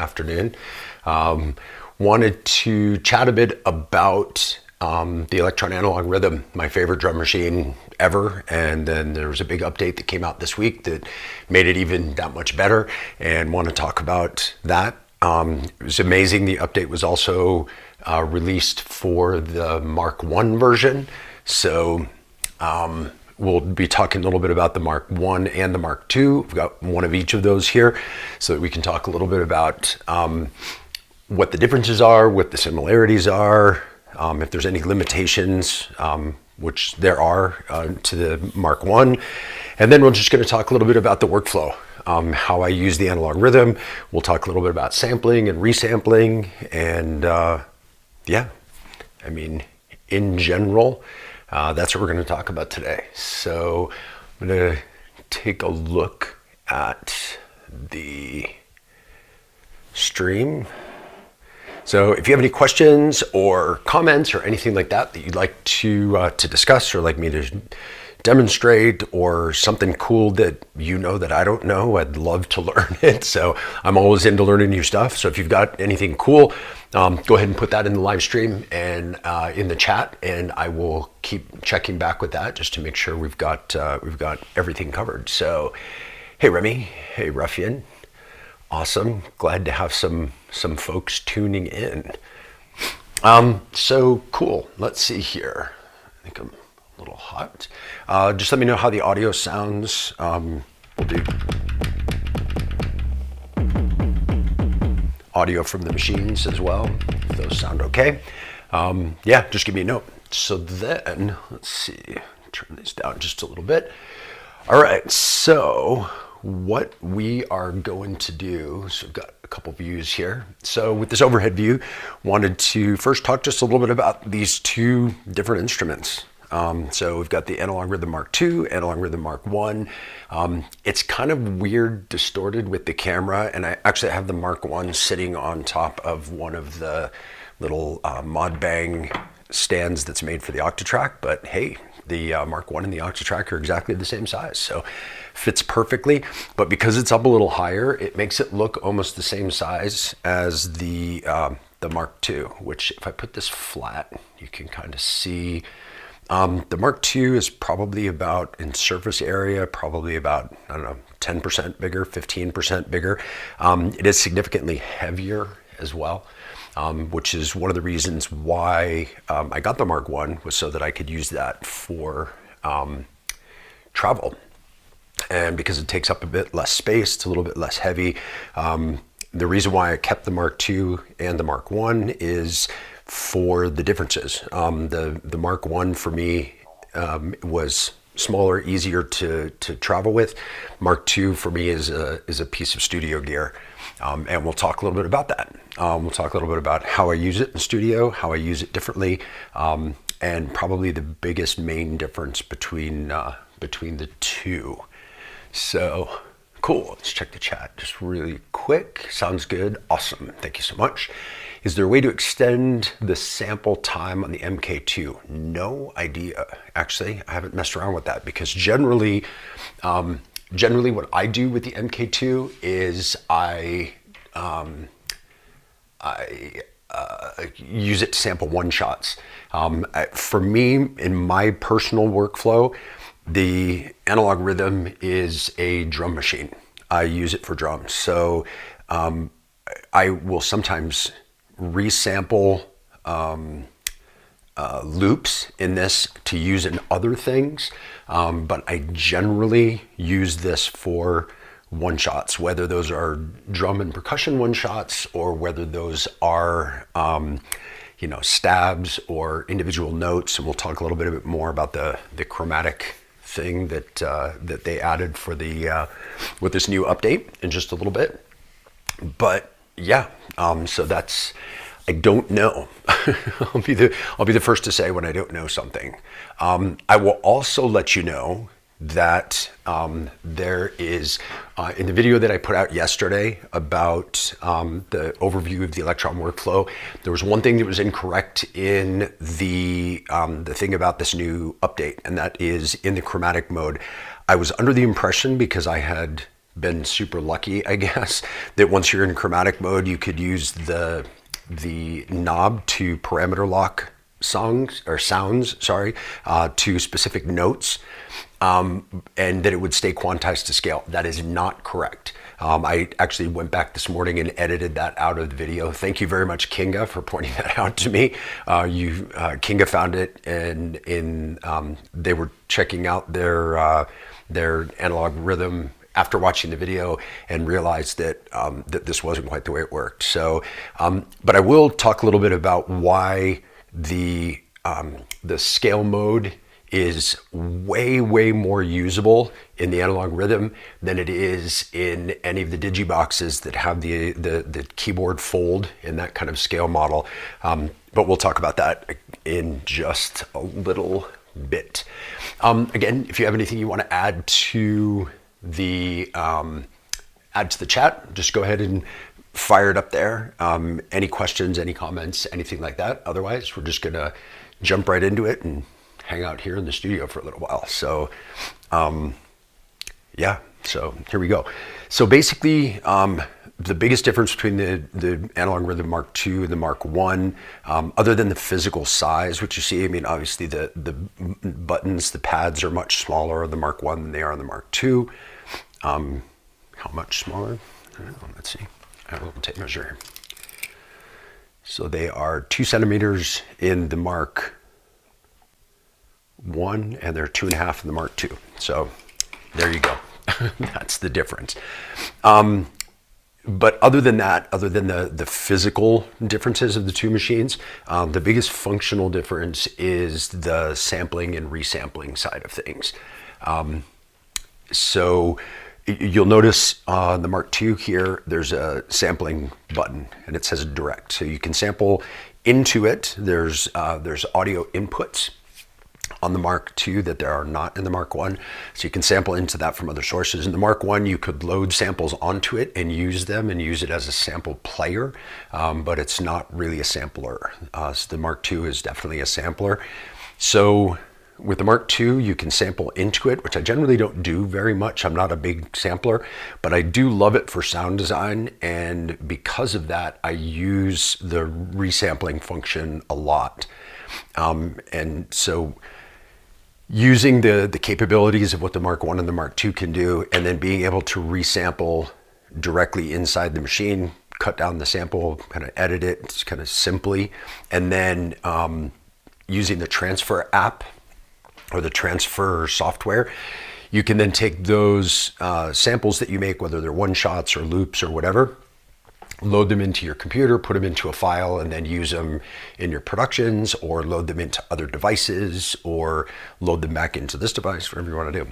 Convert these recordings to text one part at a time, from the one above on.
afternoon. Wanted to chat a bit about the Elektron analog rhythm, my favorite drum machine ever. And then there was a big update that came out this week that made it even that much better, and want to talk about that. It was amazing. The update was also released for the Mark 1 version. So we'll be talking a little bit about the Mark 1 and the Mark 2. We've got one of each of those here so that we can talk a little bit about what the differences are, what the similarities are, if there's any limitations, which there are to the Mark 1. And then we're just going to talk a little bit about the workflow, how I use the analog rhythm. We'll talk a little bit about sampling and resampling. And yeah, I mean, in general, that's what we're going to talk about today. So I'm going to take a look at the stream. So if you have any questions or comments or anything like that that you'd like to discuss, or like me to demonstrate, or something cool that you know that I don't know, I'd love to learn it. So I'm always into learning new stuff. So if you've got anything cool, go ahead and put that in the live stream and in the chat, and I will keep checking back with that just to make sure we've got everything covered. So hey Remy, hey Ruffian, awesome, glad to have some folks tuning in. So cool. Let's see here. I think I'm a little hot. Just let me know how the audio sounds. We'll do audio from the machines as well, if those sound okay. Yeah, just give me a note. So then, let's see, turn these down just a little bit. All right, so what we are going to do, so we've got a couple views here. So with this overhead view, wanted to first talk just a little bit about these two different instruments. So we've got the Analog Rhythm Mark II, Analog Rhythm Mark I. It's kind of weird, distorted with the camera, and I actually have the Mark I sitting on top of one of the little Modbang stands that's made for the Octatrack, but hey, the Mark I and the Octatrack are exactly the same size, so fits perfectly. But because it's up a little higher, it makes it look almost the same size as the Mark II, which if I put this flat, you can kind of see. The Mark II is probably about, in surface area, probably about, I don't know, 10% bigger, 15% bigger. It is significantly heavier as well, which is one of the reasons why I got the Mark I, was so that I could use that for travel. And because it takes up a bit less space, it's a little bit less heavy. The reason why I kept the Mark II and the Mark I is for the differences. The Mark I for me was smaller, easier to travel with. Mark II for me is a piece of studio gear, and we'll talk a little bit about that. We'll talk a little bit about how I use it in studio, how I use it differently, and probably the biggest main difference between the two. So cool. Let's check the chat just really quick. Sounds good. Awesome. Thank you so much. Is there a way to extend the sample time on the MK2? No idea. Actually, I haven't messed around with that, because generally what I do with the MK2 is I use it to sample one shots. For me, in my personal workflow, the Analog Rhythm is a drum machine. I use it for drums. So I will sometimes resample loops in this to use in other things, but I generally use this for one shots, whether those are drum and percussion one shots, or whether those are stabs or individual notes. And we'll talk a little bit more about the Chromatic thing that they added for the with this new update in just a little bit. But yeah, so that's, I don't know. I'll be the first to say when I don't know something. I will also let you know that there is, in the video that I put out yesterday about the overview of the Elektron workflow, there was one thing that was incorrect in the thing about this new update, and that is in the chromatic mode. I was under the impression, because I had been super lucky, I guess, that once you're in chromatic mode, you could use the knob to parameter lock sounds, to specific notes, and that it would stay quantized to scale. That is not correct. I actually went back this morning and edited that out of the video. Thank you very much, Kinga, for pointing that out to me. Kinga found it, and they were checking out their analog rhythm after watching the video and realized that that this wasn't quite the way it worked. So, but I will talk a little bit about why the scale mode is way more usable in the analog rhythm than it is in any of the digiboxes that have the keyboard fold in that kind of scale model. But we'll talk about that in just a little bit. Again, if you have anything you want to add to the chat, just go ahead and fire it up there. Any questions, any comments, anything like that. Otherwise, we're just gonna jump right into it and hang out here in the studio for a little while. So yeah, so here we go. So basically, the biggest difference between the Analog Rhythm Mark II and the Mark I, other than the physical size, which you see, I mean, obviously the buttons, the pads are much smaller on the Mark I than they are on the Mark II. How much smaller? I don't know, let's see. I have a little tape measure here. So they are 2 centimeters in the Mark I, and they're 2.5 in the Mark II. So there you go. That's the difference. But other than that, other than the physical differences of the two machines, the biggest functional difference is the sampling and resampling side of things. So you'll notice on the Mark II here, there's a sampling button and it says direct. So you can sample into it. There's audio inputs on the Mark II that there are not in the Mark I. So you can sample into that from other sources. In the Mark I, you could load samples onto it and use them and use it as a sample player, but it's not really a sampler. So the Mark II is definitely a sampler. So with the Mark II, you can sample into it, which I generally don't do very much. I'm not a big sampler, but I do love it for sound design. And because of that, I use the resampling function a lot. And so using the capabilities of what the Mark I and the Mark II can do, and then being able to resample directly inside the machine, cut down the sample, kind of edit it kind of simply, and then using the transfer app or the transfer software, you can then take those samples that you make, whether they're one shots or loops or whatever, load them into your computer, put them into a file, and then use them in your productions, or load them into other devices, or load them back into this device, whatever you want to do.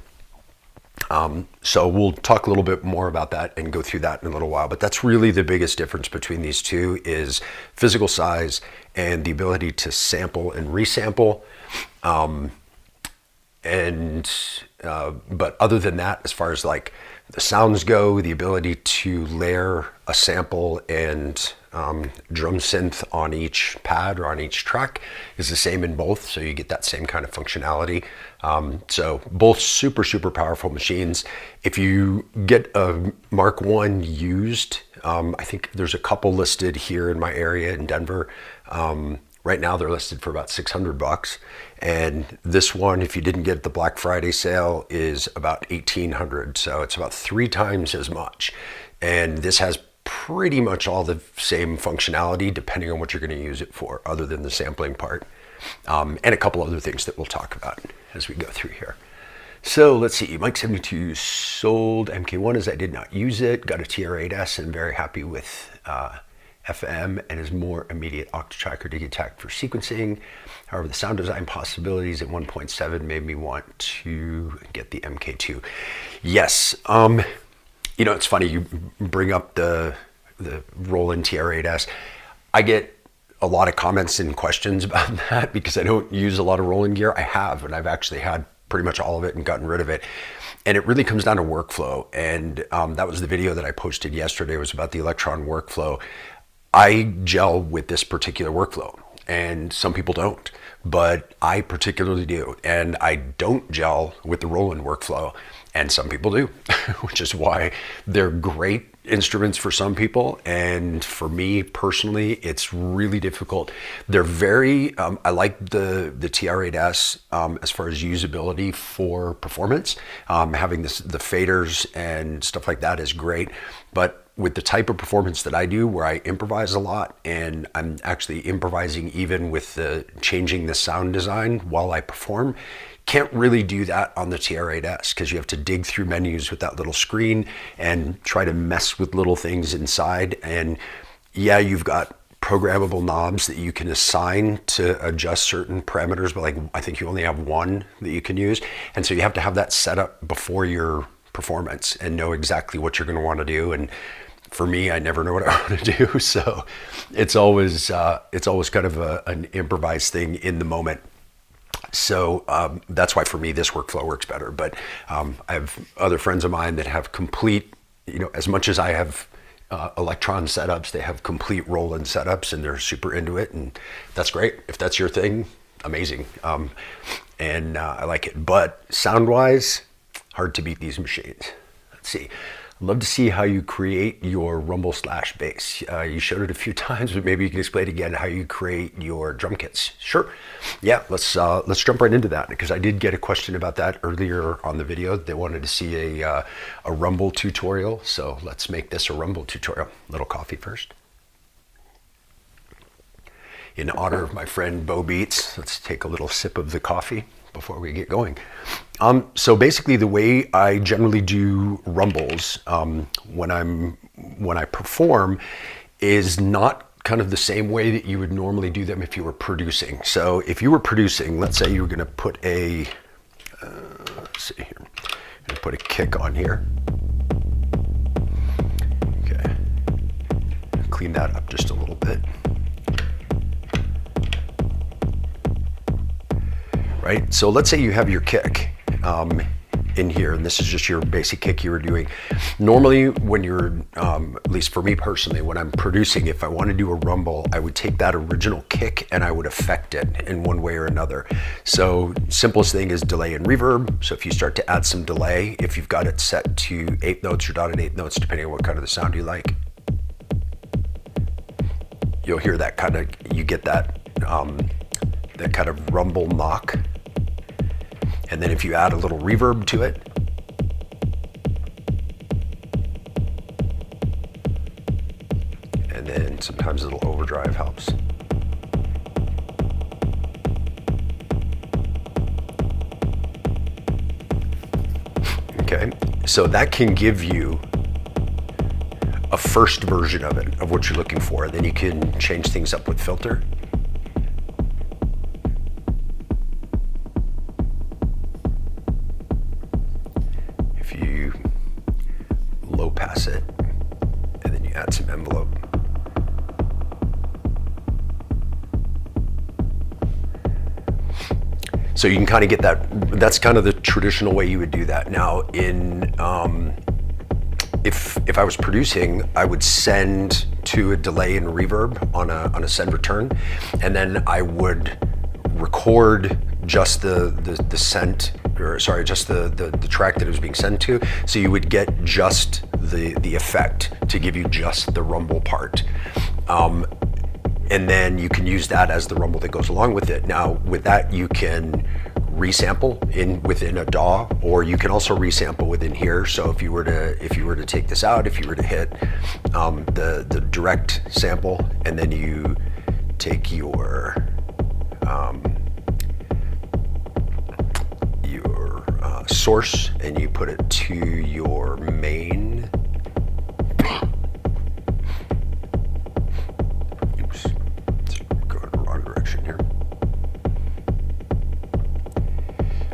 So we'll talk a little bit more about that and go through that in a little while, but that's really the biggest difference between these two is physical size and the ability to sample and resample. But other than that, as far as like the sounds go, the ability to layer a sample and drum synth on each pad or on each track is the same in both, so you get that same kind of functionality. So both super powerful machines. If you get a Mark I used, I think there's a couple listed here in my area in Denver. Right now they're listed for about $600, and this one, if you didn't get the Black Friday sale, is about $1,800. So it's about 3 times as much. And this has pretty much all the same functionality depending on what you're going to use it for, other than the sampling part, and a couple other things that we'll talk about as we go through here. So let's see, Mike 72 sold MK1 as I did not use it, got a TR8S and very happy with FM and his more immediate octatracker to detect for sequencing. However, the sound design possibilities at 1.7 made me want to get the MK2. Yes, you know, it's funny you bring up the Roland TR8S. I get a lot of comments and questions about that because I don't use a lot of Roland gear. I have, and I've actually had pretty much all of it and gotten rid of it. And it really comes down to workflow. And that was the video that I posted yesterday, was about the Elektron workflow. I gel with this particular workflow, and some people don't, but I particularly do. And I don't gel with the Roland workflow. And some people do, which is why they're great instruments for some people. And for me personally, it's really difficult. They're very, I like the TR8S as far as usability for performance. Having the faders and stuff like that is great. But with the type of performance that I do, where I improvise a lot, and I'm actually improvising even with changing the sound design while I perform, can't really do that on the TR8S because you have to dig through menus with that little screen and try to mess with little things inside. And yeah, you've got programmable knobs that you can assign to adjust certain parameters, but like I think you only have one that you can use. And so you have to have that set up before your performance and know exactly what you're going to want to do. And for me, I never know what I want to do. So it's always kind of an improvised thing in the moment. So that's why for me this workflow works better. But I have other friends of mine that have complete, as much as I have Elektron setups, they have complete roll-in setups, and they're super into it, and that's great. If that's your thing, amazing. And I like it. But sound-wise, hard to beat these machines. Let's see. I'd love to see how you create your rumble / bass. You showed it a few times, but maybe you can explain again how you create your drum kits. Sure. Yeah, let's jump right into that, because I did get a question about that earlier on the video. They wanted to see a rumble tutorial, so let's make this a rumble tutorial. Little coffee first. In honor of my friend Bo Beats, let's take a little sip of the coffee before we get going. So basically the way I generally do rumbles when I perform is not kind of the same way that you would normally do them if you were producing. So if you were producing, let's say you were going to put a, let's see here, I'm going to put a kick on here. Okay, clean that up just a little bit. Right? So let's say you have your kick in here, and this is just your basic kick you were doing. Normally when you're, at least for me personally, when I'm producing, if I want to do a rumble, I would take that original kick and I would affect it in one way or another. So simplest thing is delay and reverb. So if you start to add some delay, if you've got it set to 8 notes or dotted 8 notes, depending on what kind of the sound you like, you'll hear that kind of, you get that kind of rumble knock. And then if you add a little reverb to it, and then sometimes a little overdrive helps. Okay, so that can give you a first version of it, of what you're looking for. Then you can change things up with filter. Pass it, and then you add some envelope. So you can kind of get that. That's kind of the traditional way you would do that. Now, if I was producing, I would send to a delay and reverb on a send return, and then I would record just the sent, or sorry, just the track that it was being sent to. So you would get just the effect to give you just the rumble part. And then you can use that as the rumble that goes along with it. Now with that, you can resample within a DAW, or you can also resample within here. So if you were to take this out, if you were to hit the direct sample, and then you take your source and you put it to your main. Oops, going in the wrong direction here.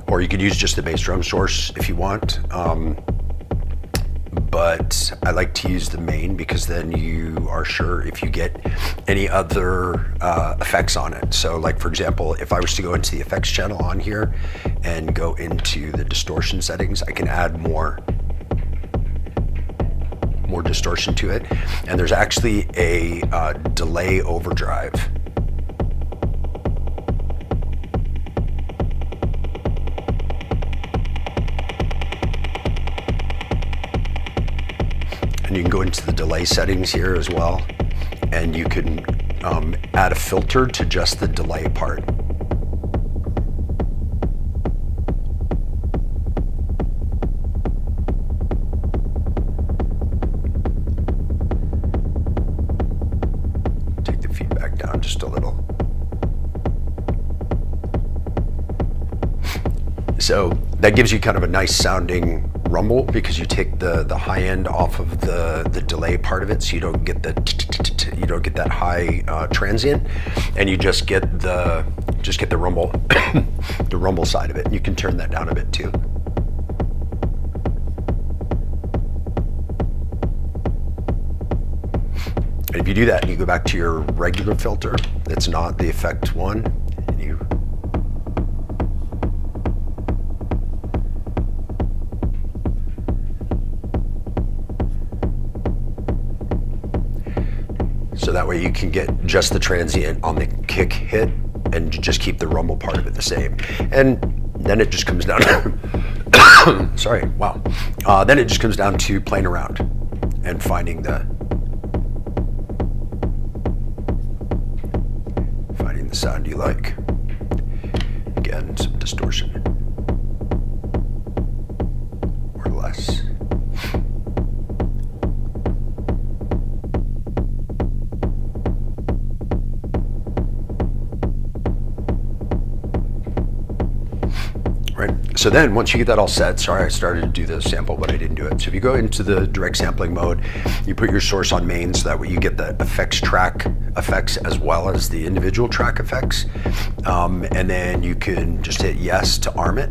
Or you could use just the bass drum source if you want. But I like to use the main, because then you are sure if you get any other effects on it. So like, for example, if I was to go into the effects channel on here and go into the distortion settings, I can add more distortion to it. And there's actually a delay overdrive. and you can go into the delay settings here as well, and you can add a filter to just the delay part. Take the feedback down just a little. So that gives you kind of a nice sounding rumble, because you take the high end off of the delay part of it, so you don't get that high transient, and you just get the rumble the rumble side of it. You can turn that down a bit too. And if you do that and you go back to your regular filter, it's not the effect one, and you so that way you can get just the transient on the kick hit and just keep the rumble part of it the same. And then it just comes down to sorry, wow. Then it just comes down to playing around and finding the sound you like. Again, some distortion or less. Right, so then once you get that all set, sorry I started to do the sample but I didn't do it. So if you go into the direct sampling mode, you put your source on main, so that way you get the effects track effects as well as the individual track effects. And then you can just hit yes to arm it,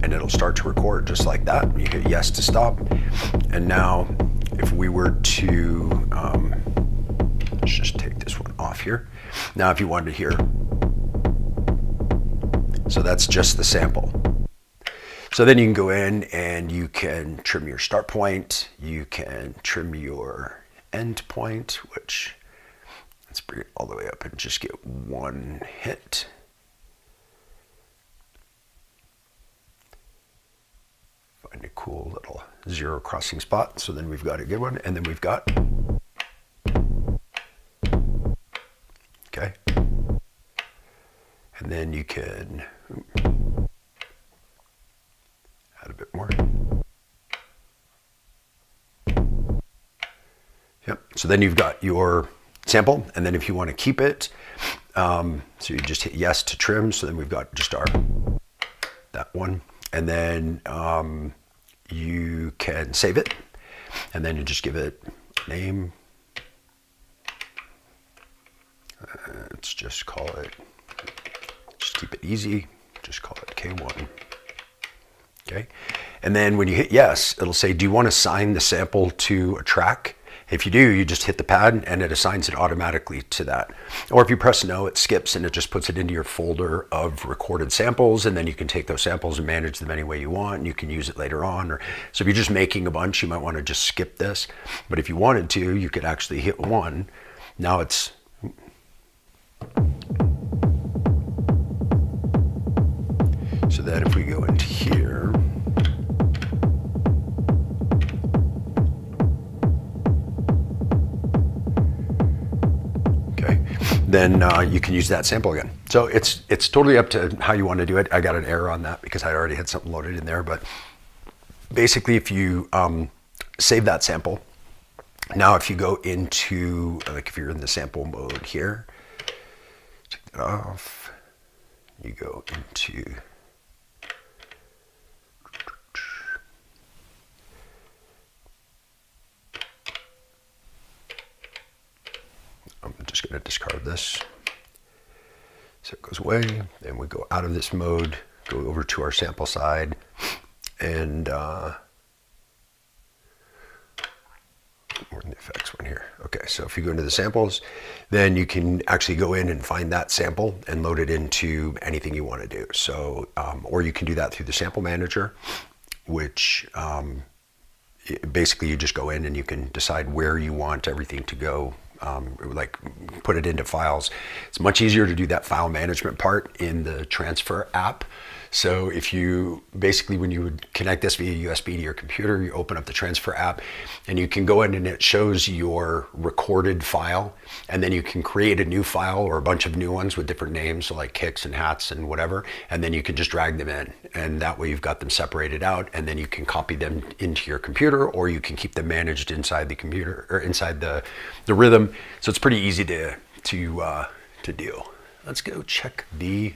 and it'll start to record just like that. You hit yes to stop. And now if we were to, let's just take this one off here. Now if you wanted to hear, so that's just the sample. So then you can go in and you can trim your start point, you can trim your end point, which, let's bring it all the way up and just get one hit. Find a cool little zero crossing spot. So then we've got a good one, and then we've got, okay. And then you can add a bit more. Yep, so then you've got your sample, and then if you want to keep it, so you just hit yes to trim. So then we've got just that one, and then you can save it, and then you just give it a name. Let's just call it, just keep it easy, just call it K1. Okay, and then when you hit yes, it'll say, do you want to assign the sample to a track? If you do, you just hit the pad and it assigns it automatically to that. Or if you press no, it skips and it just puts it into your folder of recorded samples, and then you can take those samples and manage them any way you want, and you can use it later on. Or so if you're just making a bunch, you might want to just skip this. But if you wanted to, you could actually hit one. Now it's, so then if we go into here, then you can use that sample again. So it's totally up to how you want to do it. I got an error on that because I already had something loaded in there, but basically if you save that sample, now if you go into, like if you're in the sample mode here, take that off, you go into, I'm just going to discard this. So it goes away, then we go out of this mode, go over to our sample side, and we're in the effects one here. Okay, so if you go into the samples, then you can actually go in and find that sample and load it into anything you want to do. So, or you can do that through the sample manager, which basically you just go in and you can decide where you want everything to go. Like put it into files. It's much easier to do that file management part in the transfer app. So if you basically, when you would connect this via USB to your computer, you open up the transfer app and you can go in and it shows your recorded file, and then you can create a new file or a bunch of new ones with different names, so like kicks and hats and whatever, and then you can just drag them in, and that way you've got them separated out, and then you can copy them into your computer, or you can keep them managed inside the computer or inside the rhythm. So it's pretty easy to do. Let's go check the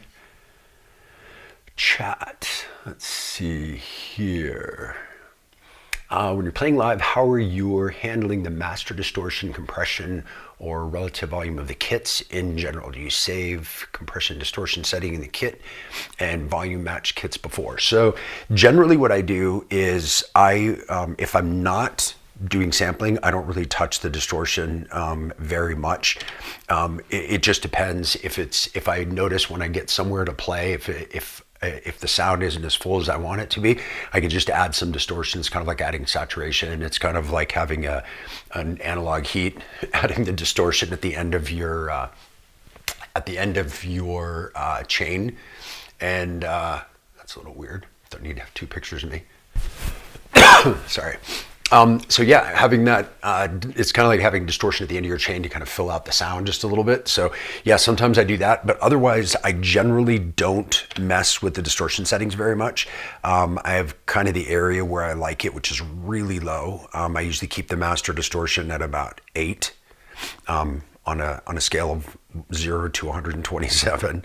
chat. Let's see here. When you're playing live, how are you handling the master distortion, compression, or relative volume of the kits in general? Do you save compression distortion setting in the kit and volume match kits before? So generally what I do is if I'm not doing sampling, I don't really touch the distortion very much. It just depends. If I notice when I get somewhere to play, if the sound isn't as full as I want it to be, I can just add some distortion. It's kind of like adding saturation. It's kind of like having an analog heat, adding the distortion at the end of your chain. And that's a little weird. Don't need to have two pictures of me. Sorry. So yeah, having that, it's kind of like having distortion at the end of your chain to kind of fill out the sound just a little bit. So yeah, sometimes I do that, but otherwise I generally don't mess with the distortion settings very much. I have kind of the area where I like it, which is really low. I usually keep the master distortion at about 8 on a scale of 0 to 127.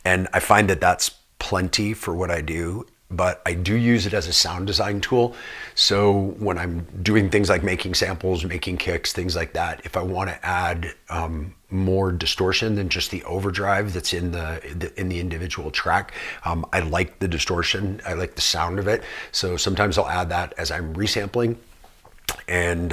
And I find that that's plenty for what I do. But I do use it as a sound design tool. So when I'm doing things like making samples, making kicks, things like that, if I want to add more distortion than just the overdrive that's in the individual track, I like the distortion. I like the sound of it. So sometimes I'll add that as I'm resampling, and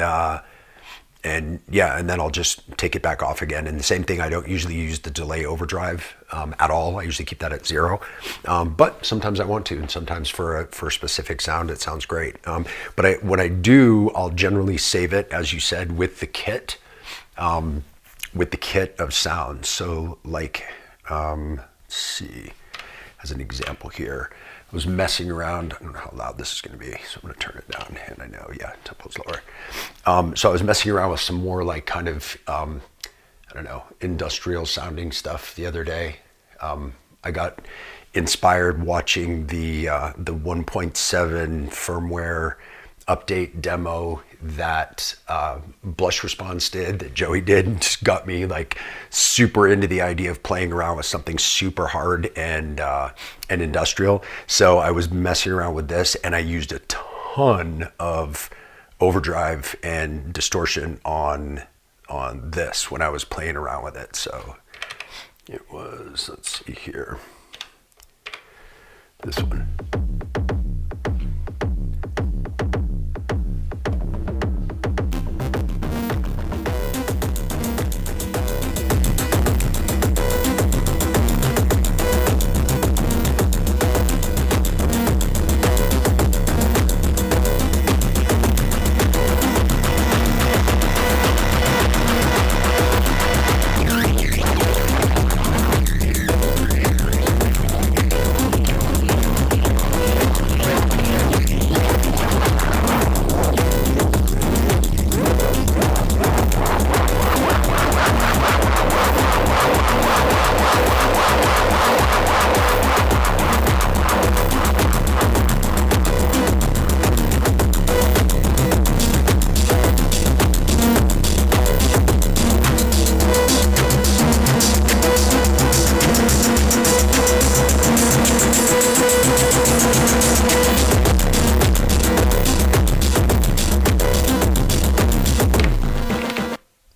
then I'll just take it back off again. And the same thing, I don't usually use the delay overdrive at all. I usually keep that at 0. But sometimes I want to, and sometimes for a specific sound, it sounds great. But when I do, I'll generally save it, as you said, with the kit of sounds. So like, let's see, as an example here, I was messing around. I don't know how loud this is going to be, so I'm going to turn it down. And I know, yeah, tempo's lower. So I was messing around with some more like kind of, I don't know, industrial sounding stuff the other day. I got inspired watching the 1.7 firmware update demo that Blush Response did, that Joey did, and just got me like super into the idea of playing around with something super hard and industrial. So I was messing around with this, and I used a ton of overdrive and distortion on this when I was playing around with it. So it was, let's see here, this one.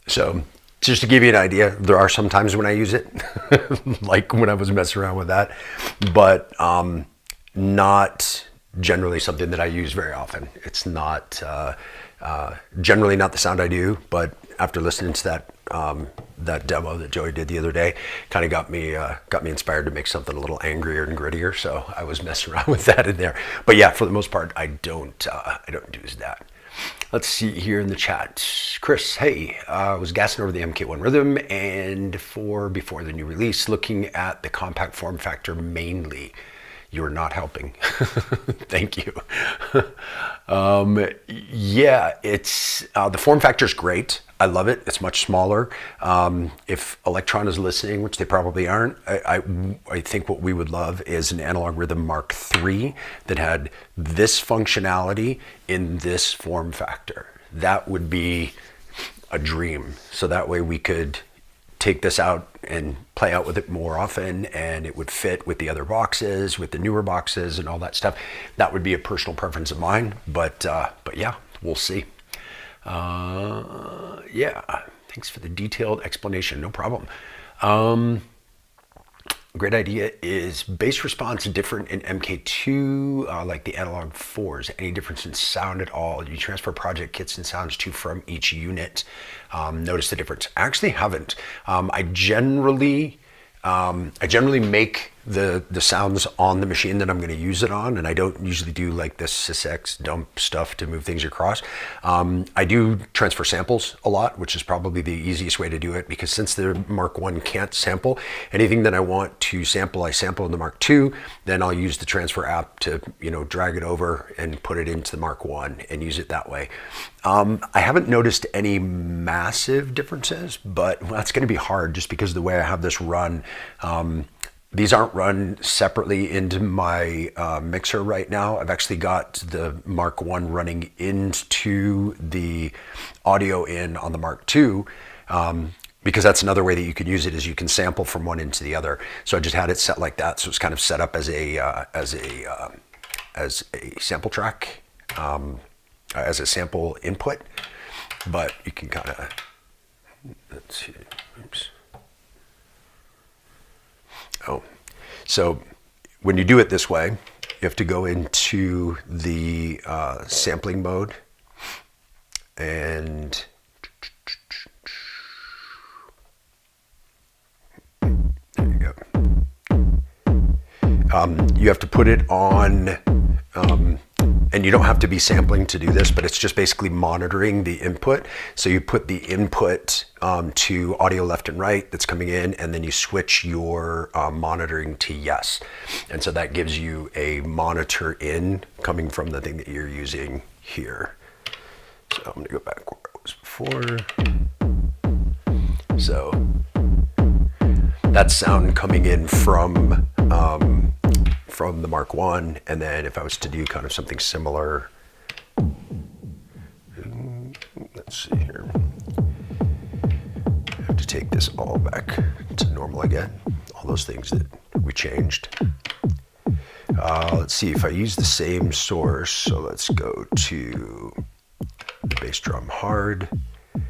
So just to give you an idea, there are some times when I use it, like when I was messing around with that, but not generally something that I use very often. It's not generally not the sound I do, but after listening to that demo that Joey did the other day, kind of got me inspired to make something a little angrier and grittier. So I was messing around with that in there. But yeah, for the most part, I don't do that. Let's see here in the chat. Chris, hey, I was gassing over the MK1 rhythm and before the new release, looking at the compact form factor mainly. You're not helping. Thank you. Yeah, it's the form factor is great. I love it. It's much smaller. If Elektron is listening, which they probably aren't, I think what we would love is an Analog Rhythm Mark III that had this functionality in this form factor. That would be a dream. So that way we could take this out and play out with it more often, and it would fit with the other boxes, with the newer boxes and all that stuff. That would be a personal preference of mine, but yeah, we'll see. Yeah, thanks for the detailed explanation. No problem. Great idea. Is bass response different in MK2 like the Analog 4s? Any difference in sound at all? Do you transfer project kits and sounds to from each unit? Notice the difference? I actually haven't. I generally make the sounds on the machine that I'm going to use it on, and I don't usually do like this sysx dump stuff to move things across. I do transfer samples a lot, which is probably the easiest way to do it, because since the Mark 1 can't sample, anything that I want to sample, I sample in the Mark 2, then I'll use the transfer app to, you know, drag it over and put it into the Mark 1 and use it that way. I haven't noticed any massive differences, but that's going to be hard just because of the way I have this run. These aren't run separately into my mixer right now. I've actually got the Mark 1 running into the audio in on the Mark 2, because that's another way that you can use it, is you can sample from one into the other. So I just had it set like that, so it's kind of set up as a sample track, as a sample input. But you can kind of, let's see, oops. Oh, so when you do it this way, you have to go into the sampling mode, and there you go. You have to put it on, and you don't have to be sampling to do this, but it's just basically monitoring the input. So you put the input to audio left and right that's coming in, and then you switch your monitoring to yes. And so that gives you a monitor in coming from the thing that you're using here. So I'm gonna go back where I was before. So that's sound coming in from the Mark 1, and then if I was to do kind of something similar, let's see here, I have to take this all back to normal again, all those things that we changed. Let's see if I use the same source, so let's go to bass drum hard, and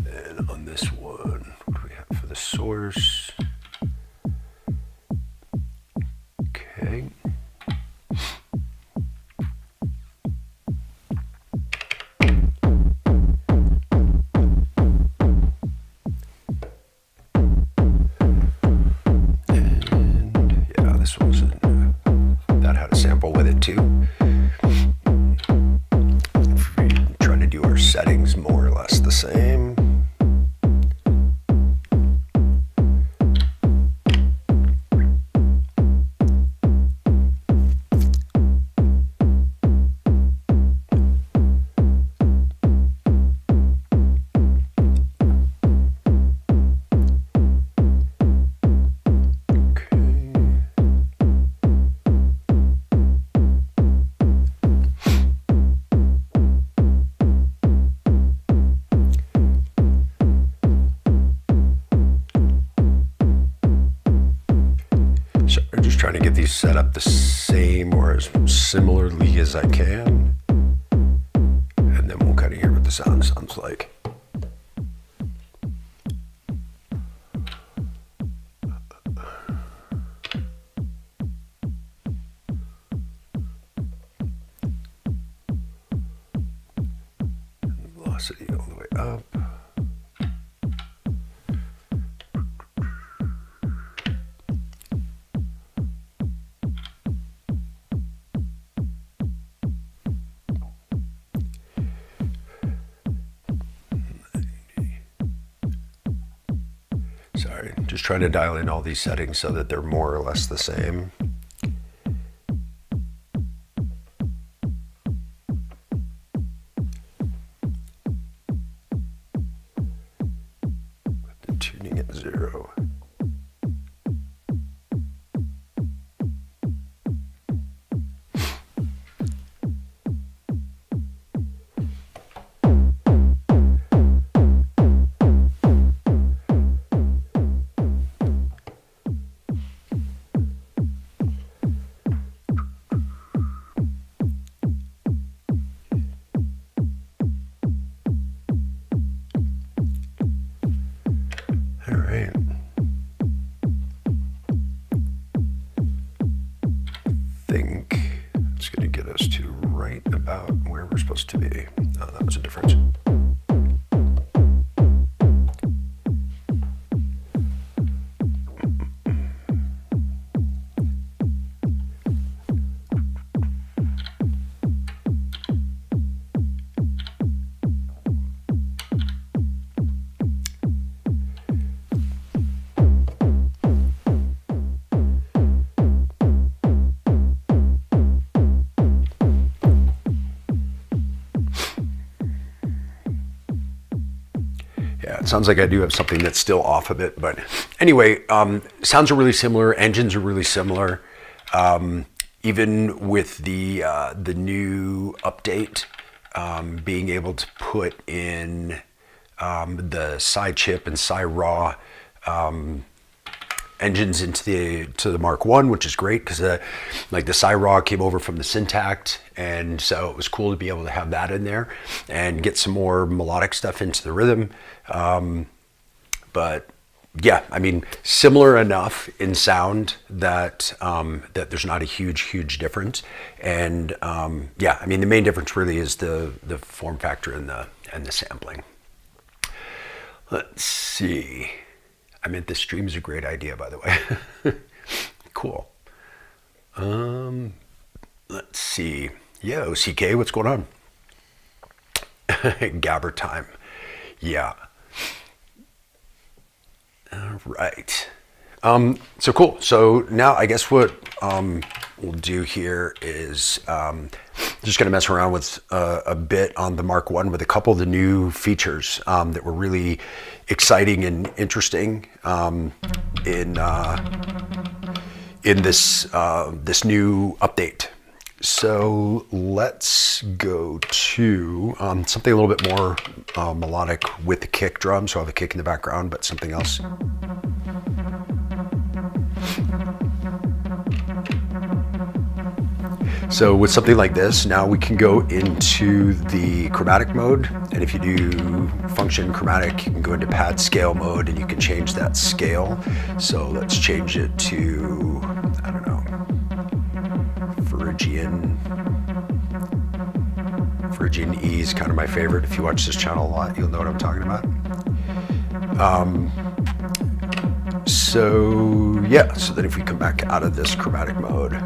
then on this one, what do we have for the source? Okay. And yeah, this wasn't, that had a sample with it too. If we're trying to do our settings more or less the same. Trying to get these set up the same or as similarly as I can, and then we'll kind of hear what the sound sounds like. Velocity all the way up. Sorry, just trying to dial in all these settings so that they're more or less the same. Put the tuning at 0. To be. Oh, that was a difference. Sounds like I do have something that's still off a bit, but anyway, sounds are really similar. Engines are really similar. Even with the new update, being able to put in the side chip and side raw engines into the Mark 1, which is great because like the side raw came over from the Syntact, and so it was cool to be able to have that in there and get some more melodic stuff into the rhythm. But yeah, I mean, similar enough in sound that that there's not a huge difference. And yeah, I mean, the main difference really is the form factor and the sampling. Let's see. I meant this stream is a great idea, by the way. Cool. Let's see. Yeah, OCK, what's going on? Gabber time. Yeah. All right. So cool. So now I guess what we'll do here is just going to mess around with a bit on the Mark 1 with a couple of the new features that were really exciting and interesting in this this new update. So let's go to something a little bit more melodic with the kick drum. So I have a kick in the background, but something else. So with something like this, now we can go into the chromatic mode. And if you do function chromatic, you can go into pad scale mode and you can change that scale. So let's change it to, I don't know, Phrygian E is kind of my favorite. If you watch this channel a lot, you'll know what I'm talking about. So yeah, so then if we come back out of this chromatic mode,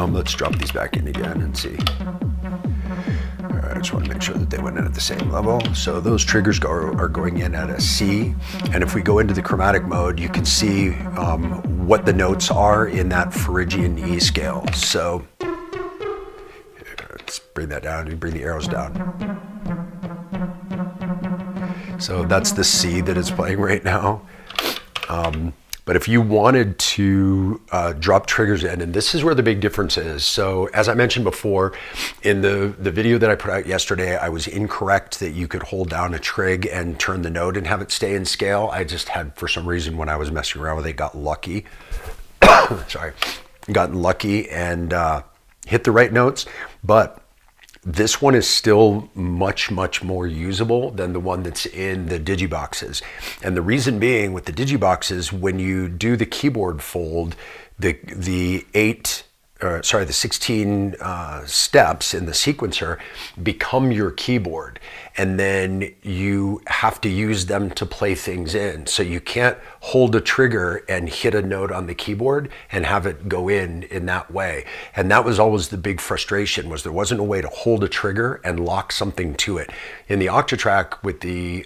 let's drop these back in again and see. All right, I just want to make sure that they went in at the same level. So those triggers are going in at a C. And if we go into the chromatic mode, you can see what the notes are in that Phrygian E scale. So let's bring that down and bring the arrows down. So that's the C that it's playing right now. But if you wanted to drop triggers in, and this is where the big difference is. So as I mentioned before, in the video that I put out yesterday, I was incorrect that you could hold down a trig and turn the note and have it stay in scale. I just had, for some reason, when I was messing around with it, got lucky. Sorry, gotten lucky and hit the right notes. But this one is still much more usable than the one that's in the digiboxes. And the reason being, with the digiboxes, when you do the keyboard fold, the 8 the 16 steps in the sequencer become your keyboard, and then you have to use them to play things in. So you can't hold a trigger and hit a note on the keyboard and have it go in that way. And that was always the big frustration, was there wasn't a way to hold a trigger and lock something to it. In the Octatrack with the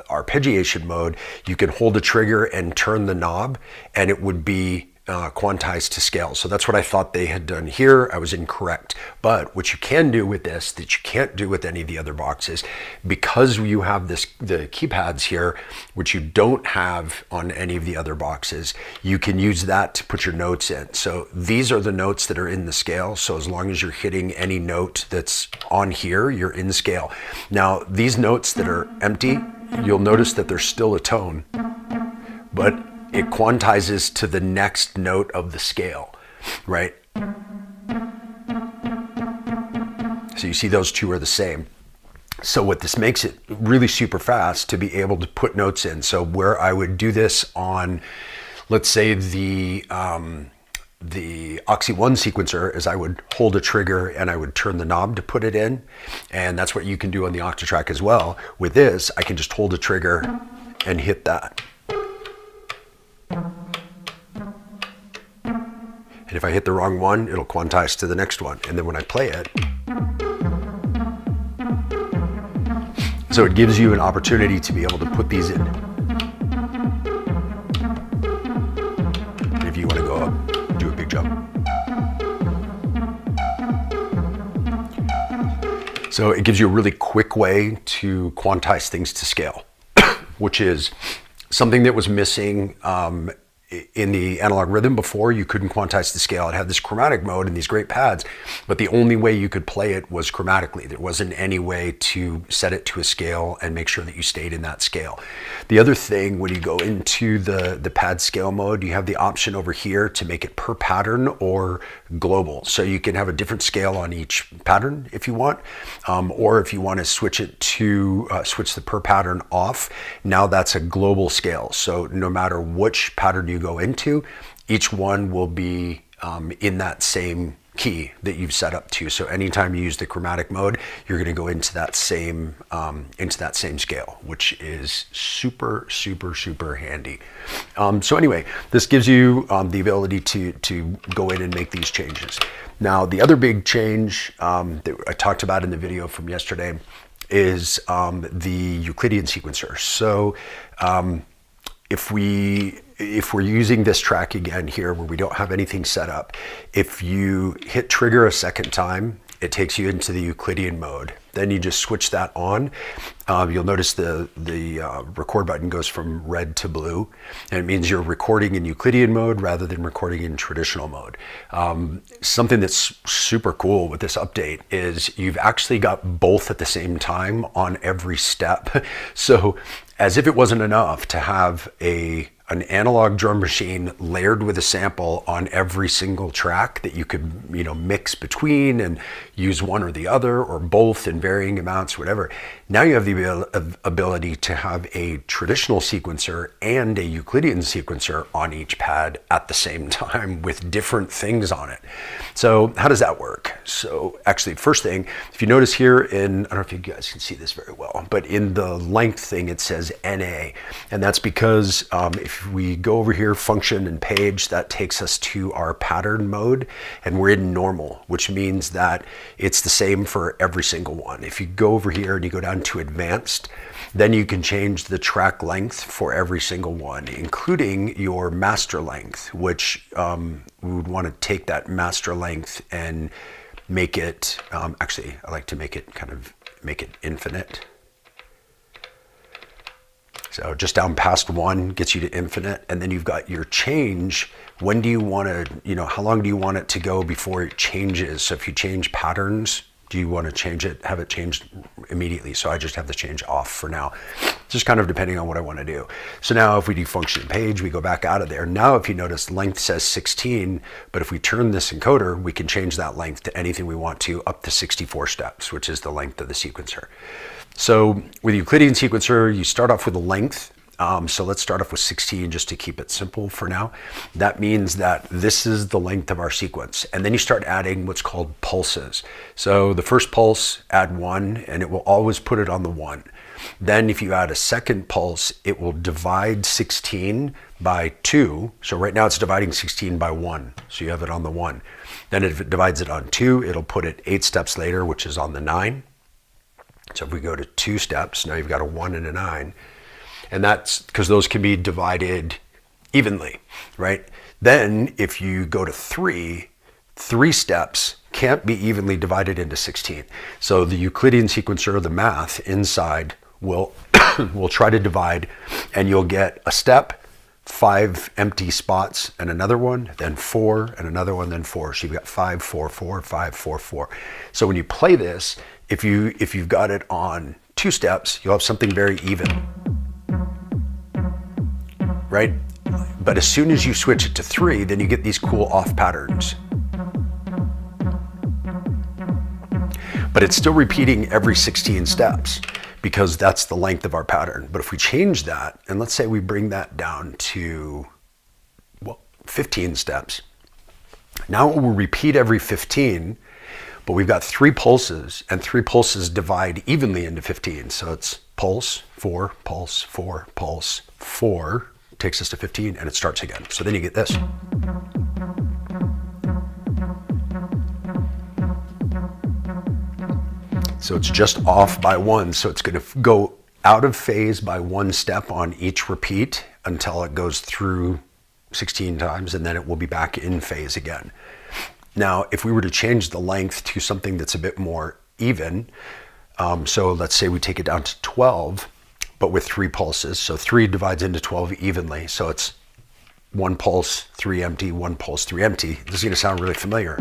arpeggiation mode, you can hold a trigger and turn the knob and it would be quantized to scale. So that's what I thought they had done here. I was incorrect. But what you can do with this that you can't do with any of the other boxes, because you have the keypads here, which you don't have on any of the other boxes, you can use that to put your notes in. So these are the notes that are in the scale. So as long as you're hitting any note that's on here, you're in scale. Now, these notes that are empty, you'll notice that there's still a tone, but it quantizes to the next note of the scale, right? So you see those two are the same. So what this makes it really super fast to be able to put notes in. So where I would do this on, let's say the Oxy 1 sequencer, is I would hold a trigger and I would turn the knob to put it in. And that's what you can do on the Octatrack as well. With this, I can just hold a trigger and hit that. And if I hit the wrong one, it'll quantize to the next one. And then when I play it, so it gives you an opportunity to be able to put these in. And if you want to go up, do a big jump. So it gives you a really quick way to quantize things to scale, which is something that was missing in the analog rhythm before. You couldn't quantize the scale. It had this chromatic mode and these great pads, but the only way you could play it was chromatically. There wasn't any way to set it to a scale and make sure that you stayed in that scale. The other thing, when you go into the pad scale mode, you have the option over here to make it per pattern or global. So you can have a different scale on each pattern if you want, or if you want to switch it to switch the per pattern off, now that's a global scale. So no matter which pattern you go into, each one will be in that same key that you've set up to. So anytime you use the chromatic mode, you're going to go into that same scale, which is super, super, super handy. So anyway, this gives you the ability to go in and make these changes. Now, the other big change that I talked about in the video from yesterday is the Euclidean sequencer. So if we're using this track again here where we don't have anything set up, if you hit trigger a second time, it takes you into the Euclidean mode. Then you just switch that on. You'll notice the record button goes from red to blue, and it means you're recording in Euclidean mode rather than recording in traditional mode. Something that's super cool with this update is you've actually got both at the same time on every step. So as if it wasn't enough to have an analog drum machine layered with a sample on every single track that you could, mix between and use one or the other or both in varying amounts, whatever. Now you have the ability to have a traditional sequencer and a Euclidean sequencer on each pad at the same time with different things on it. So how does that work? So actually, first thing, if you notice here I don't know if you guys can see this very well, but in the length thing, it says NA. And that's because if we go over here, function and page, that takes us to our pattern mode, and we're in normal, which means that it's the same for every single one. If you go over here and you go down to advanced, then you can change the track length for every single one, including your master length, which we would want to take that master length and make it, actually, I like to make it infinite. So just down past 1 gets you to infinite, and then you've got your change. When do you want to, how long do you want it to go before it changes? So if you change patterns, do you want to change it, have it changed immediately? So I just have the change off for now, just kind of depending on what I want to do. So now if we do function and page, we go back out of there. Now, if you notice, length says 16, but if we turn this encoder, we can change that length to anything we want to, up to 64 steps, which is the length of the sequencer. So with Euclidean sequencer, you start off with a length, So let's start off with 16 just to keep it simple for now. That means that this is the length of our sequence. And then you start adding what's called pulses. So the first pulse, add 1, and it will always put it on the 1. Then if you add a second pulse, it will divide 16 by 2. So right now it's dividing 16 by 1. So you have it on the 1. Then if it divides it on 2, it'll put it 8 steps later, which is on the 9. So if we go to 2 steps, now you've got a 1 and a 9. And that's because those can be divided evenly, right? Then if you go to 3 steps can't be evenly divided into 16. So the Euclidean sequencer, the math inside, will try to divide, and you'll get a step, 5 empty spots, and another one, then 4, and another one, then 4. So you've got 5, 4, 4, 5, 4, 4. So when you play this, if you've got it on 2 steps, you'll have something very even, right? But as soon as you switch it to 3, then you get these cool off patterns. But it's still repeating every 16 steps because that's the length of our pattern. But if we change that, and let's say we bring that down to, well, 15 steps. Now it will repeat every 15, but we've got 3 pulses, and 3 pulses divide evenly into 15. So it's pulse, 4, pulse, 4, pulse, 4, takes us to 15, and it starts again. So then you get this. So it's just off by 1. So it's going to go out of phase by 1 step on each repeat until it goes through 16 times, and then it will be back in phase again. Now, if we were to change the length to something that's a bit more even, so let's say we take it down to 12, but with 3 pulses. So 3 divides into 12 evenly. So it's 1 pulse, 3 empty, 1 pulse, 3 empty. This is going to sound really familiar,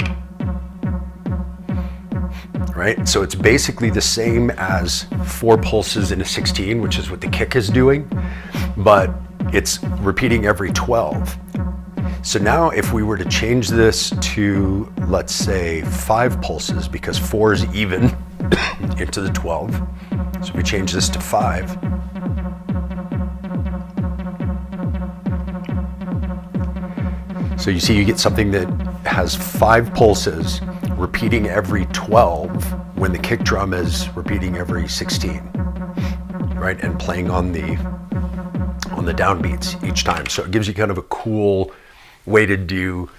right? So it's basically the same as 4 pulses in a 16, which is what the kick is doing, but it's repeating every 12. So now if we were to change this to, let's say, 5 pulses, because 4 is even into the 12. So we change this to 5. So you see you get something that has 5 pulses repeating every 12 when the kick drum is repeating every 16, right? And playing on the downbeats each time. So it gives you kind of a cool way to do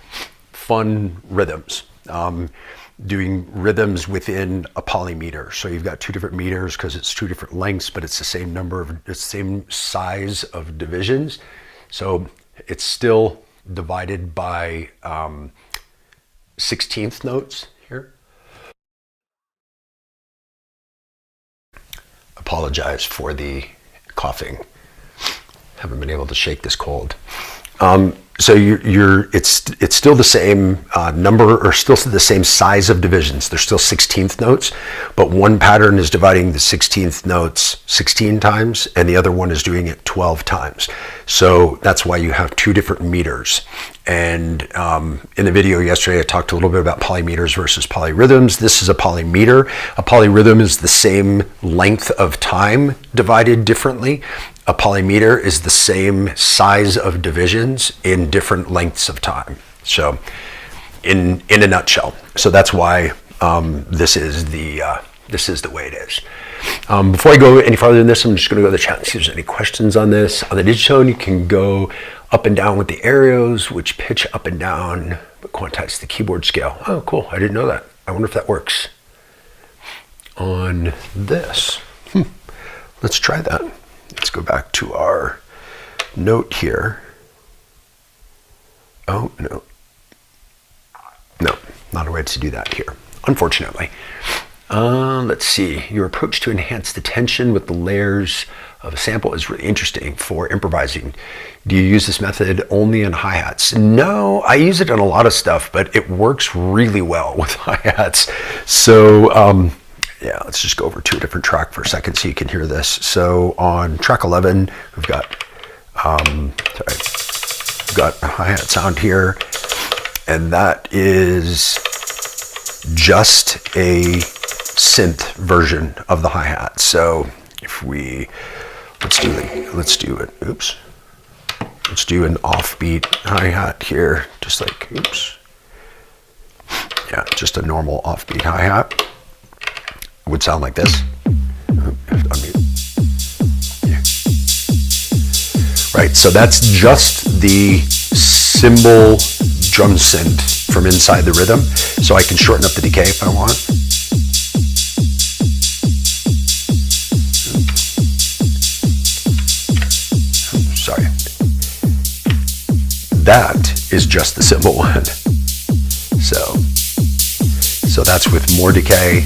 fun rhythms, doing rhythms within a polymeter. So you've got 2 different meters because it's 2 different lengths, but it's the same number of, it's the same size of divisions. So it's still divided by 16th notes here. Apologize for the coughing. Haven't been able to shake this cold. So it's still the same number, or still the same size of divisions. They're still 16th notes, but one pattern is dividing the 16th notes 16 times, and the other one is doing it 12 times. So that's why you have 2 different meters. And in the video yesterday, I talked a little bit about polymeters versus polyrhythms. This is a polymeter. A polyrhythm is the same length of time divided differently. A polymeter is the same size of divisions in different lengths of time. So in a nutshell. So that's why this is the way it is. Before I go any farther than this, I'm just going to go to the chat and see if there's any questions on this. On the digitone, you can go up and down with the arrows, which pitch up and down, but quantize the keyboard scale. Oh, cool. I didn't know that. I wonder if that works on this. Let's try that. Let's go back to our note here. Oh, no. No, not a way to do that here, unfortunately. Let's see. Your approach to enhance the tension with the layers of a sample is really interesting for improvising. Do you use this method only in hi-hats? No, I use it on a lot of stuff, but it works really well with hi-hats. So, yeah, let's just go over to a different track for a second so you can hear this. So on track 11, we've got a hi-hat sound here, and that is just a synth version of the hi-hat. So if we let's do it. Oops. Let's do an offbeat hi-hat here, just like, oops. Yeah, just a normal offbeat hi-hat. Would sound like this. Yeah. Right, so that's just the cymbal drum synth from inside the rhythm. So I can shorten up the decay if I want. Sorry. That is just the cymbal one. So that's with more decay,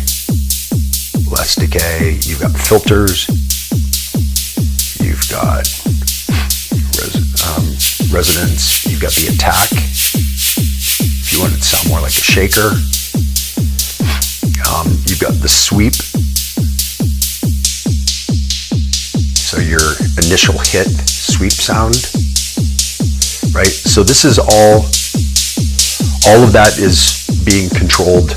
less decay. You've got filters. You've got resonance. You've got the attack. If you want it to sound more like a shaker. You've got the sweep. So your initial hit sweep sound, right? So this is all of that is being controlled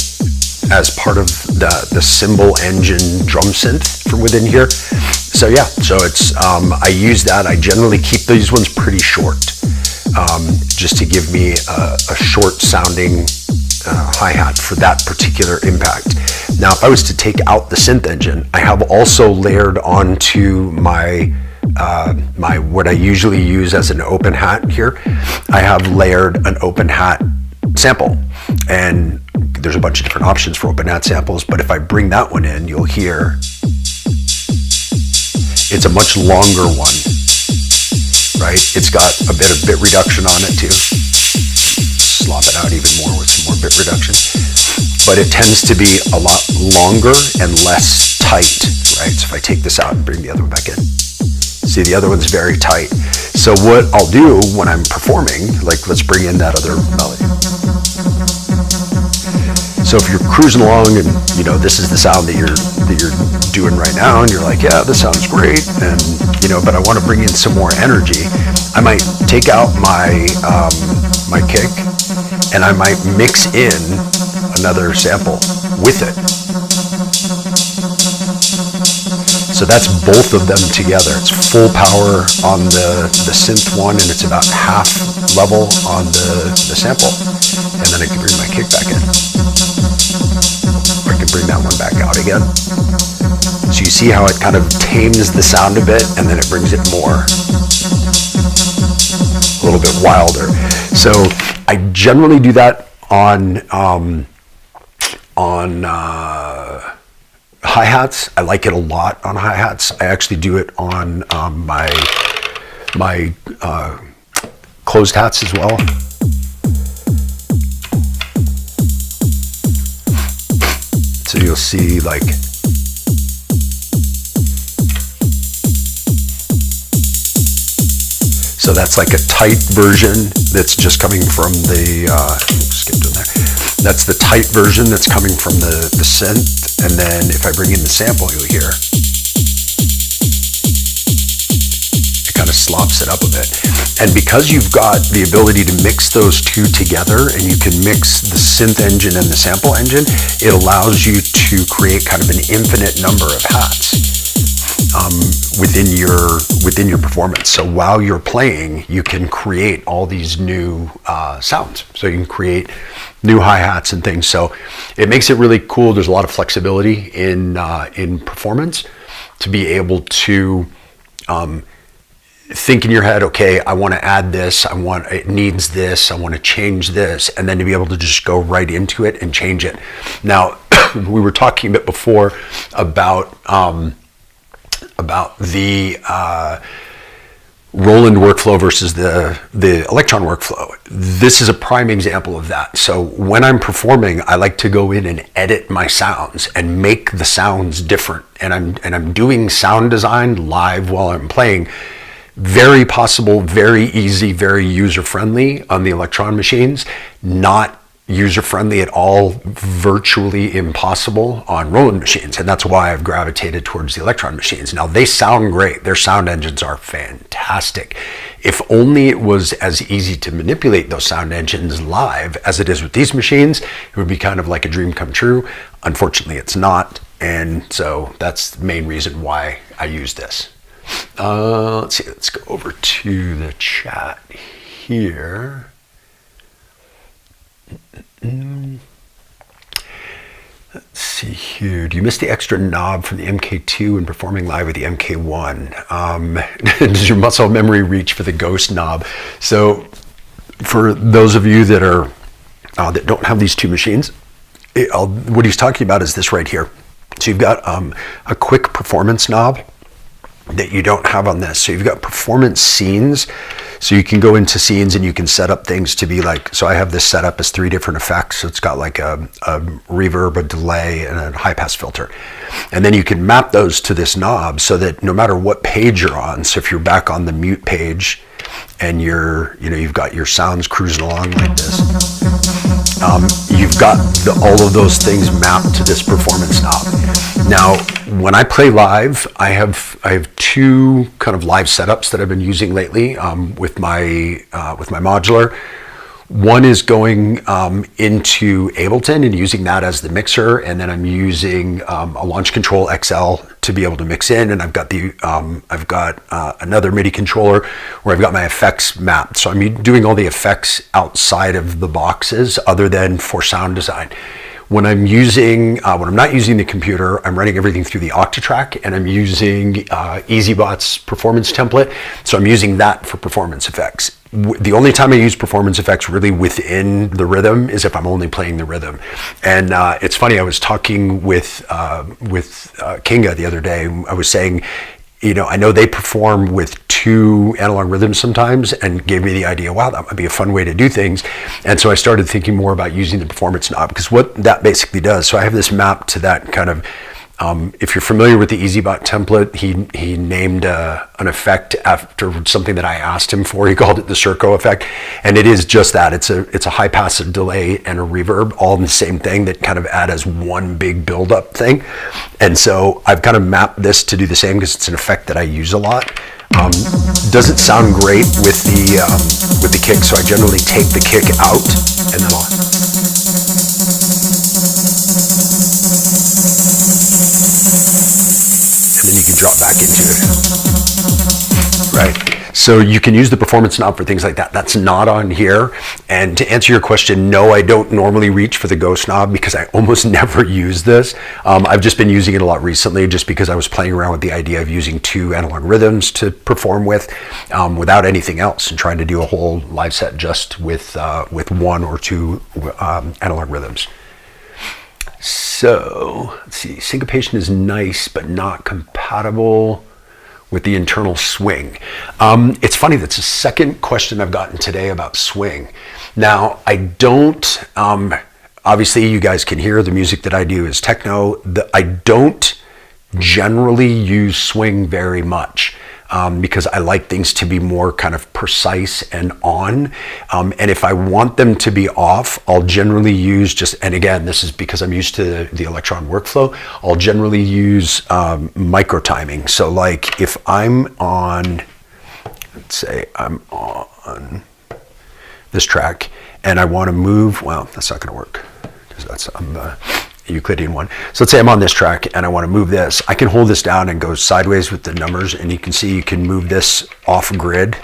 as part of the cymbal engine drum synth from within here. So yeah, so it's, I use that. I generally keep these ones pretty short, just to give me a short sounding hi-hat for that particular impact. Now, if I was to take out the synth engine, I have also layered onto my what I usually use as an open hat here. I have layered an open hat sample, and there's a bunch of different options for open hat samples, but if I bring that one in, you'll hear it's a much longer one, right? It's got a bit of bit reduction on it too. Slop it out even more with some more bit reduction. But it tends to be a lot longer and less tight, right? So if I take this out and bring the other one back in, see, the other one's very tight. So what I'll do when I'm performing, like let's bring in that other melody. So if you're cruising along and you know this is the sound that you're doing right now, and you're like, yeah, this sounds great, and you know, but I want to bring in some more energy, I might take out my my kick, and I might mix in another sample with it. So that's both of them together. It's full power on the synth one, and it's about half level on the sample. And then I can bring my kick back in. Or I can bring that one back out again. So you see how it kind of tames the sound a bit, and then it brings it more, a little bit wilder. So I generally do that on hi-hats. I like it a lot on hi-hats. I actually do it on my closed hats as well. So you'll see like, so that's like a tight version that's just coming from the, skip doing that. That's the tight version that's coming from the synth. And then if I bring in the sample, you'll hear it kind of slops it up a bit. And because you've got the ability to mix those two together, and you can mix the synth engine and the sample engine, it allows you to create kind of an infinite number of hats within your performance. So while you're playing, you can create all these new sounds. So you can create new hi-hats and things. So it makes it really cool. There's a lot of flexibility in performance to be able to think in your head, okay, I want to add this, it needs this, I want to change this, and then to be able to just go right into it and change it. Now, we were talking a bit before about the Roland workflow versus the Elektron workflow. This is a prime example of that. So when I'm performing, I like to go in and edit my sounds and make the sounds different. And I'm doing sound design live while I'm playing. Very possible, very easy, very user-friendly on the Elektron machines. Not user-friendly at all, virtually impossible on Roland machines. And that's why I've gravitated towards the Elektron machines. Now, they sound great. Their sound engines are fantastic. If only it was as easy to manipulate those sound engines live as it is with these machines, it would be kind of like a dream come true. Unfortunately, it's not. And so that's the main reason why I use this. Let's see, let's go over to the chat here. Let's see here. Do you miss the extra knob from the MK2 when performing live with the MK1? Does your muscle memory reach for the ghost knob? So for those of you that are that don't have these two machines, what he's talking about is this right here. So you've got a quick performance knob that you don't have on this. So you've got performance scenes. So you can go into scenes and you can set up things to be like, so I have this set up as 3 different effects. So it's got like a reverb, a delay, and a high pass filter. And then you can map those to this knob so that no matter what page you're on, so if you're back on the mute page and you've got your sounds cruising along like this, you've got all of those things mapped to this performance knob. Now, when I play live, I have 2 kind of live setups that I've been using lately with my modular. One is going into Ableton and using that as the mixer, and then I'm using a Launch Control XL to be able to mix in, and I've got another MIDI controller where I've got my effects mapped. So I'm doing all the effects outside of the boxes, other than for sound design. When I'm not using the computer, I'm running everything through the Octatrack, and I'm using EasyBot's performance template. So I'm using that for performance effects. The only time I use performance effects really within the rhythm is if I'm only playing the rhythm. And it's funny, I was talking with Kinga the other day. I was saying, I know they perform with 2 analog rhythms sometimes, and gave me the idea, wow, that might be a fun way to do things. And so I started thinking more about using the performance knob, because what that basically does, so I have this map to that kind of, if you're familiar with the EasyBot template, he named an effect after something that I asked him for. He called it the Circo effect, and it is just that. It's a high pass, a delay, and a reverb, all in the same thing that kind of add as one big build-up thing. And so I've kind of mapped this to do the same because it's an effect that I use a lot. Doesn't sound great with the kick, so I generally take the kick out, and then you can drop back into it. Right. So you can use the performance knob for things like that. That's not on here. And to answer your question, no, I don't normally reach for the ghost knob because I almost never use this. I've just been using it a lot recently just because I was playing around with the idea of using 2 analog rhythms to perform with without anything else, and trying to do a whole live set just with 1 or 2 analog rhythms. So let's see, syncopation is nice, but not compatible with the internal swing. It's funny, that's the second question I've gotten today about swing. Now, I don't, obviously you guys can hear the music that I do is techno. I don't generally use swing very much. Because I like things to be more kind of precise and on. And if I want them to be off, I'll generally use and again, this is because I'm used to the Elektron workflow, I'll generally use micro timing. So like if I'm on, let's say I'm on this track and I want to move, well, that's not going to work because that's on the Euclidean one. So let's say I'm on this track and I want to move this. I can hold this down and go sideways with the numbers, and you can see you can move this off grid.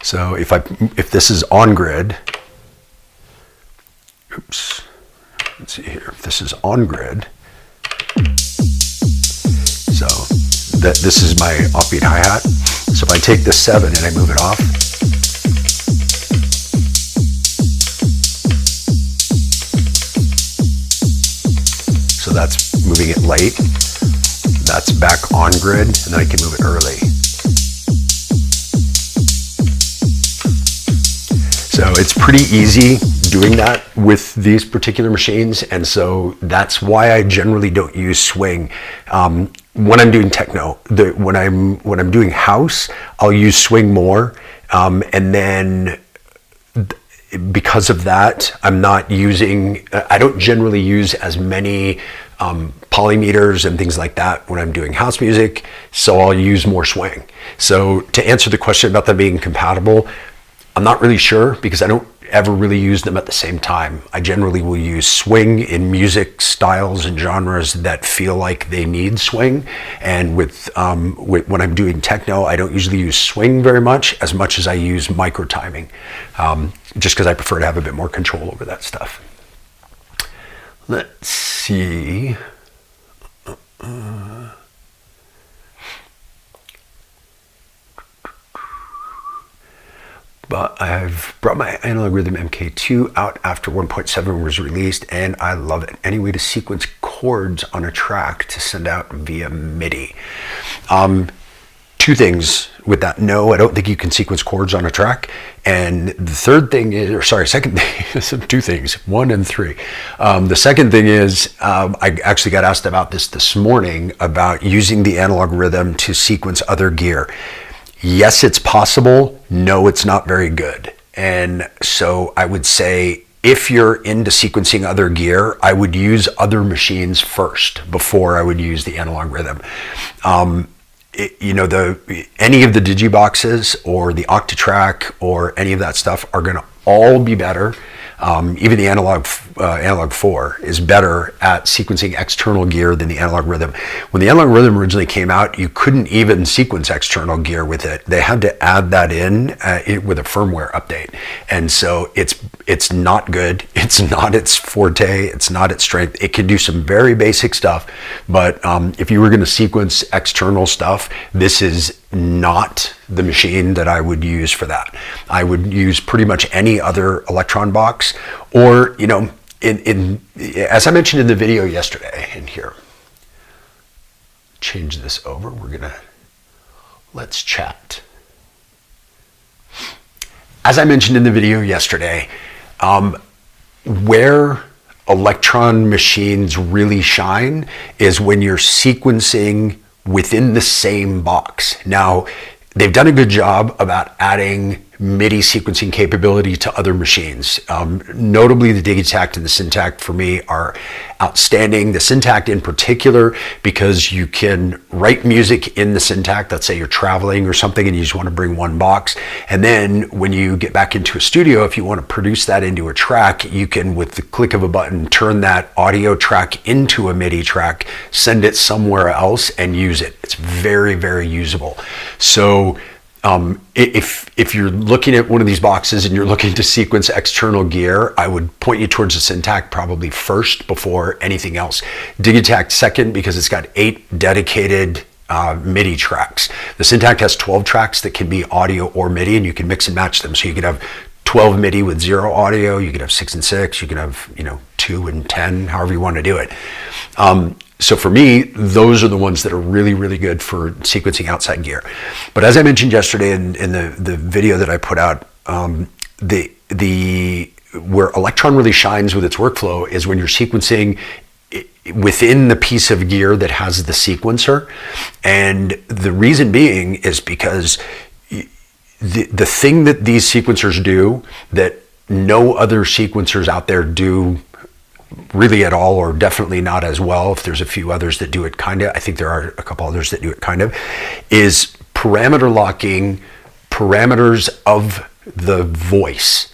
So if this is on grid, oops, let's see here. If this is on grid, so this is my offbeat hi-hat. So if I take this 7 and I move it off, so that's moving it late, that's back on grid, and then I can move it early. So it's pretty easy doing that with these particular machines, and so that's why I generally don't use swing. When I'm doing techno, when I'm doing house, I'll use swing more, and then because of that, I don't generally use as many polymeters and things like that when I'm doing house music, so I'll use more swing. So to answer the question about them being compatible, I'm not really sure because ever really use them at the same time. I generally will use swing in music styles and genres that feel like they need swing. And with when I'm doing techno, I don't usually use swing very much as I use micro timing, just because I prefer to have a bit more control over that stuff. Let's see. But I've brought my analog rhythm MK2 out after 1.7 was released, and I love it. Any way to sequence chords on a track to send out via MIDI. Two things with that. No, I don't think you can sequence chords on a track. And the third thing is, or sorry, second thing, two things, 1 and 3. The second thing is, I actually got asked about this morning about using the analog rhythm to sequence other gear. Yes, it's possible. No, it's not very good. And so I would say, if you're into sequencing other gear, I would use other machines first before I would use the analog rhythm. Any of the digiboxes or the Octatrack or any of that stuff are going to all be better. Even the analog 4 is better at sequencing external gear than the analog rhythm. When the analog rhythm originally came out, you couldn't even sequence external gear with it. They had to add that in with a firmware update. And so it's not good. It's not its forte. It's not its strength. It can do some very basic stuff, but if you were going to sequence external stuff, this is not the machine that I would use for that. I would use pretty much any other Elektron box, or as I mentioned in the video yesterday, and here, change this over. Let's chat. As I mentioned in the video yesterday, where Elektron machines really shine is when you're sequencing within the same box. Now, they've done a good job about adding MIDI sequencing capability to other machines. Notably, the Digitact and the Syntact for me are outstanding. The Syntact in particular, because you can write music in the Syntact. Let's say you're traveling or something and you just want to bring one box. And then when you get back into a studio, if you want to produce that into a track, you can, with the click of a button, turn that audio track into a MIDI track, send it somewhere else and use it. It's very, very usable. So if you're looking at one of these boxes and you're looking to sequence external gear, I would point you towards the Syntact probably first before anything else. Digitact second, because it's got 8 dedicated MIDI tracks. The Syntact has 12 tracks that can be audio or MIDI, and you can mix and match them. So you could have 12 MIDI with 0 audio, you could have 6 and 6, you could have 2 and 10, however you want to do it. So for me, those are the ones that are really, really good for sequencing outside gear. But as I mentioned yesterday in the video that I put out, where Elektron really shines with its workflow is when you're sequencing within the piece of gear that has the sequencer. And the reason being is because the thing that these sequencers do that no other sequencers out there do really at all, or definitely not as well, if there's a few others that do it kind of, I think there are a couple others that do it kind of, is parameter locking parameters of the voice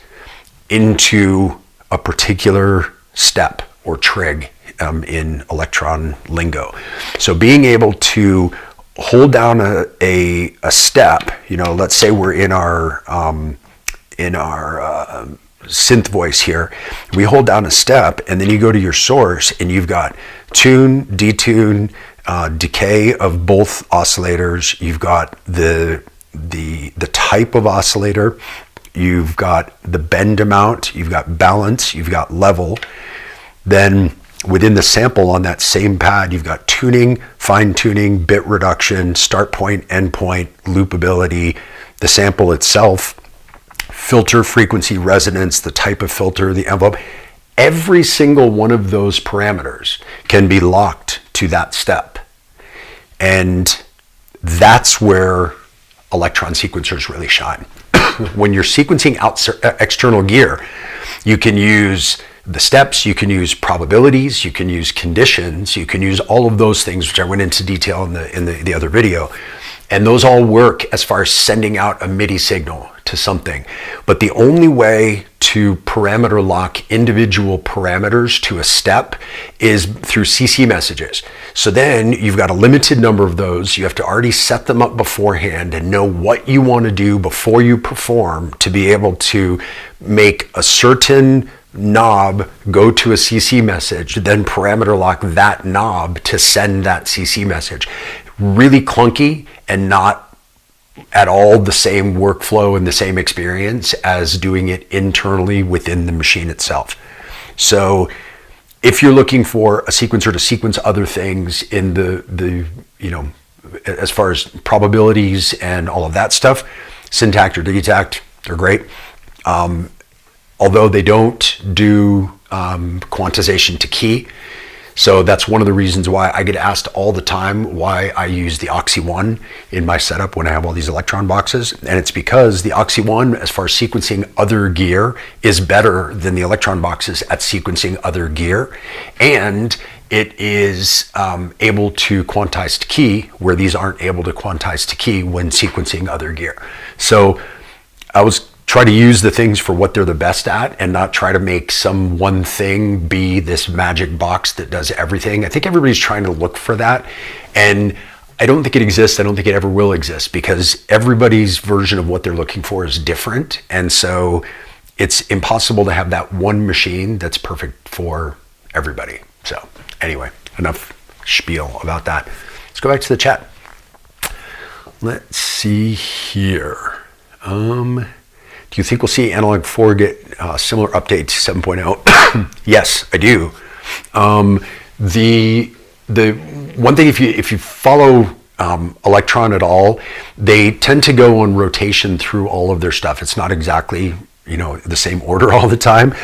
into a particular step or trig in Elektron lingo. So being able to hold down a step, let's say we're in our synth voice here, we hold down a step and then you go to your source and you've got tune, detune, decay of both oscillators, you've got the type of oscillator, you've got the bend amount, you've got balance, you've got level. Then within the sample on that same pad, you've got tuning, fine tuning, bit reduction, start point, end point, loopability, the sample itself, filter, frequency, resonance, the type of filter, the envelope. Every single one of those parameters can be locked to that step. And that's where Elektron sequencers really shine. When you're sequencing external gear, you can use the steps, you can use probabilities, you can use conditions, you can use all of those things, which I went into detail in the other video. And those all work as far as sending out a MIDI signal to something. But the only way to parameter lock individual parameters to a step is through CC messages. So then you've got a limited number of those. You have to already set them up beforehand and know what you want to do before you perform to be able to make a certain knob go to a CC message, then parameter lock that knob to send that CC message. Really clunky and not at all the same workflow and the same experience as doing it internally within the machine itself. So if you're looking for a sequencer to sequence other things in the as far as probabilities and all of that stuff, Syntact or Digitact, they're great. Although they don't do quantization to key. So that's one of the reasons why I get asked all the time why I use the Oxy-1 in my setup when I have all these Elektron boxes. And it's because the Oxy-1, as far as sequencing other gear, is better than the Elektron boxes at sequencing other gear. And it is able to quantize to key, where these aren't able to quantize to key when sequencing other gear. So I was try to use the things for what they're the best at and not try to make some one thing be this magic box that does everything. I think everybody's trying to look for that. And I don't think it exists. I don't think it ever will exist because everybody's version of what they're looking for is different. And so it's impossible to have that one machine that's perfect for everybody. So anyway, enough spiel about that. Let's go back to the chat. Let's see here. Do you think we'll see Analog 4 get a similar update to 7.0? Yes, I do. The one thing, if you follow Elektron at all, they tend to go on rotation through all of their stuff. It's not exactly the same order all the time,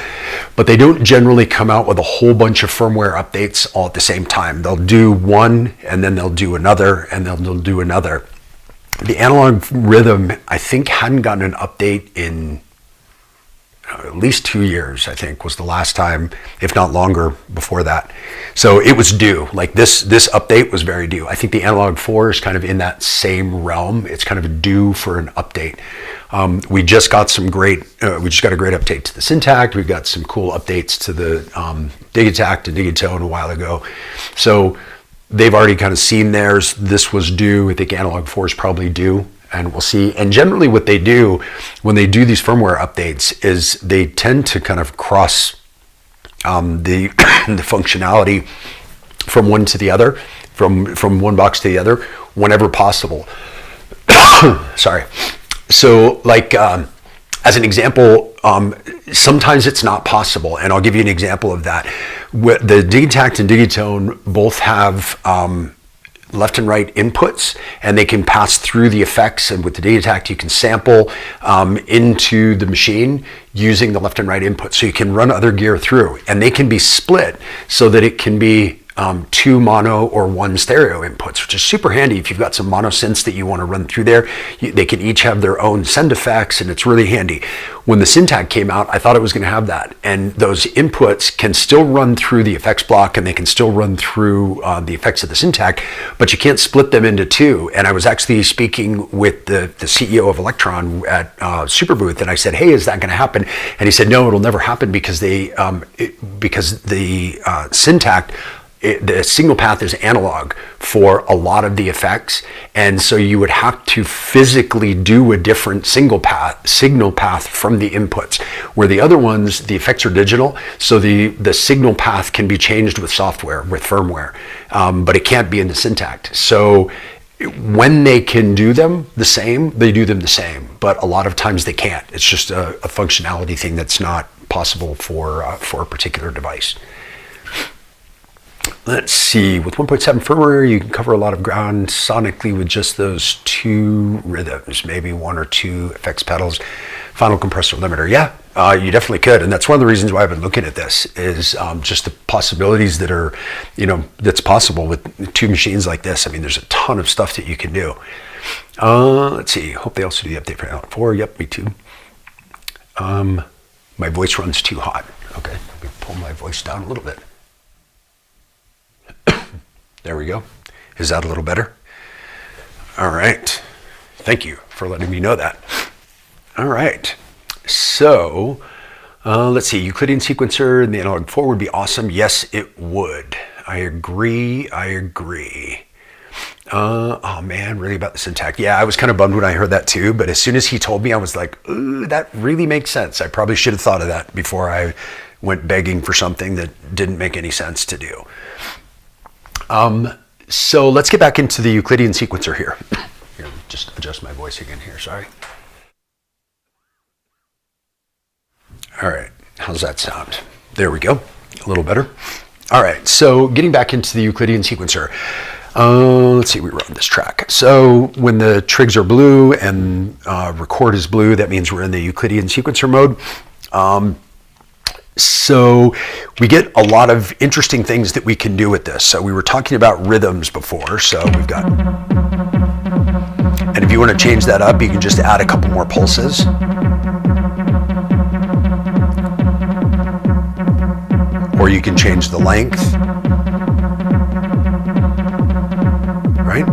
but they don't generally come out with a whole bunch of firmware updates all at the same time. They'll do one, and then they'll do another, and then they'll do another. The Analog Rhythm, I think, hadn't gotten an update in at least 2 years, I think, was the last time, if not longer, before that. So it was due. Like this update was very due. I think the Analog 4 is kind of in that same realm. It's kind of due for an update. We just got a great update to the Syntact. We've got some cool updates to the Digitact and Digitone a while ago. So they've already kind of seen theirs. This was due. I think Analog 4 is probably due, and we'll see. And generally what they do when they do these firmware updates is they tend to kind of cross the functionality from one to the other, from one box to the other, whenever possible. Sorry. So like, as an example, sometimes it's not possible, and I'll give you an example of that. The Digitact and Digitone both have left and right inputs, and they can pass through the effects, and with the Digitact you can sample into the machine using the left and right input, so you can run other gear through, and they can be split so that it can be 2 mono or 1 stereo inputs, which is super handy if you've got some mono synths that you want to run through there. They can each have their own send effects, and it's really handy. When the Syntact came out, I thought it was going to have that, and those inputs can still run through the effects block, and they can still run through the effects of the Syntact, but you can't split them into 2. And I was actually speaking with the CEO of Elektron at Superbooth, and I said, hey, is that going to happen? And he said, no, it'll never happen because the Syntact, the signal path is analog for a lot of the effects, and so you would have to physically do a different signal path from the inputs, where the other ones, the effects are digital, so the signal path can be changed with software, with firmware, but it can't be in the Syntact. So when they can do them the same, they do them the same, but a lot of times they can't. It's just a functionality thing that's not possible for a particular device. Let's see, with 1.7 firmware, you can cover a lot of ground sonically with just those 2 rhythms, maybe 1 or 2 effects pedals, final compressor limiter. Yeah, you definitely could. And that's one of the reasons why I've been looking at this is just the possibilities that are, that's possible with 2 machines like this. I mean, there's a ton of stuff that you can do. Let's see, hope they also do the update for Analog 4. Yep, me too. My voice runs too hot. Okay, let me pull my voice down a little bit. There we go. Is that a little better? All right. Thank you for letting me know that. All right. So let's see. Euclidean sequencer in the analog 4 would be awesome. Yes, it would. I agree. Oh man, really about the syntax. Yeah, I was kind of bummed when I heard that too, but as soon as he told me, I was like, ooh, that really makes sense. I probably should have thought of that before I went begging for something that didn't make any sense to do. So let's get back into the Euclidean sequencer here. Here, just adjust my voice again here, sorry. All right, how's that sound? There we go, a little better. All right, so getting back into the Euclidean sequencer. Let's see, we were on this track. So when the trigs are blue and record is blue, that means we're in the Euclidean sequencer mode. So we get a lot of interesting things that we can do with this. So we were talking about rhythms before. So we've got, and if you want to change that up, you can just add a couple more pulses. Or you can change the length. Right?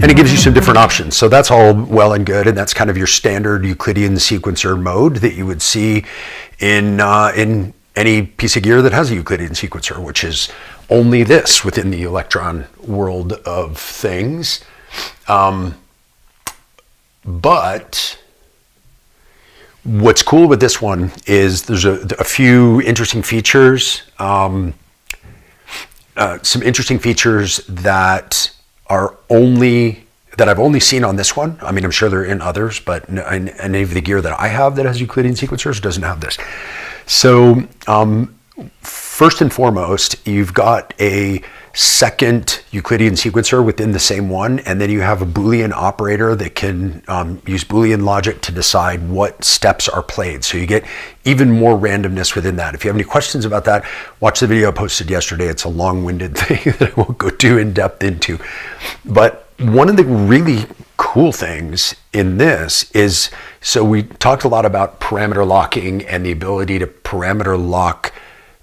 And it gives you some different options. So that's all well and good, and that's kind of your standard Euclidean sequencer mode that you would see in any piece of gear that has a Euclidean sequencer, which is only this within the Elektron world of things. But what's cool with this one is there's a few interesting features, some interesting features that I've only seen on this one. I mean, I'm sure they're in others, but any of the gear that I have that has Euclidean sequencers doesn't have this. So first and foremost, you've got a second Euclidean sequencer within the same one, and then you have a Boolean operator that can use Boolean logic to decide what steps are played. So you get even more randomness within that. If you have any questions about that, watch the video I posted yesterday. It's a long-winded thing that I won't go too in-depth into. But one of the really cool things in this is, so we talked a lot about parameter locking and the ability to parameter lock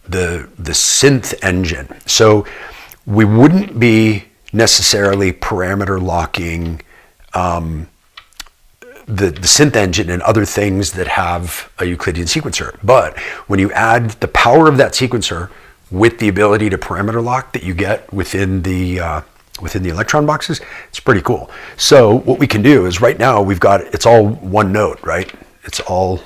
the synth engine. So we wouldn't be necessarily parameter locking the synth engine and other things that have a Euclidean sequencer. But when you add the power of that sequencer with the ability to parameter lock that you get within the Elektron boxes, it's pretty cool. So what we can do is right now we've got, it's all one note, right? It's all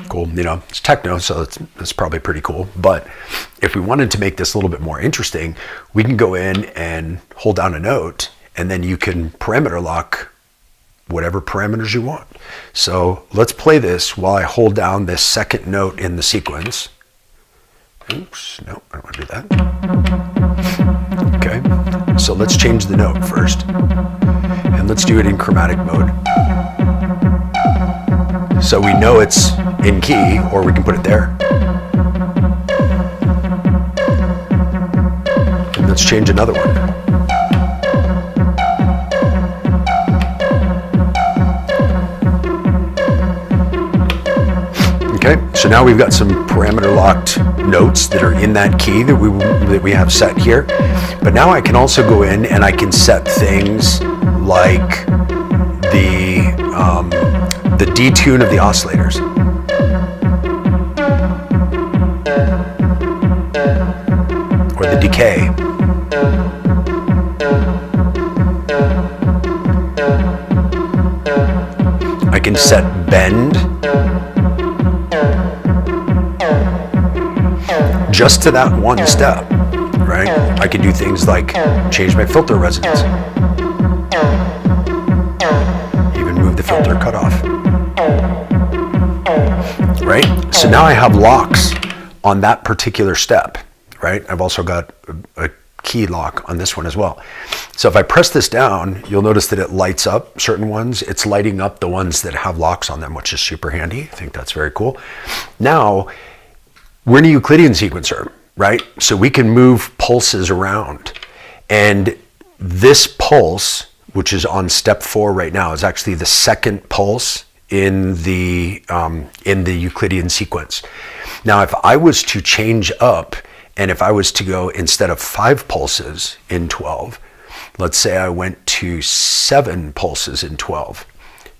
cool, you know, it's techno, so it's probably pretty cool. But if we wanted to make this a little bit more interesting, we can go in and hold down a note, and then you can parameter lock whatever parameters you want. So let's play this while I hold down this second note in the sequence. Oops, no, I don't want to do that. Okay, so let's change the note first. And let's do it in chromatic mode. So we know it's in key, or we can put it there. And let's change another one. Okay, so now we've got some parameter locked notes that are in that key that we have set here. But now I can also go in and I can set things like the detune of the oscillators. Or the decay. I can set bend just to that one step, right? I can do things like change my filter resonance, even move the filter cutoff, right? So now I have locks on that particular step, right? I've also got a key lock on this one as well. So if I press this down, you'll notice that it lights up certain ones. It's lighting up the ones that have locks on them, which is super handy. I think that's very cool. Now, we're in a Euclidean sequencer, right? So we can move pulses around. And this pulse, which is on step 4 right now, is actually the second pulse in the Euclidean sequence. Now, if I was to change up, and if I was to go, instead of 5 pulses in 12, let's say I went to 7 pulses in 12.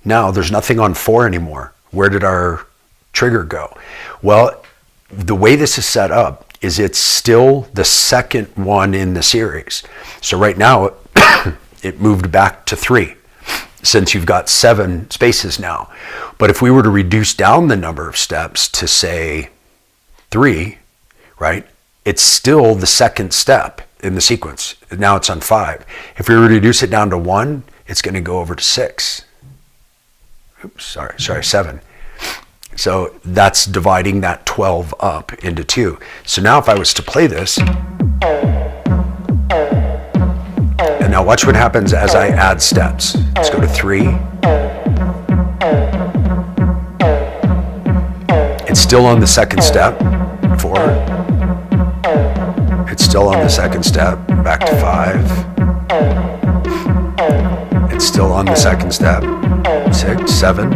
Now there's nothing on 4 anymore. Where did our trigger go? Well, the way this is set up is it's still the second one in the series. So right now it moved back to 3 since you've got 7 spaces now. But if we were to reduce down the number of steps to say 3, right? It's still the second step in the sequence. Now it's on 5. If we were to reduce it down to 1, it's going to go over to 6. Oops, sorry, 7. So that's dividing that 12 up into 2. So now if I was to play this, and now watch what happens as I add steps. Let's go to 3. It's still on the second step. 4. It's still on the second step. Back to 5. It's still on the second step. 6, 7.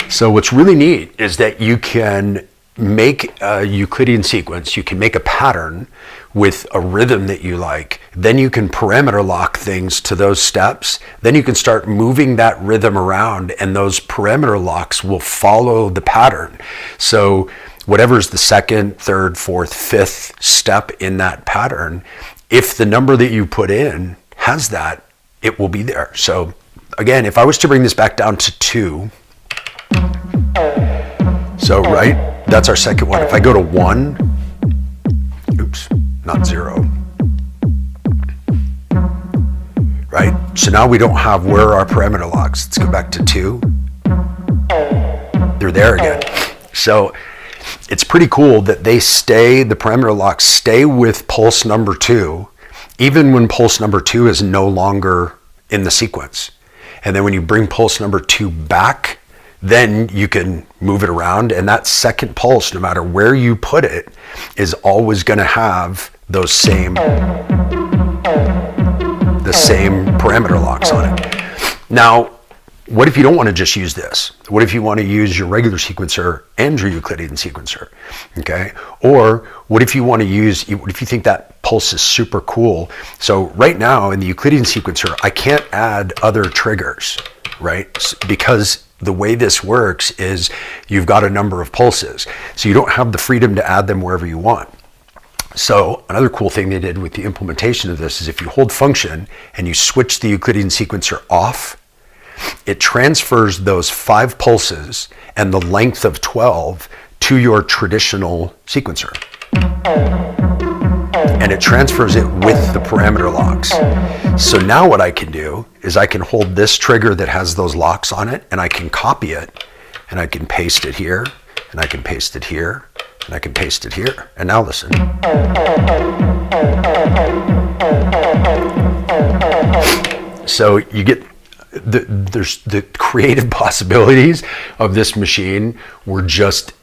So what's really neat is that you can make a Euclidean sequence, you can make a pattern with a rhythm that you like, then you can parameter lock things to those steps, then you can start moving that rhythm around and those parameter locks will follow the pattern. So whatever's the second, third, fourth, fifth step in that pattern, if the number that you put in has that, it will be there. So again, if I was to bring this back down to 2, so right, that's our second one. If I go to 1, oops, not 0, right? So now we don't have where are our parameter locks. Let's go back to 2. They're there again. So it's pretty cool that they stay, the parameter locks stay with pulse number 2, even when pulse number 2 is no longer in the sequence. And then when you bring pulse number 2 back, then you can move it around, and that second pulse, no matter where you put it, is always going to have those same parameter locks on it. Now, what if you don't want to just use this? What if you want to use your regular sequencer and your Euclidean sequencer? Okay, or what if you want to use? What if you think that pulse is super cool? So right now in the Euclidean sequencer, I can't add other triggers, right? Because the way this works is you've got a number of pulses, so you don't have the freedom to add them wherever you want. So another cool thing they did with the implementation of this is if you hold function and you switch the Euclidean sequencer off, it transfers those 5 pulses and the length of 12 to your traditional sequencer. And it transfers it with the parameter locks. So now what I can do is I can hold this trigger that has those locks on it, and I can copy it, and I can paste it here, and I can paste it here, and I can paste it here. And now listen. So you get, there's the creative possibilities of this machine were just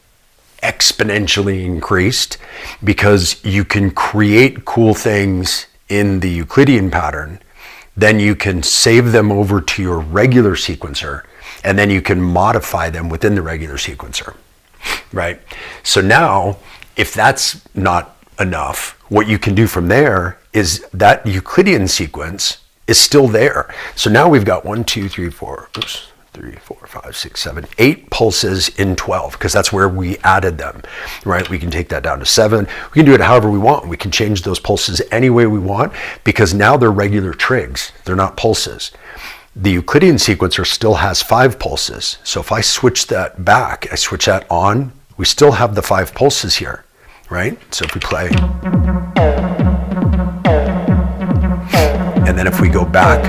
exponentially increased because you can create cool things in the Euclidean pattern, then you can save them over to your regular sequencer, and then you can modify them within the regular sequencer, right? So now, if that's not enough, what you can do from there is that Euclidean sequence is still there. So now we've got 1, 2, 3, 4, 5, 6, 7, 8 pulses in 12, because that's where we added them, right? We can take that down to 7. We can do it however we want. We can change those pulses any way we want, because now they're regular trigs. They're not pulses. The Euclidean sequencer still has 5 pulses. So if I switch that back, I switch that on, we still have the 5 pulses here, right? So if we play, and then if we go back,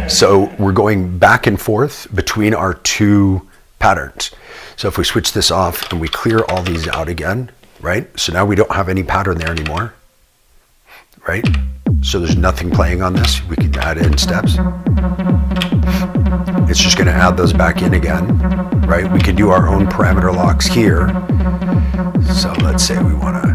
so we're going back and forth between our 2 patterns. So if we switch this off and we clear all these out again, right? So now we don't have any pattern there anymore, right? So there's nothing playing on this. We can add in steps. It's just going to add those back in again, right? We can do our own parameter locks here. So let's say we want to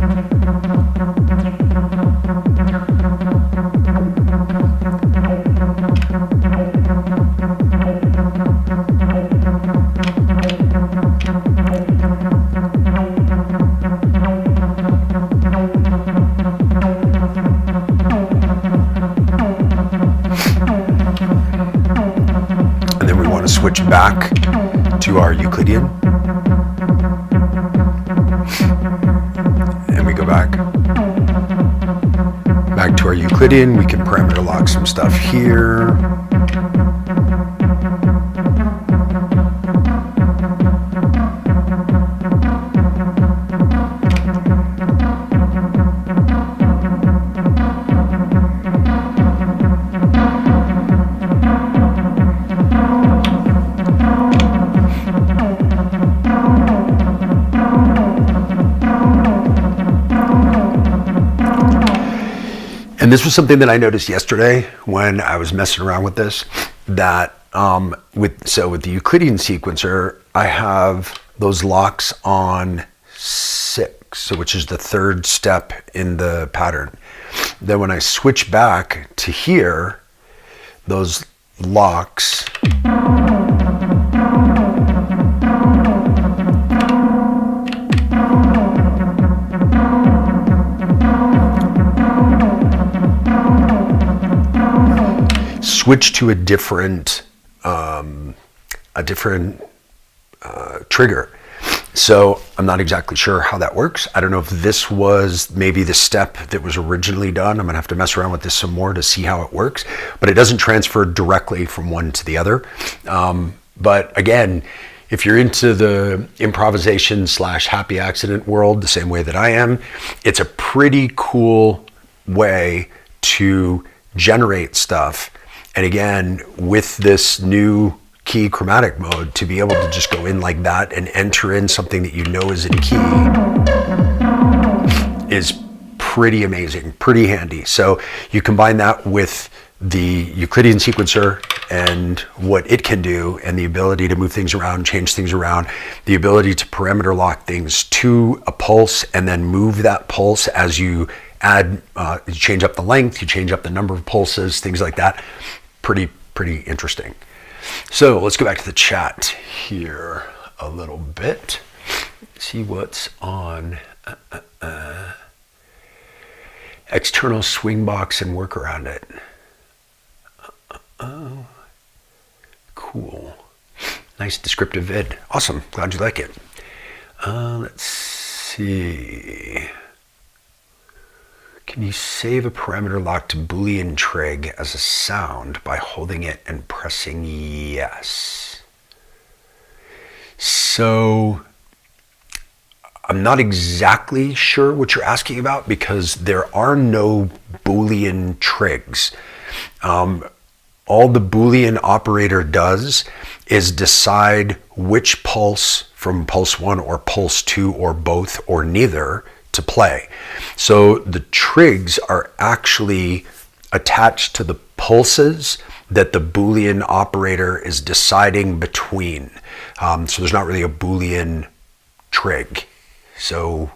want to switch back to our Euclidean. And we go back to our Euclidean. We can parameter lock some stuff here. And this was something that I noticed yesterday when I was messing around with this, that with the Euclidean sequencer, I have those locks on 6, so which is the third step in the pattern. Then when I switch back to here, those locks switch to a different trigger. So I'm not exactly sure how that works. I don't know if this was maybe the step that was originally done. I'm gonna have to mess around with this some more to see how it works, but it doesn't transfer directly from one to the other. But again, if you're into the improvisation / happy accident world the same way that I am, it's a pretty cool way to generate stuff. And again, with this new key chromatic mode, to be able to just go in like that and enter in something that you know is in key is pretty amazing, pretty handy. So you combine that with the Euclidean sequencer and what it can do, and the ability to move things around, change things around, the ability to parameter lock things to a pulse and then move that pulse as you add, you change up the length, you change up the number of pulses, things like that. Pretty interesting. So let's go back to the chat here a little bit. See what's on external swing box and work around it. Cool. Nice descriptive vid. Awesome. Glad you like it. Let's see. Can you save a parameter locked Boolean trig as a sound by holding it and pressing yes? So I'm not exactly sure what you're asking about, because there are no Boolean trigs. All the Boolean operator does is decide which pulse from pulse 1 or pulse 2 or both or neither to play. So the trigs are actually attached to the pulses that the Boolean operator is deciding between. So there's not really a Boolean trig. So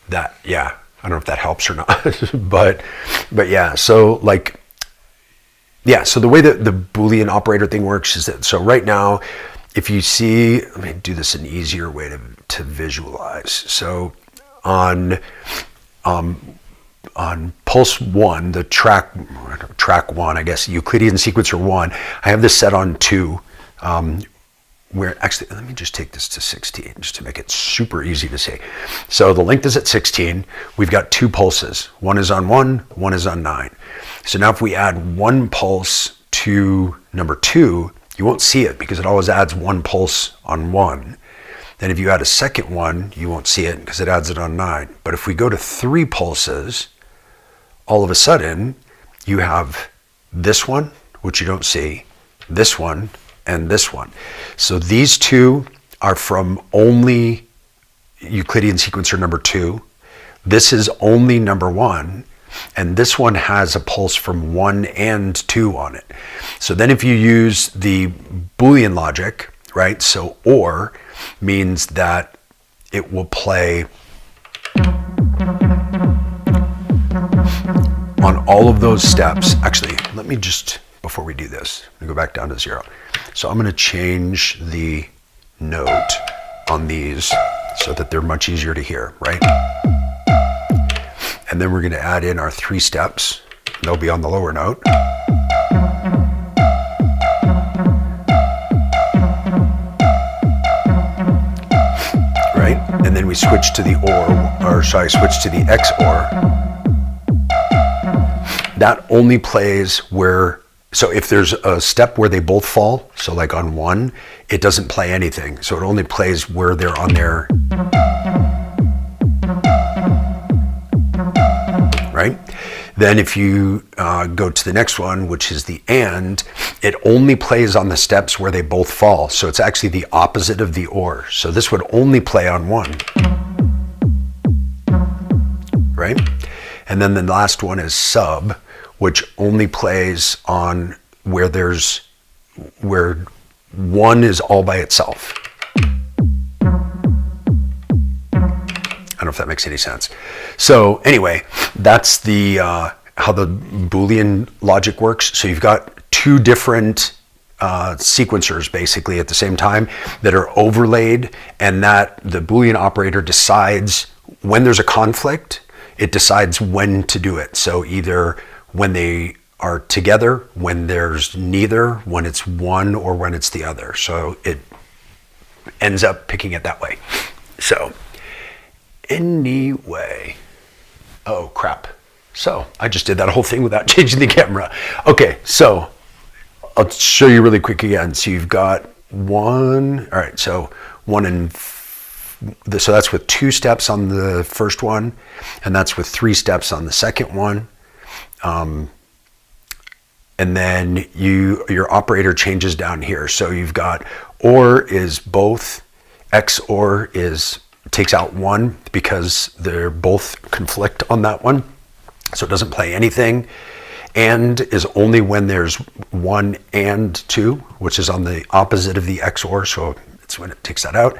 that, yeah, I don't know if that helps or not, but yeah, so like, yeah, so the way that the Boolean operator thing works is that, so right now, if you see, let me do this an easier way to visualize. So on pulse 1, the track 1, I guess, Euclidean sequencer 1, I have this set on 2, where actually, let me just take this to 16 just to make it super easy to see. So the length is at 16. We've got 2 pulses. One is on 1, one is on 9. So now if we add 1 pulse to number 2, you won't see it because it always adds 1 pulse on 1. Then if you add a second one, you won't see it because it adds it on 9. But if we go to 3 pulses, all of a sudden you have this one, which you don't see, this one, and this one. So these 2 are from only Euclidean sequencer number 2. This is only number 1. And this one has a pulse from 1 and 2 on it. So then if you use the Boolean logic, right? So OR means that it will play on all of those steps. Actually, let me just, before we do this, I'm gonna go back down to 0. So I'm gonna change the note on these so that they're much easier to hear, right? And then we're gonna add in our 3 steps. They'll be on the lower note. we switch to the switch to the XOR, that only plays where, so if there's a step where they both fall, so like on 1, it doesn't play anything. So it only plays where they're on their, right? Then if you go to the next one, which is the AND, it only plays on the steps where they both fall. So it's actually the opposite of the OR. So this would only play on 1, right? And then the last one is sub, which only plays on where 1 is all by itself. I don't know if that makes any sense. So anyway, that's the how the Boolean logic works. So you've got 2 different sequencers basically at the same time that are overlaid, and that the Boolean operator decides when there's a conflict, it decides when to do it. So either when they are together, when there's neither, when it's one or when it's the other. So it ends up picking it that way. So anyway, oh crap. So I just did that whole thing without changing the camera. Okay, so I'll show you really quick again. So you've got 1, all right, so 1 and, so that's with 2 steps on the first one, and that's with 3 steps on the second one. And then your operator changes down here. So you've got OR is both, XOR takes out 1 because they're both conflict on that one. So it doesn't play anything. AND is only when there's 1 and 2, which is on the opposite of the XOR. So it's when it takes that out.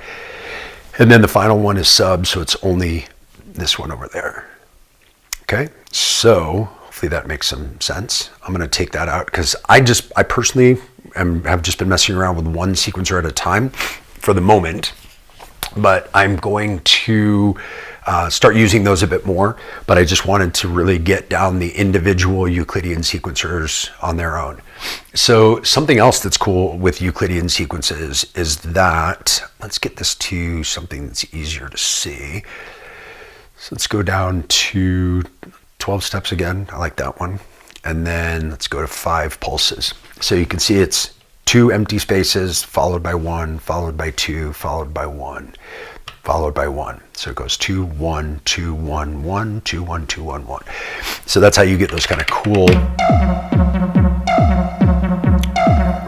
And then the final one is sub. So it's only this one over there. Okay. So hopefully that makes some sense. I'm going to take that out because I personally have just been messing around with 1 sequencer at a time for the moment, but I'm going to start using those a bit more, but I just wanted to really get down the individual Euclidean sequencers on their own. So something else that's cool with Euclidean sequences is that, let's get this to something that's easier to see. So let's go down to 12 steps again. I like that one. And then let's go to 5 pulses. So you can see it's 2 empty spaces followed by 1, followed by 2, followed by 1, followed by 1. So it goes 2, 1, 2, 1, 1, 2, 1, 2, 1, 1. So that's how you get those kind of cool,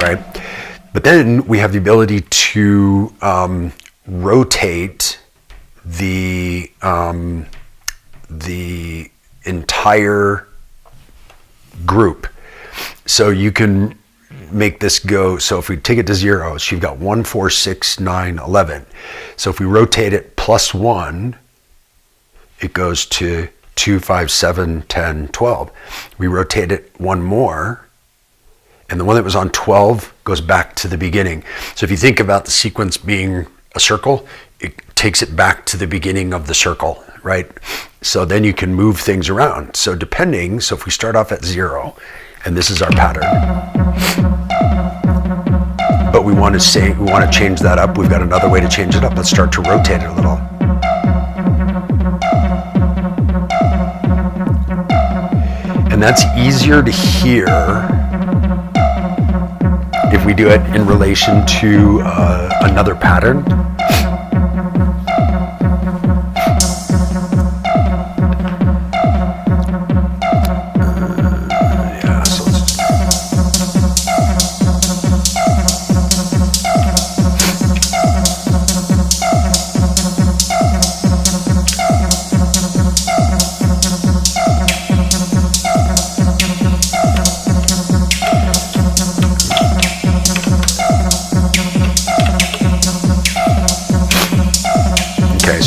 right? But then we have the ability to rotate the entire group. So you can make this go, so if we take it to 0, so you've got 1, 4, 6, 9, 11. So if we rotate it +1, it goes to 2, 5, 7, 10, 12. We rotate it 1 more, and the one that was on 12 goes back to the beginning. So if you think about the sequence being a circle, it takes it back to the beginning of the circle, right? So then you can move things around. So so if we start off at 0, and this is our pattern, but we want to change that up. We've got another way to change it up. Let's start to rotate it a little. And that's easier to hear if we do it in relation to another pattern.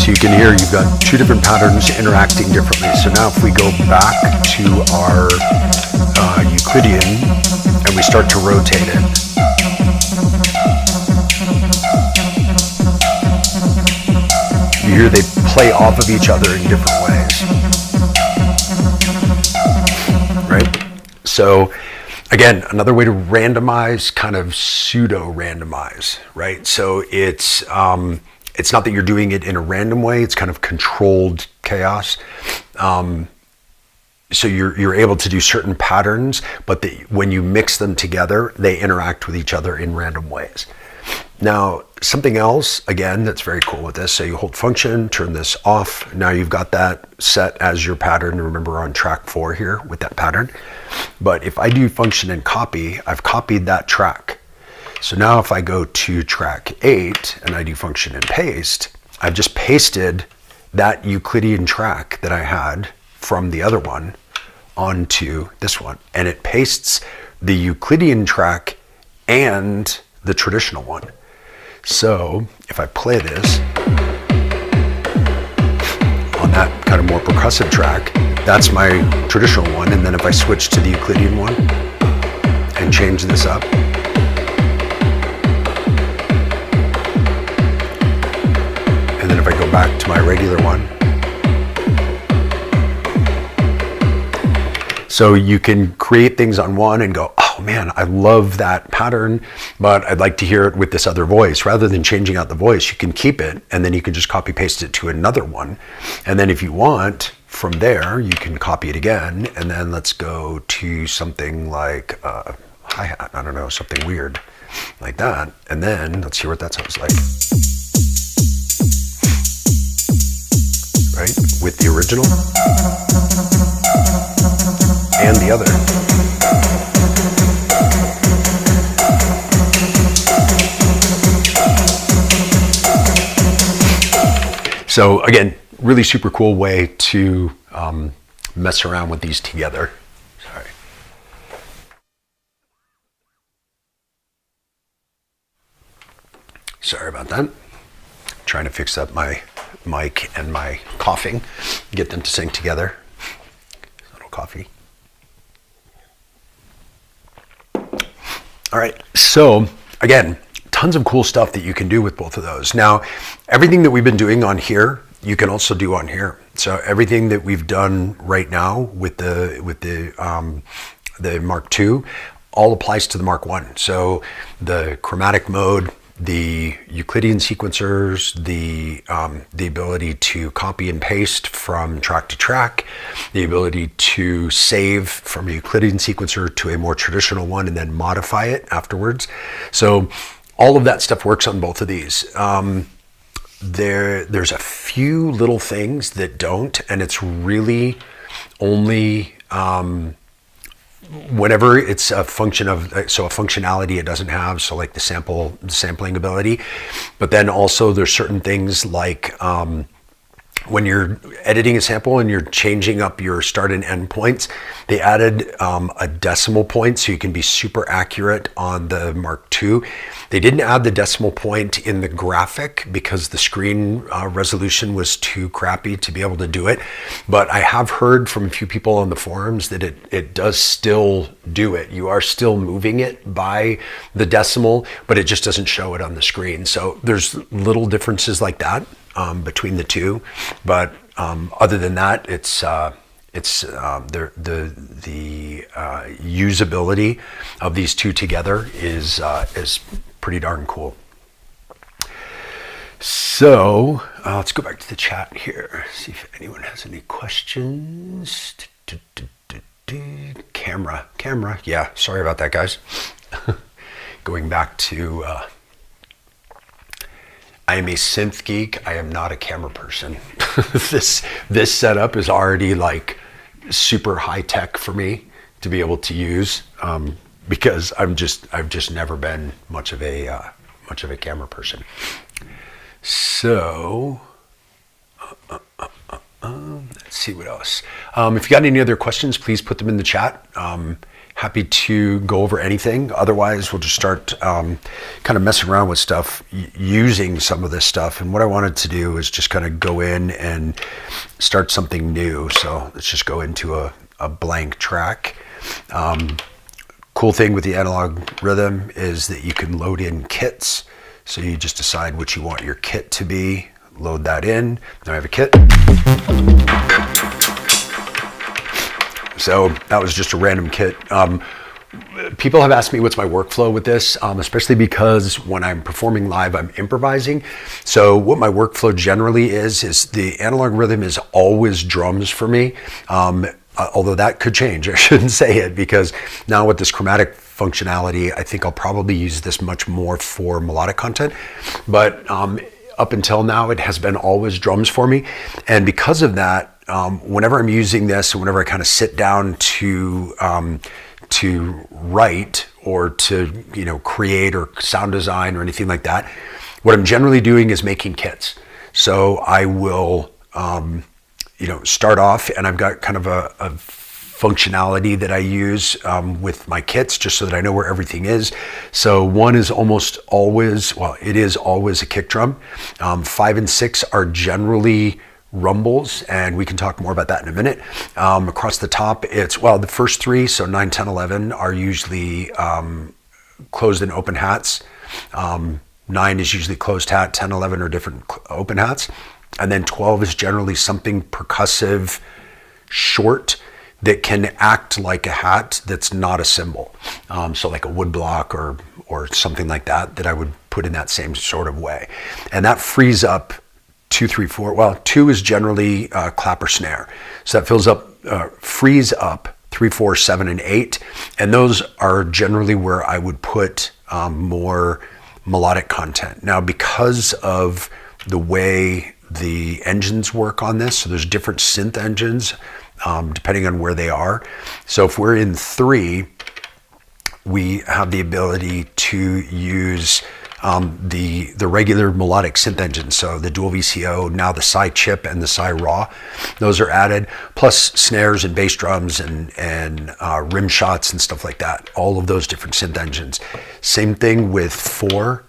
You can hear you've got 2 different patterns interacting differently. So now if we go back to our Euclidean and we start to rotate it, you hear they play off of each other in different ways, right? So again, another way to randomize, kind of pseudo randomize, right? So it's it's not that you're doing it in a random way, it's kind of controlled chaos. So you're able to do certain patterns, but when you mix them together, they interact with each other in random ways. Now, something else, again, that's very cool with this, so you hold function, turn this off. Now you've got that set as your pattern. Remember, on track 4 here with that pattern. But if I do function and copy, I've copied that track. So now if I go to track 8 and I do function and paste, I've just pasted that Euclidean track that I had from the other one onto this one. And it pastes the Euclidean track and the traditional one. So if I play this on that kind of more percussive track, that's my traditional one. And then if I switch to the Euclidean one and change this up, and then if I go back to my regular one, so you can create things on one and go, oh man, I love that pattern, but I'd like to hear it with this other voice. Rather than changing out the voice, you can keep it, and then you can just copy paste it to another one. And then if you want, from there, you can copy it again. And then let's go to something like hi-hat, I don't know, something weird like that. And then let's hear what that sounds like. Right, with the original and the other. So again, really super cool way to mess around with these together. Sorry about that. Trying to fix up my mic and my coughing, get them to sync together. A little coffee. All right, so again, tons of cool stuff that you can do with both of those. Now, everything that we've been doing on here, you can also do on here. So everything that we've done right now with the Mark II all applies to the Mark I. So the chromatic mode, the Euclidean sequencers, the ability to copy and paste from track to track, the ability to save from a Euclidean sequencer to a more traditional one and then modify it afterwards. So all of that stuff works on both of these. There's a few little things that don't, and it's really only whenever it's a function of, so a functionality it doesn't have, so like the sampling ability, but then also there's certain things like when you're editing a sample and you're changing up your start and end points, they added a decimal point so you can be super accurate on the Mark II. They didn't add the decimal point in the graphic because the screen resolution was too crappy to be able to do it. But I have heard from a few people on the forums that it does still do it. You are still moving it by the decimal, but it just doesn't show it on the screen. So there's little differences like that between the two, but other than that, it's the usability of these two together is pretty darn cool. So let's go back to the chat here, see if anyone has any questions. Camera, yeah, sorry about that, guys. Going back to I am a synth geek. I am not a camera person. This setup is already like super high tech for me to be able to use because I've just never been much of a camera person. So let's see what else. If you got any other questions, please put them in the chat. Happy to go over anything. Otherwise, we'll just start kind of messing around with stuff using some of this stuff. And what I wanted to do is just kind of go in and start something new. So let's just go into a blank track. Cool thing with the analog rhythm is that you can load in kits. So you just decide what you want your kit to be, load that in. Now I have a kit. So that was just a random kit. people have asked me what's my workflow with this, especially because when I'm performing live, I'm improvising. So what my workflow generally is the analog rhythm is always drums for me. Although that could change, I shouldn't say it, because now with this chromatic functionality, I think I'll probably use this much more for melodic content. But up until now, it has been always drums for me. And because of that, whenever I'm using this, whenever I kind of sit down to write or to, you know, create or sound design or anything like that, what I'm generally doing is making kits. So I will, you know, start off, and I've got kind of a functionality that I use with my kits just so that I know where everything is. So one is almost always, well, it is always a kick drum. 5 and 6 are generally rumbles, and we can talk more about that in a minute. Across the top, it's, well, the first 3, so 9, 10, 11 are usually closed and open hats. 9 is usually closed hat, 10, 11 are different open hats. And then 12 is generally something percussive, short, that can act like a hat that's not a cymbal. So like a wood block or something like that, that I would put in that same sort of way. And that frees up 2, 3, 4. Well, 2 is generally clap or snare. So that frees up 3, 4, 7, and 8. And those are generally where I would put more melodic content. Now, because of the way the engines work on this, so there's different synth engines depending on where they are. So if we're in 3, we have the ability to use the regular melodic synth engine. So the dual VCO, now the Psy chip and the Psy raw, those are added, plus snares and bass drums and rim shots and stuff like that. All of those different synth engines. Same thing with 4.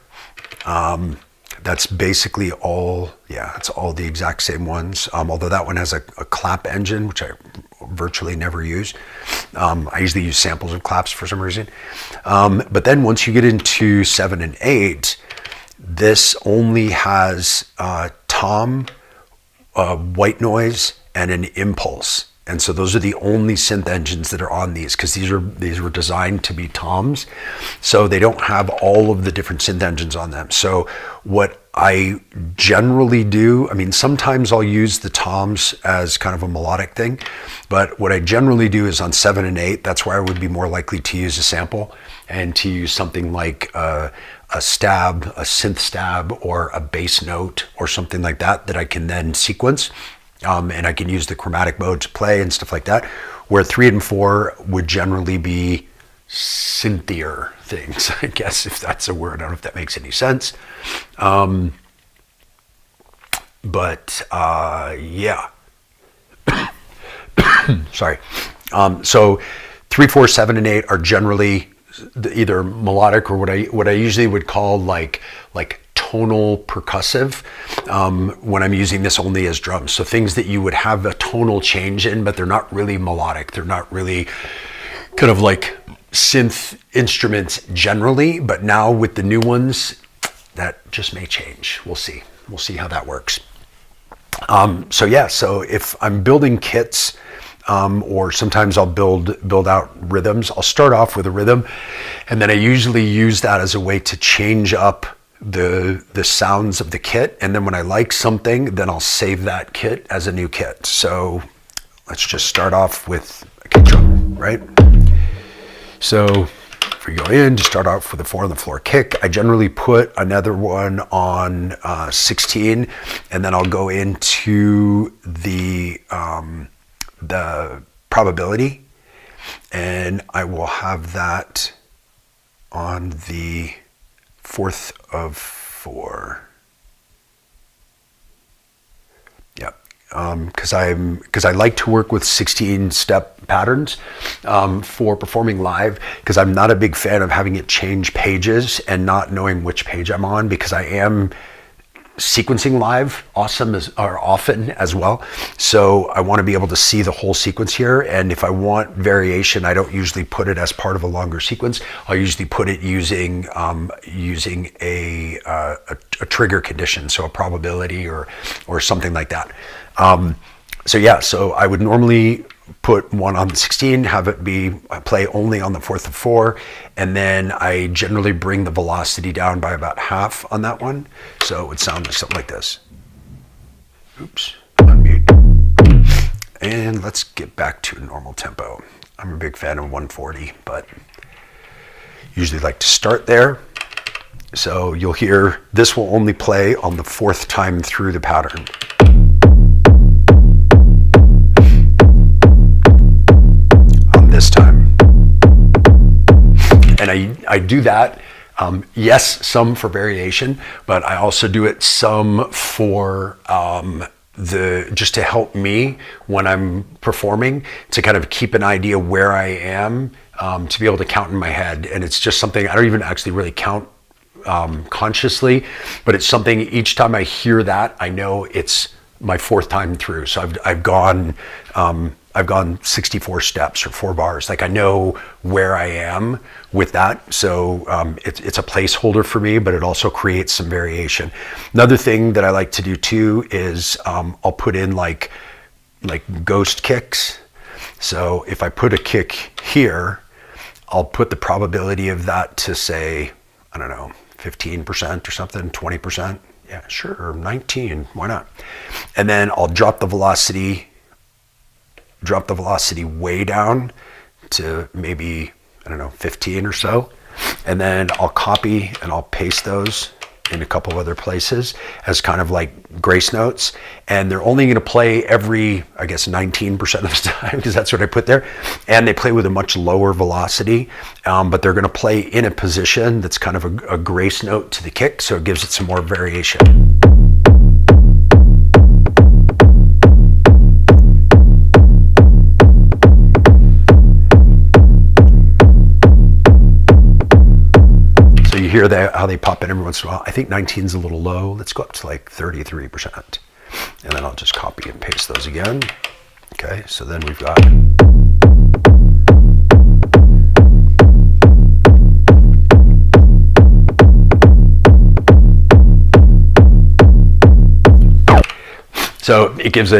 That's basically all, yeah, it's all the exact same ones. Although that one has a clap engine, which I virtually never use. I usually use samples of claps for some reason. But then once you get into 7 and 8, this only has tom, white noise, and an impulse. And so those are the only synth engines that are on these, because these were designed to be toms. So they don't have all of the different synth engines on them. So what I generally do, I mean, sometimes I'll use the toms as kind of a melodic thing, but what I generally do is on 7 and 8, that's where I would be more likely to use a sample and to use something like a stab, a synth stab, or a bass note or something like that, that I can then sequence. And I can use the chromatic mode to play and stuff like that, where 3 and 4 would generally be synthier things, I guess, if that's a word. I don't know if that makes any sense. Yeah. Sorry. So 3, 4, 7, and 8 are generally either melodic or what I usually would call like tonal percussive, when I'm using this only as drums. So things that you would have a tonal change in, but they're not really melodic. They're not really kind of like synth instruments generally, but now with the new ones, that just may change. We'll see. We'll see how that works. So if I'm building kits, or sometimes I'll build out rhythms, I'll start off with a rhythm, and then I usually use that as a way to change up the sounds of the kit. And then when I like something, then I'll save that kit as a new kit. So let's just start off with a kick drum, right? So if we go in, just start off with a 4 on the floor kick. I generally put another one on 16, and then I'll go into the probability, and I will have that on the 4th of 4. Yeah, because I like to work with 16-step patterns for performing live, because I'm not a big fan of having it change pages and not knowing which page I'm on, because I am sequencing live often as well. So I want to be able to see the whole sequence here. And if I want variation, I don't usually put it as part of a longer sequence. I'll usually put it using a trigger condition, so a probability or something like that. So I would normally put one on the 16, have it be play only on the 4th of 4, and then I generally bring the velocity down by about half on that one, so it would sound like something like this. Oops, unmute. And let's get back to a normal tempo. I'm a big fan of 140, but usually like to start there. So you'll hear this will only play on the 4th time through the pattern. This time, and I do that, yes, some for variation, but I also do it some for just to help me when I'm performing, to kind of keep an idea where I am, to be able to count in my head. And it's just something I don't even actually really count consciously, but it's something each time I hear that, I know it's my 4th time through. So I've gone 64 steps or 4 bars. Like, I know where I am with that. So it's a placeholder for me, but it also creates some variation. Another thing that I like to do too is I'll put in like ghost kicks. So if I put a kick here, I'll put the probability of that to, say, I don't know, 15% or something, 20%. Yeah, sure, 19, why not? And then I'll drop the velocity way down to maybe, I don't know, 15 or so. And then I'll copy and I'll paste those in a couple other places as kind of like grace notes. And they're only going to play every, I guess, 19% of the time, because that's what I put there. And they play with a much lower velocity, but they're going to play in a position that's kind of a grace note to the kick. So it gives it some more variation. You hear that, how they pop in every once in a while. I think 19 is a little low. Let's go up to like 33%. And then I'll just copy and paste those again. Okay, so then we've got... So it gives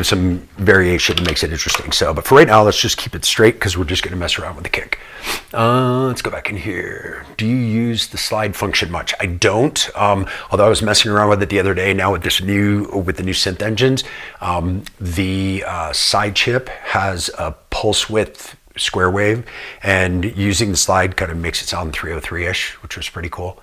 some variation and makes it interesting. So, but for right now, let's just keep it straight, because we're just going to mess around with the kick. Let's go back in here. Do you use the slide function much? I don't. Although I was messing around with it the other day. Now with the new synth engines, the side chip has a pulse width square wave, and using the slide kind of makes it sound 303-ish, which was pretty cool.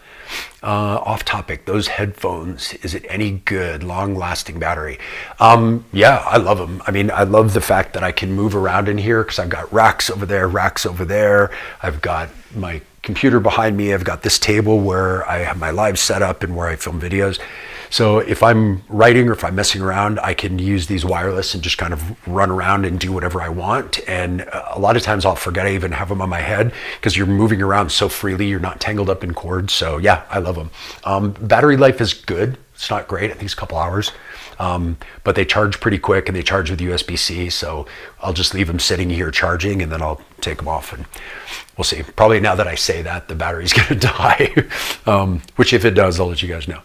Off topic, those headphones, is it any good? Long lasting battery? Yeah, I love them. I mean, I love the fact that I can move around in here, because I've got racks over there. I've got my computer behind me. I've got this table where I have my live setup and where I film videos. So if I'm writing or if I'm messing around, I can use these wireless and just kind of run around and do whatever I want. And a lot of times I'll forget I even have them on my head, because you're moving around so freely, you're not tangled up in cords. So yeah, I love them. Battery life is good. It's not great. I think it's a couple hours. But they charge pretty quick, and they charge with USB-C. So I'll just leave them sitting here charging, and then I'll take them off, and we'll see. Probably now that I say that, the battery's going to die, which if it does, I'll let you guys know.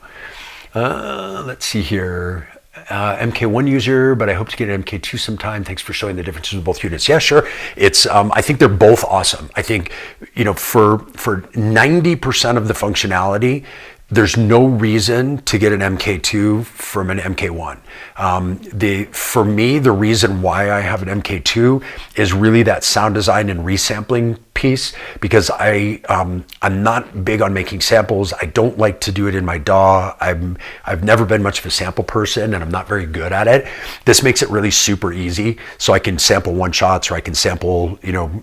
Let's see here. MK1 user, but I hope to get an MK2 sometime. Thanks for showing the differences with both units. Yeah, sure. It's I think they're both awesome. I think, you know, for 90% of the functionality, there's no reason to get an MK2 from an MK1. For me, the reason why I have an MK2 is really that sound design and resampling piece, because I'm not big on making samples. I don't like to do it in my DAW. I've never been much of a sample person, and I'm not very good at it. This makes it really super easy. So I can sample one shots, or I can sample, you know,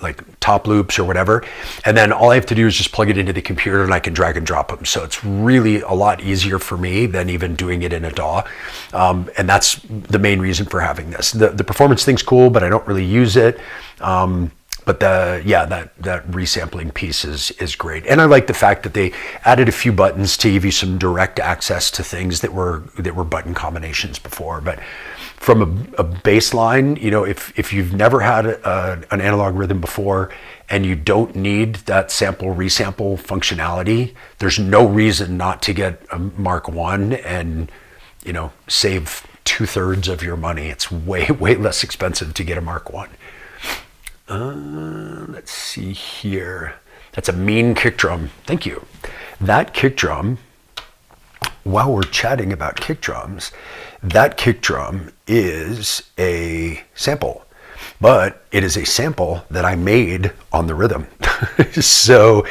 like top loops or whatever. And then all I have to do is just plug it into the computer, and I can drag and drop them. So it's really a lot easier for me than even doing it in a DAW. And that's the main reason for having this. The performance thing's cool, but I don't really use it. But that resampling piece is great. And I like the fact that they added a few buttons to give you some direct access to things that were button combinations before. But from a baseline, you know, if you've never had an analog rhythm before, and you don't need that sample resample functionality, there's no reason not to get a Mark I and, you know, save 2/3 of your money. It's way, way less expensive to get a Mark 1. Let's see here. That's a mean kick drum. Thank you. That kick drum, while we're chatting about kick drums, that kick drum is a sample, but it is a sample that I made on the rhythm. So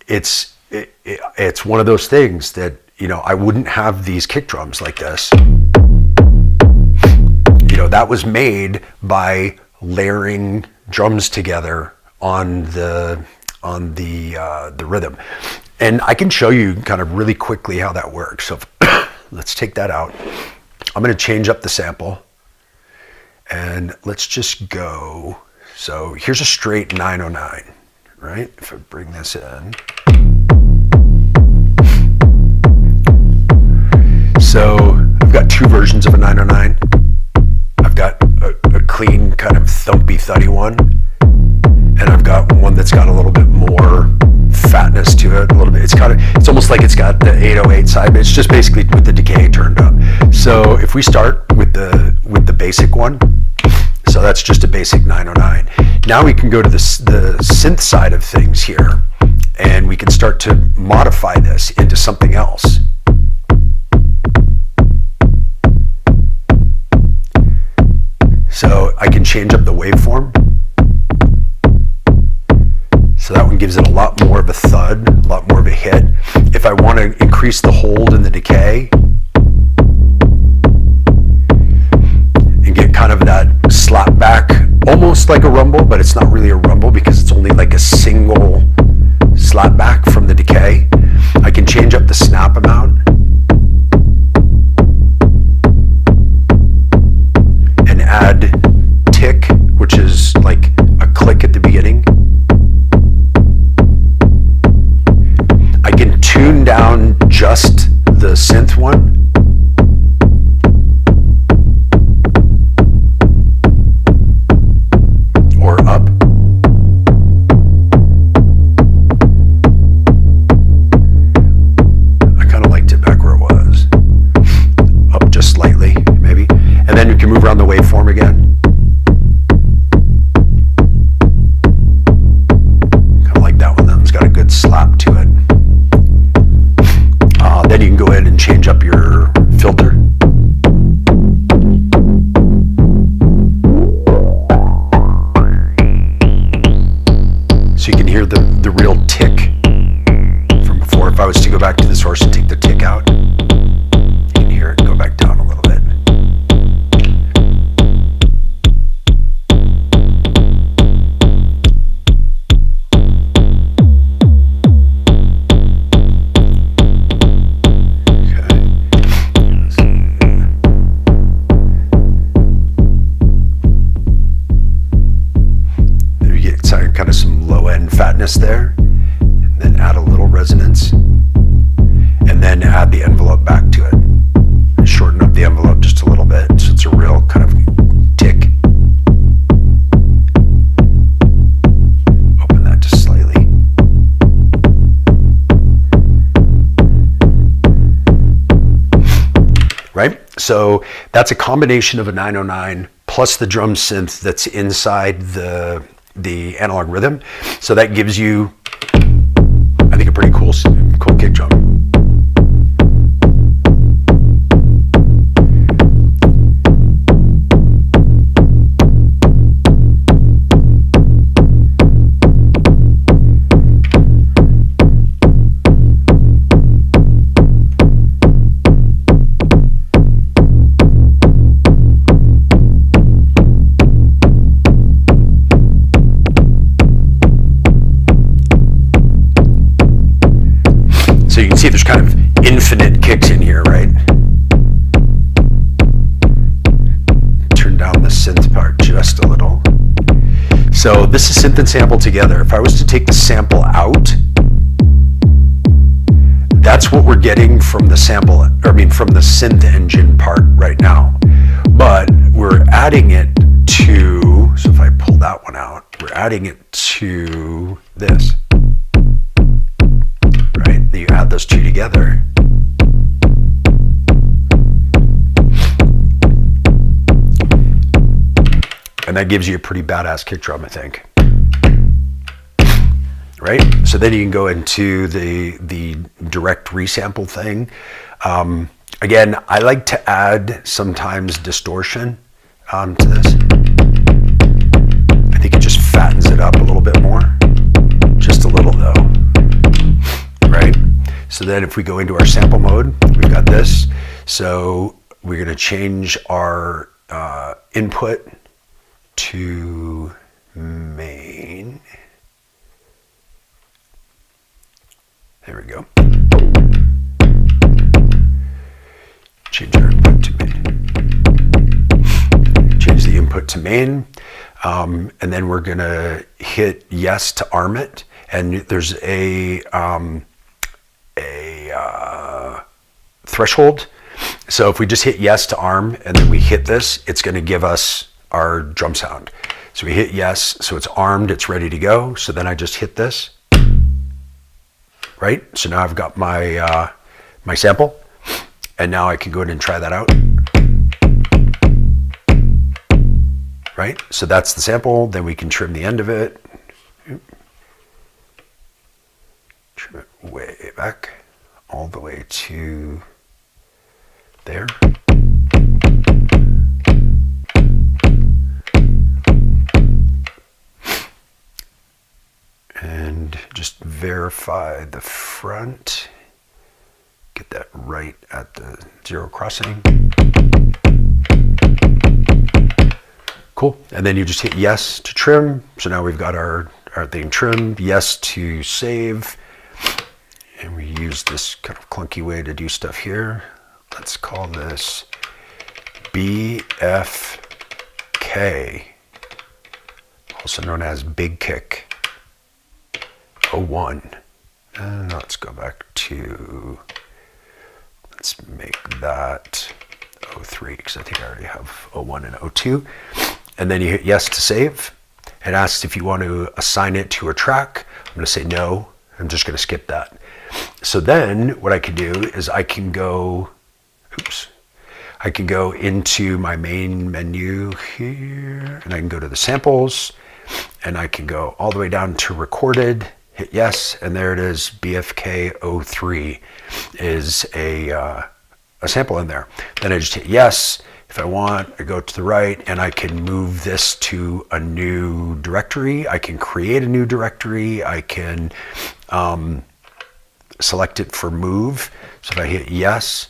it's one of those things that, you know, I wouldn't have these kick drums like this. You know, that was made by layering drums together on the rhythm. And I can show you kind of really quickly how that works. So let's take that out. I'm going to change up the sample, and let's just go. So here's a straight 909, right? If I bring this in. So I've got two versions of a 909. I've got a clean kind of thumpy thuddy one, and I've got one that's got a little bit more fatness to it, a little bit. It's almost like it's got the 808 side, but it's just basically with the decay turned up. So if we start with the basic one, so that's just a basic 909. Now we can go to the synth side of things here, and we can start to modify this into something else. So I can change up the waveform. So that one gives it a lot more of a thud, a lot more of a hit. If I want to increase the hold and the decay and get kind of that slap back, almost like a rumble, but it's not really a rumble because it's only like a single slap back from the decay, I can change up the snap amount and add tick, which is like a click at the beginning. I can tune down just the synth one. Or up. I kind of liked it back where it was. Up just slightly, maybe. And then you can move around the waveform again. Kind of like that one. That one's got a good slap to it. Then you can go ahead and change up your filter. So you can hear the real tick from before. If I was to go back to the source and take the tick out, you can hear it go back down a little bit. Fatness there, and then add a little resonance, and then add the envelope back to it. And shorten up the envelope just a little bit so it's a real kind of tick. Open that just slightly. Right? So that's a combination of a 909 plus the drum synth that's inside the analog rhythm. So that gives you, I think, a pretty cool kick drum. So you can see there's kind of infinite kicks in here, right? Turn down the synth part just a little. So this is synth and sample together. If I was to take the sample out, that's what we're getting from the sample, or I mean from the synth engine part right now. But we're adding it to, so if I pull that one out, we're adding it to this. Right? You add those two together. And that gives you a pretty badass kick drum, I think. Right? So then you can go into the direct resample thing. Again, I like to add sometimes distortion to this. I think it just fattens it up a little bit more. Just a little though. Right? So then if we go into our sample mode, we've got this. So we're going to change our input to main. There we go. Change our input to main. Change the input to main. And then we're going to hit yes to arm it. And there's a threshold. So if we just hit yes to arm and then we hit this, it's going to give us our drum sound. So we hit yes, so it's armed, it's ready to go. So then I just hit this. Right? So now I've got my my sample, and now I can go ahead and try that out. Right? So that's the sample. Then we can trim the end of it. Trim it way back, all the way to there. And just verify the front. Get that right at the zero crossing. Cool. And then you just hit yes to trim. So now we've got our thing trimmed. Yes to save. And we use this kind of clunky way to do stuff here. Let's call this BFK, also known as Big Kick 01. And let's go back to, let's make that 03, because I think I already have 01 and 02. And then you hit yes to save. It asks if you want to assign it to a track. I'm going to say no. I'm just going to skip that. So then what I can do is I can go, I can go into my main menu here, and I can go to the samples, and I can go all the way down to recorded, hit yes, and there it is. BFK03 is a sample in there. Then I just hit yes. If I want, I go to the right, and I can move this to a new directory. I can create a new directory. I can select it for move. So if I hit yes,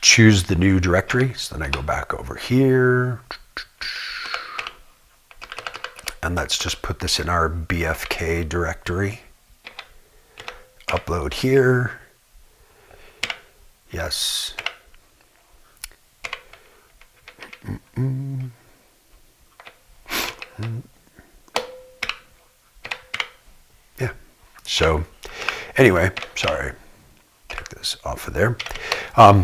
choose the new directory. So then I go back over here. And let's just put this in our BFK directory. Upload here. Yes. Yeah. So anyway, sorry. Take this off of there.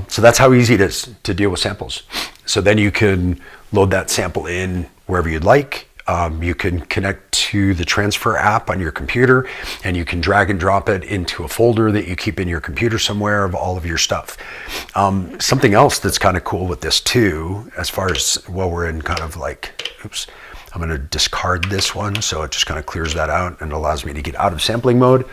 So that's how easy it is to deal with samples. So then you can load that sample in wherever you'd like. You can connect to the transfer app on your computer, and you can drag and drop it into a folder that you keep in your computer somewhere of all of your stuff. Something else that's kind of cool with this too, as far as while we're in kind of like, I'm going to discard this one, so it just kind of clears that out and allows me to get out of sampling mode.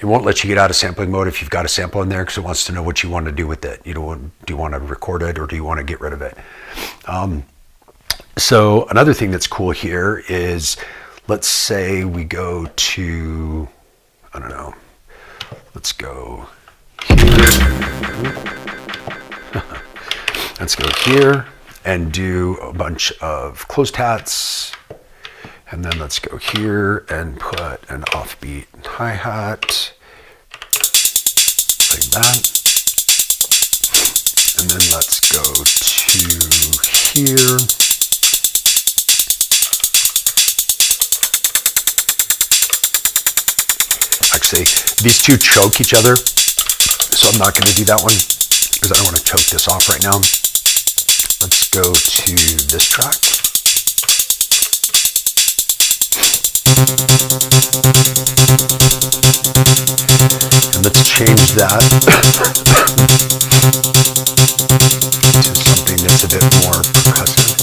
It won't let you get out of sampling mode if you've got a sample in there, because it wants to know what you want to do with it. Do you want to record it, or do you want to get rid of it? So another thing that's cool here is, let's say we go to, I don't know, let's go here. Let's go here and do a bunch of closed hats. And then let's go here and put an offbeat hi-hat like that. And then let's go to here. Actually, these two choke each other, so I'm not going to do that one because I don't want to choke this off right now. Let's go to this track. And let's change that to something that's a bit more percussive.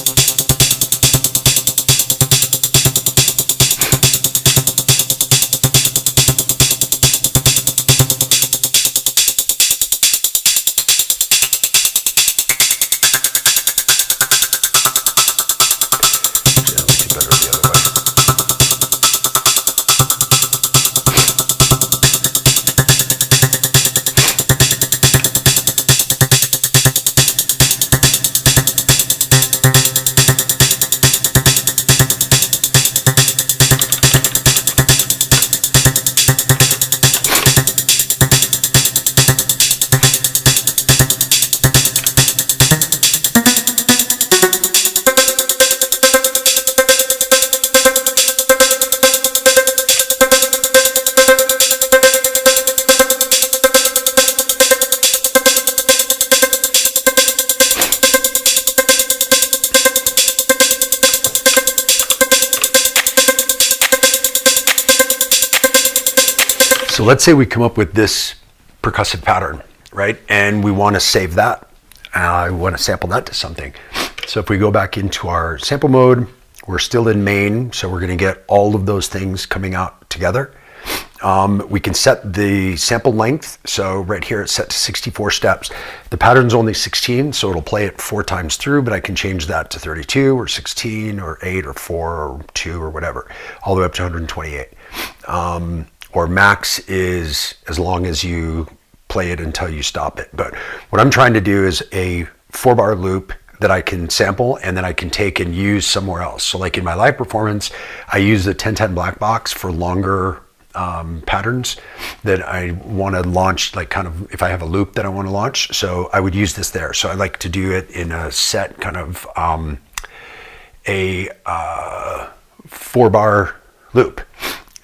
So let's say we come up with this percussive pattern, right? And we want to save that. I want to sample that to something. So if we go back into our sample mode, we're still in main, so we're going to get all of those things coming out together. We can set the sample length. So right here it's set to 64 steps. The pattern's only 16, so it'll play it 4 times through, but I can change that to 32 or 16 or 8 or 4 or 2 or whatever, all the way up to 128. Or max is as long as you play it until you stop it. But what I'm trying to do is a 4-bar loop that I can sample and then I can take and use somewhere else. So like in my live performance, I use the 1010 black box for longer patterns that I want to launch, like kind of if I have a loop that I want to launch. So I would use this there. So I like to do it in a set kind of a 4-bar loop.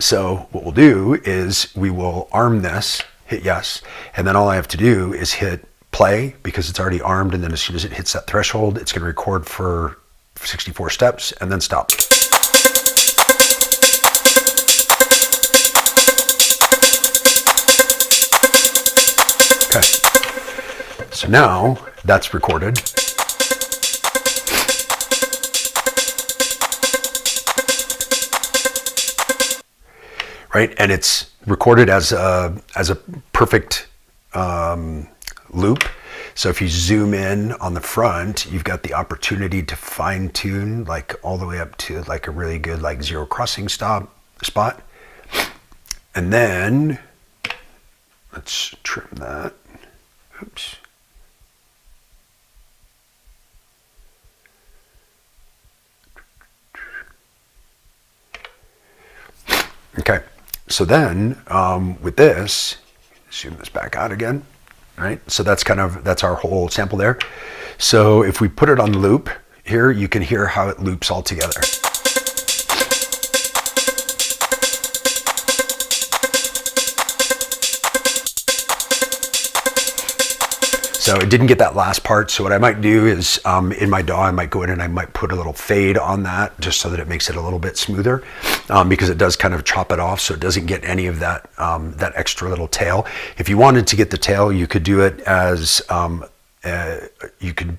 So what we'll do is we will arm this, hit yes, and then all I have to do is hit play because it's already armed, and then as soon as it hits that threshold, it's going to record for 64 steps and then stop. Okay, so now that's recorded. Right, and it's recorded as a perfect loop. So if you zoom in on the front, you've got the opportunity to fine tune like all the way up to like a really good like zero crossing spot. And then let's trim that. Oops. Okay. So then with this, zoom this back out again, right? So that's our whole sample there. So if we put it on loop here, you can hear how it loops all together. So it didn't get that last part. So what I might do is in my DAW, I might go in and I might put a little fade on that just so that it makes it a little bit smoother because it does kind of chop it off so it doesn't get any of that, that extra little tail. If you wanted to get the tail, you could do it as, you could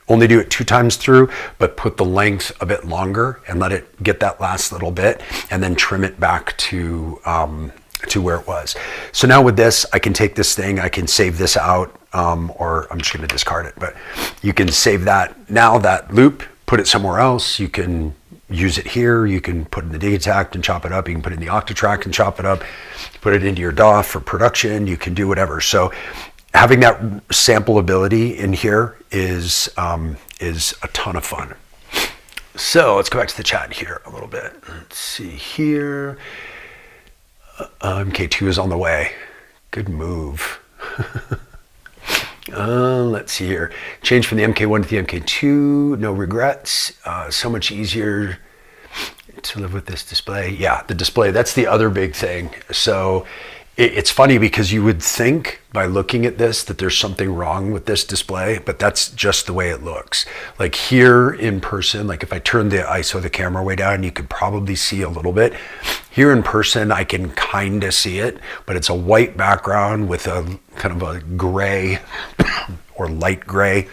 only do it 2 times through, but put the length a bit longer and let it get that last little bit and then trim it back to where it was. So now with this, I can take this thing, I can save this out, or I'm just going to discard it, but you can save that now, that loop, put it somewhere else. You can use it here. You can put it in the Digitact and chop it up. You can put it in the Octatrack and chop it up, put it into your DAW for production. You can do whatever. So having that sample ability in here is a ton of fun. So let's go back to the chat here a little bit. Let's see here. MK2 is on the way. Good move. Let's see here. Change from the MK1 to the MK2. No regrets. So much easier to live with this display. Yeah, the display. That's the other big thing. So it's funny because you would think by looking at this that there's something wrong with this display, but that's just the way it looks. Like here in person, like if I turn the ISO of the camera way down, you could probably see a little bit. Here in person, I can kind of see it, but it's a white background with a kind of a gray or light gray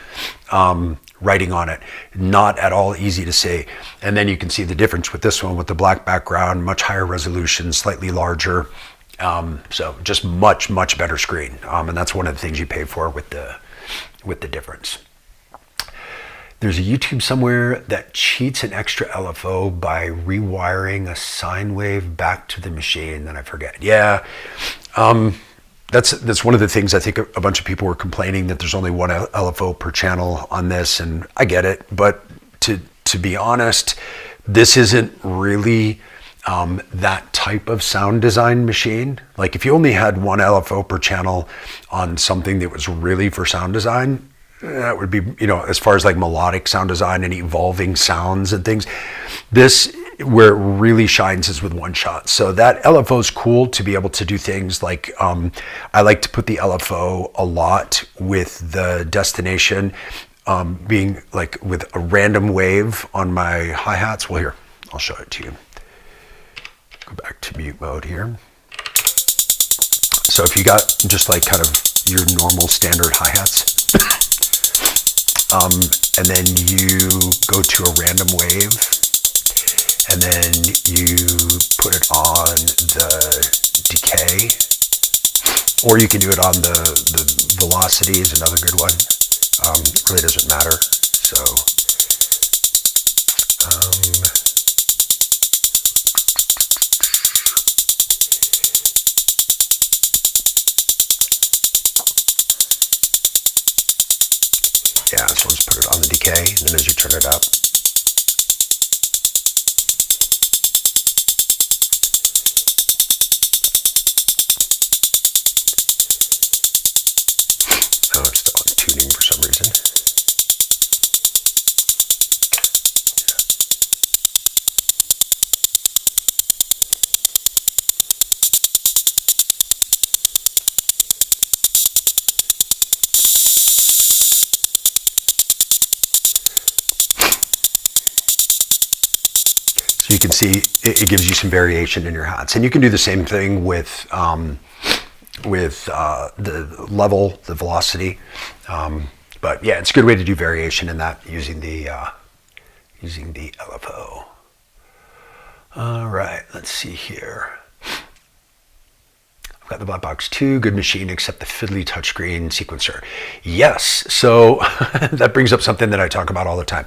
writing on it. Not at all easy to see. And then you can see the difference with this one with the black background, much higher resolution, slightly larger. So just much better screen. And that's one of the things you pay for with the difference. There's a YouTube somewhere that cheats an extra LFO by rewiring a sine wave back to the machine. Then I forget. Yeah. That's one of the things I think a bunch of people were complaining that there's only one LFO per channel on this, and I get it. But to be honest, this isn't really that type of sound design machine. Like if you only had one LFO per channel on something that was really for sound design, that would be, you know, as far as like melodic sound design and evolving sounds and things, this where it really shines is with one shot. So that LFO is cool to be able to do things like, I like to put the LFO a lot with the destination being like with a random wave on my hi-hats. Well, here, I'll show it to you. Go back to mute mode here. So if you got just like kind of your normal standard hi-hats, and then you go to a random wave, and then you put it on the decay, or you can do it on the velocity is another good one. Really doesn't matter. So yeah, so let's put it on the decay, and then as you turn it up, oh, it's still on tuning for some reason. So you can see it gives you some variation in your hats, and you can do the same thing with the level, the velocity. But yeah, it's a good way to do variation in that using the LFO. All right, let's see here. I've got the Black Box 2, good machine, except the fiddly touchscreen sequencer. Yes, so that brings up something that I talk about all the time.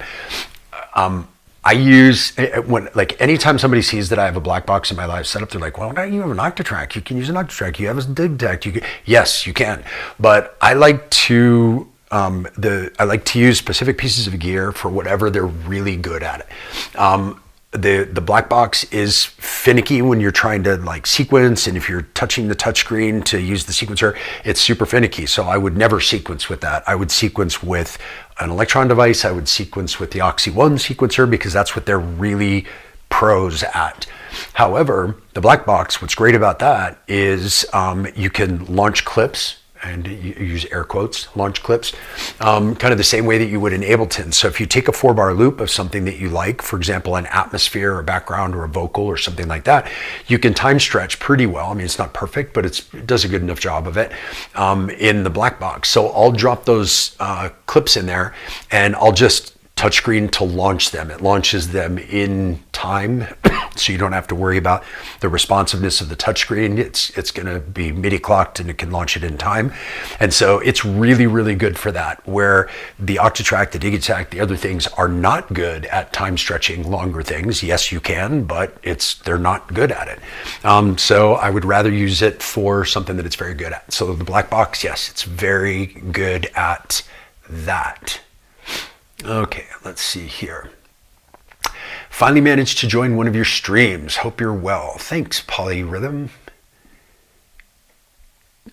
I use, anytime somebody sees that I have a black box in my live setup, they're like, well, why don't you have an Octatrack? You can use an Octatrack. You have a DigTech. Yes, you can. But I like to use specific pieces of gear for whatever they're really good at it. The black box is finicky when you're trying to like sequence, and if you're touching the touchscreen to use the sequencer, it's super finicky. So I would never sequence with that. I would sequence with an Elektron device. I would sequence with the MK1 sequencer because that's what they're really pros at. However, the black box, what's great about that is you can launch clips, and you use air quotes, launch clips, kind of the same way that you would in Ableton. So if you take a 4-bar loop of something that you like, for example, an atmosphere or background or a vocal or something like that, you can time stretch pretty well. I mean, it's not perfect, but it does a good enough job of it in the black box. So I'll drop those clips in there, and I'll just touchscreen to launch them. It launches them in time, so you don't have to worry about the responsiveness of the touchscreen. It's going to be MIDI clocked, and it can launch it in time. And so it's really, really good for that, where the Octatrack, the DigTech, the other things are not good at time stretching longer things. Yes, you can, but they're not good at it. So I would rather use it for something that it's very good at. So the black box, yes, it's very good at that. Okay, let's see here. Finally managed to join one of your streams. Hope you're well. Thanks, Polyrhythm.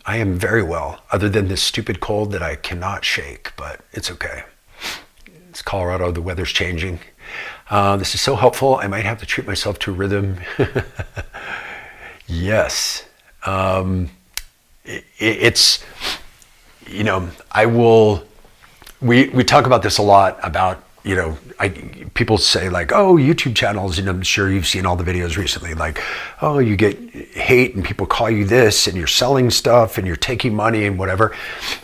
I am very well, other than this stupid cold that I cannot shake, but it's okay. It's Colorado, the weather's changing. This is so helpful. I might have to treat myself to a rhythm. Yes. It's, you know, I will... We talk about this a lot about, you know, people say like, oh, YouTube channels, and I'm sure you've seen all the videos recently, like, oh, you get hate and people call you this and you're selling stuff and you're taking money and whatever.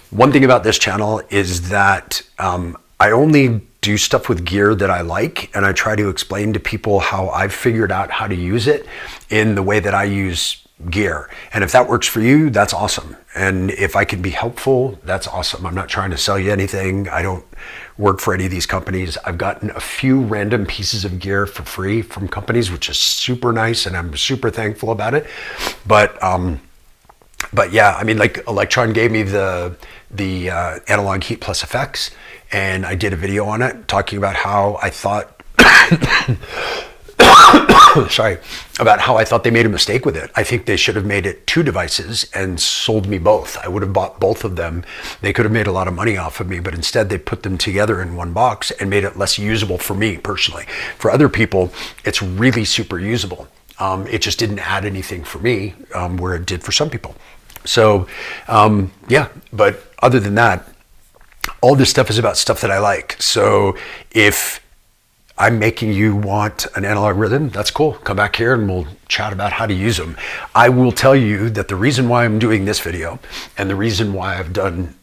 One thing about this channel is that I only do stuff with gear that I like, and I try to explain to people how I've figured out how to use it in the way that I use gear. And if that works for you, that's awesome. And if I can be helpful, that's awesome. I'm not trying to sell you anything. I don't work for any of these companies. I've gotten a few random pieces of gear for free from companies, which is super nice, and I'm super thankful about it. But yeah, I mean, like Elektron gave me the analog heat plus effects, and I did a video on it talking about how I thought sorry, about how I thought they made a mistake with it. I think they should have made it 2 devices and sold me both. I would have bought both of them. They could have made a lot of money off of me, but instead they put them together in one box and made it less usable for me personally. For other people, it's really super usable. It just didn't add anything for me, where it did for some people. So yeah, but other than that, all this stuff is about stuff that I like. So if I'm making you want an analog rhythm, that's cool. Come back here and we'll chat about how to use them. I will tell you that the reason why I'm doing this video and the reason why I've done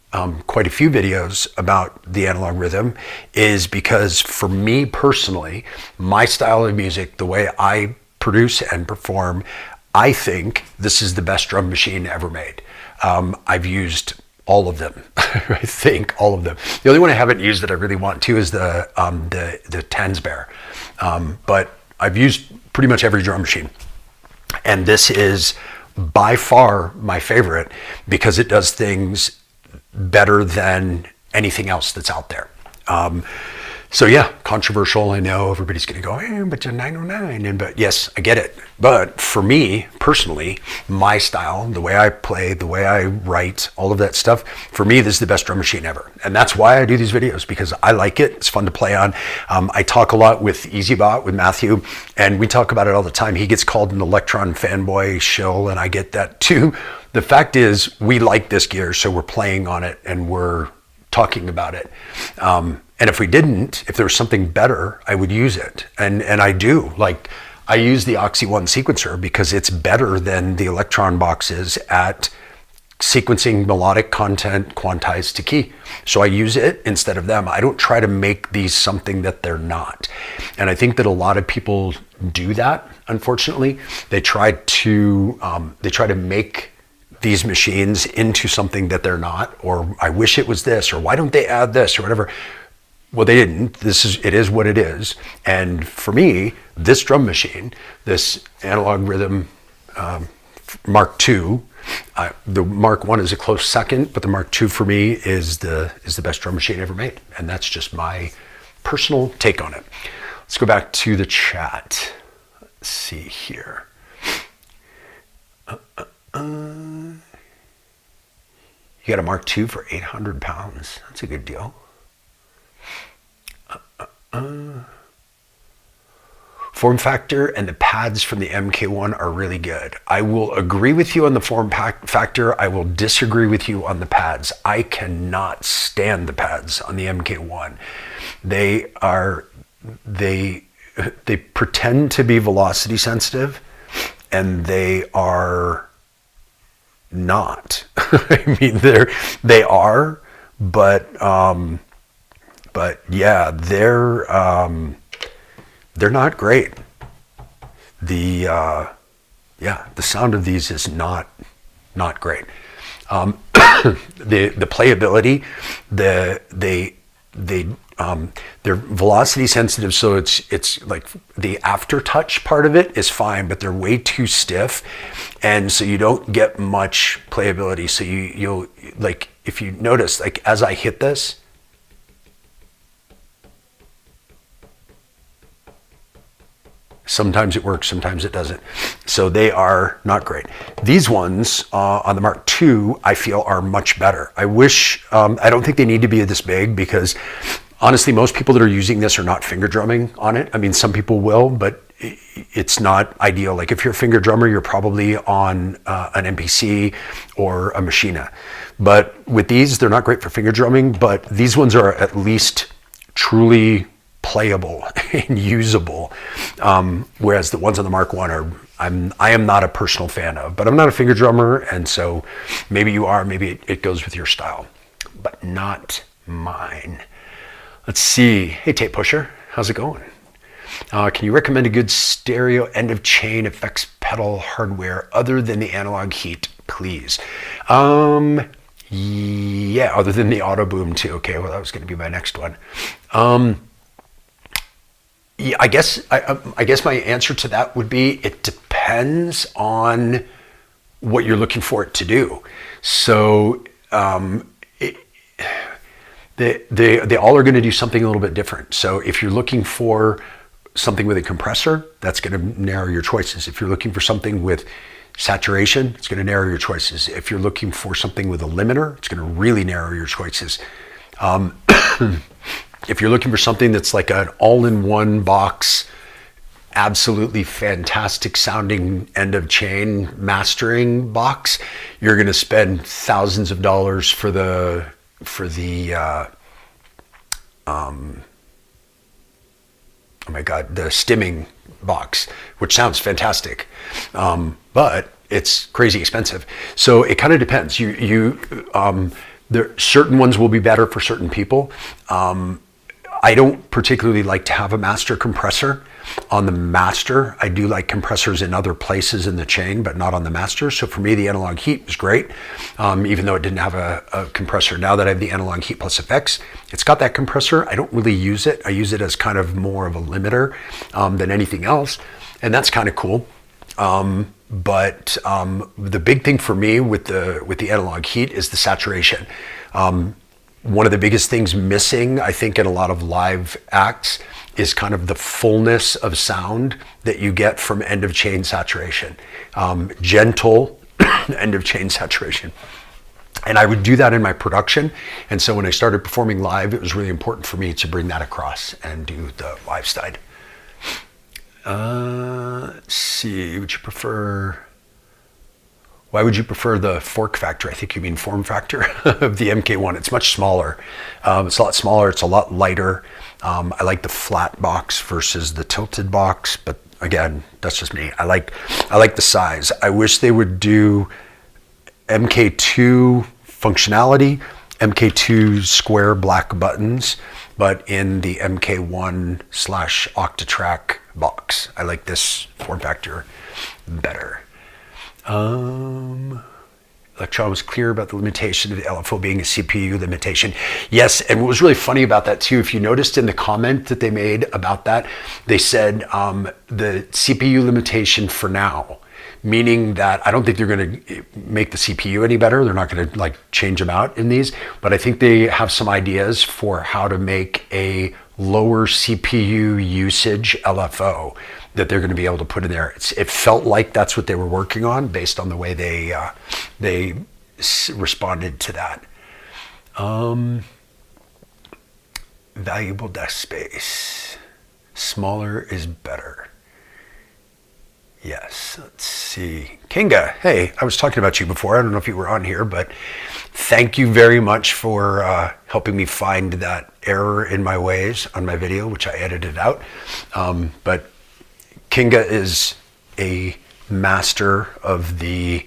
quite a few videos about the analog rhythm is because for me personally, my style of music, the way I produce and perform, I think this is the best drum machine ever made. I've used all of them. I think all of them. The only one I haven't used that I really want to is the Tansberg. But I've used pretty much every drum machine. And this is by far my favorite because it does things better than anything else that's out there. So yeah, controversial. I know everybody's going to go, hey, but you're 909. But yes, I get it. But for me personally, my style, the way I play, the way I write, all of that stuff, for me, this is the best drum machine ever. And that's why I do these videos, because I like it. It's fun to play on. I talk a lot with EasyBot, with Matthew, and we talk about it all the time. He gets called an Elektron fanboy shill, and I get that too. The fact is, we like this gear, so we're playing on it and we're talking about it. And if we didn't, if there was something better, I would use it. And I do. Like, I use the Oxy 1 sequencer because it's better than the Elektron boxes at sequencing melodic content quantized to key. So I use it instead of them. I don't try to make these something that they're not. And I think that a lot of people do that, unfortunately. They try to make these machines into something that they're not, or I wish it was this, or why don't they add this, or whatever. Well, they didn't. It is what it is. And for me, this drum machine, this analog rhythm Mark II, the Mark I is a close second, but the Mark II for me is the best drum machine ever made. And that's just my personal take on it. Let's go back to the chat. Let's see here. You got a Mark II for 800 pounds. That's a good deal. Form factor and the pads from the MK1 are really good. I will agree with you on the form factor. I will disagree with you on the pads. I cannot stand the pads on the MK1. They pretend to be velocity sensitive, and they are not. I mean, they are, but yeah, they're not great. The sound of these is not great. The playability, they're velocity sensitive, so it's like the aftertouch part of it is fine, but they're way too stiff, and so you don't get much playability. So you'll like, if you notice, like as I hit this, sometimes it works, sometimes it doesn't. So they are not great. These ones on the Mark II, I feel are much better. I wish, I don't think they need to be this big, because honestly, most people that are using this are not finger drumming on it. I mean, some people will, but it's not ideal. Like if you're a finger drummer, you're probably on an MPC or a Machina. But with these, they're not great for finger drumming, but these ones are at least truly playable and usable, whereas the ones on the Mark I I am not a personal fan of, but I'm not a finger drummer, and so maybe you are, maybe it goes with your style, but not mine. Let's see. Hey, Tape Pusher, how's it going? Can you recommend a good stereo end of chain effects pedal hardware other than the analog heat, please? Yeah, other than the Auto Boom too. Okay, well, that was going to be my next one. Yeah, I guess my answer to that would be it depends on what you're looking for it to do. So they all are going to do something a little bit different. So if you're looking for something with a compressor, that's going to narrow your choices. If you're looking for something with saturation, it's going to narrow your choices. If you're looking for something with a limiter, it's going to really narrow your choices. If you're looking for something that's like an all-in-one box, absolutely fantastic sounding end of chain mastering box, you're going to spend thousands of dollars for the oh my God, the stimming box, which sounds fantastic, but it's crazy expensive. So it kind of depends. There certain ones will be better for certain people. I don't particularly like to have a master compressor on the master. I do like compressors in other places in the chain, but not on the master. So for me, the analog heat was great, even though it didn't have a compressor. Now that I have the analog heat plus effects, it's got that compressor. I don't really use it. I use it as kind of more of a limiter than anything else, and that's kind of cool. But the big thing for me with the analog heat is the saturation. One of the biggest things missing, I think, in a lot of live acts is kind of the fullness of sound that you get from end of chain saturation. Gentle end of chain saturation. And I would do that in my production. And so when I started performing live, it was really important for me to bring that across and do the live side. Let's see, why would you prefer the fork factor? I think you mean form factor of the MK1. It's much smaller. It's a lot smaller. It's a lot lighter. I like the flat box versus the tilted box, but again, that's just me. I like the size. I wish they would do MK2 functionality, MK2 square black buttons, but in the MK1/Octatrack box. I like this form factor better. Elektron was clear about the limitation of the LFO being a CPU limitation. Yes, and what was really funny about that too, if you noticed in the comment that they made about that, they said the CPU limitation for now, meaning that I don't think they're going to make the CPU any better. They're not going to like change them out in these, but I think they have some ideas for how to make a lower CPU usage LFO that they're going to be able to put in there. It felt like that's what they were working on based on the way they responded to that. Valuable desk space. Smaller is better. Yes, let's see. Kinga, hey, I was talking about you before. I don't know if you were on here, but thank you very much for helping me find that error in my ways on my video, which I edited out. But Kinga is a master of the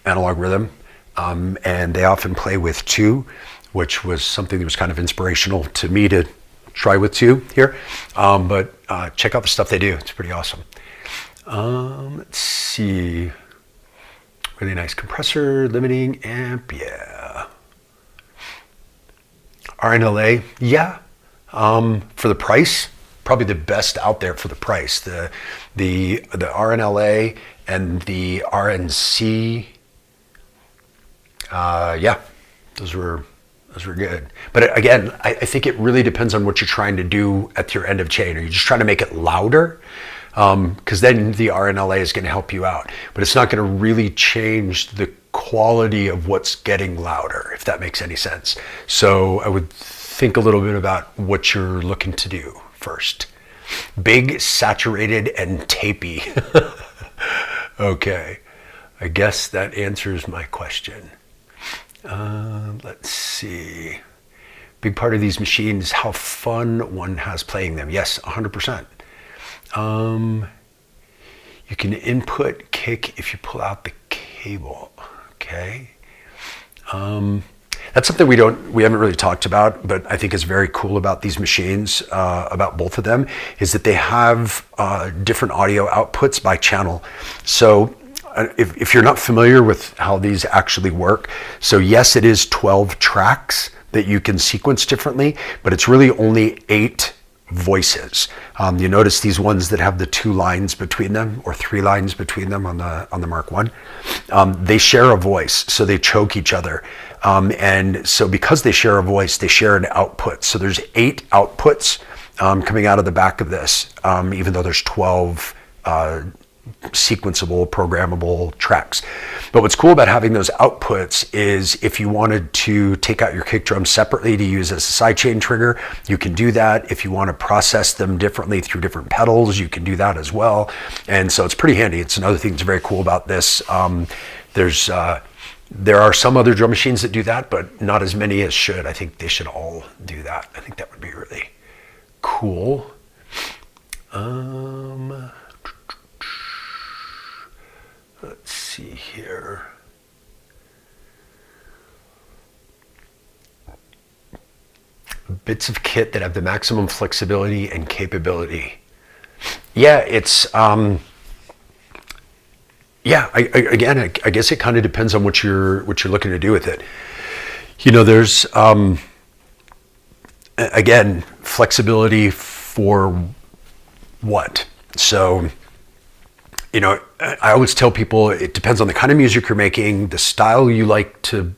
analog rhythm, and they often play with 2, which was something that was kind of inspirational to me to try with 2 here. But check out the stuff they do. It's pretty awesome. Let's see. Really nice compressor, limiting amp, yeah. RNLA, yeah. For the price, probably the best out there for the price. The RNLA and the RNC, yeah, those were good. But again, I think it really depends on what you're trying to do at your end of chain. Are you just trying to make it louder? Because then the RNLA is going to help you out, but it's not going to really change the quality of what's getting louder, if that makes any sense. So I would think a little bit about what you're looking to do first. Big, saturated, and tapey. Okay, I guess that answers my question. Let's see. Big part of these machines, how fun one has playing them. Yes, 100%. You can input kick if you pull out the cable. Okay. That's something we haven't really talked about, but I think is very cool about these machines, about both of them, is that they have different audio outputs by channel. So if you're not familiar with how these actually work, so yes, it is 12 tracks that you can sequence differently, but it's really only 8 voices. You notice these ones that have the 2 lines between them, or 3 lines between them on the Mark 1. They share a voice, so they choke each other. And so because they share a voice, they share an output. So there's 8 outputs coming out of the back of this, even though there's 12 sequenceable, programmable tracks. But what's cool about having those outputs is if you wanted to take out your kick drum separately to use as a sidechain trigger, you can do that. If you want to process them differently through different pedals, you can do that as well. And so it's pretty handy. It's another thing that's very cool about this. There are some other drum machines that do that, but not as many as should. I think they should all do that. I think that would be really cool. Let's see here. Bits of kit that have the maximum flexibility and capability. Yeah, it's yeah. I guess it kind of depends on what you're looking to do with it. You know, there's again, flexibility for what? So, you know, I always tell people it depends on the kind of music you're making, the style you like to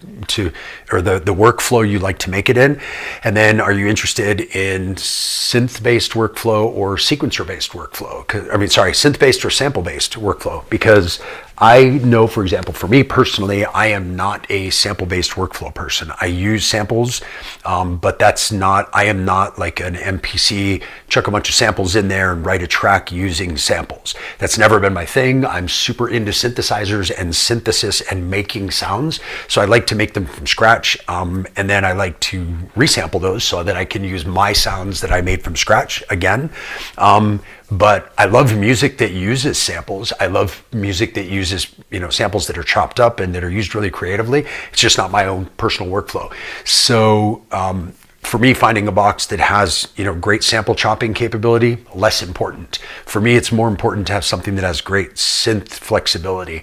or the workflow you like to make it in, and then are you interested in synth-based workflow or sequencer-based workflow? Synth-based or sample-based workflow, because I know, for example, for me personally, I am not a sample-based workflow person. I use samples, but I am not like an MPC, chuck a bunch of samples in there and write a track using samples. That's never been my thing. I'm super into synthesizers and synthesis and making sounds. So I like to make them from scratch. And then I like to resample those so that I can use my sounds that I made from scratch again. But I love music that uses samples. I love music that uses, you know, samples that are chopped up and that are used really creatively. It's just not my own personal workflow. So for me, finding a box that has, you know, great sample chopping capability, less important. For me, it's more important to have something that has great synth flexibility,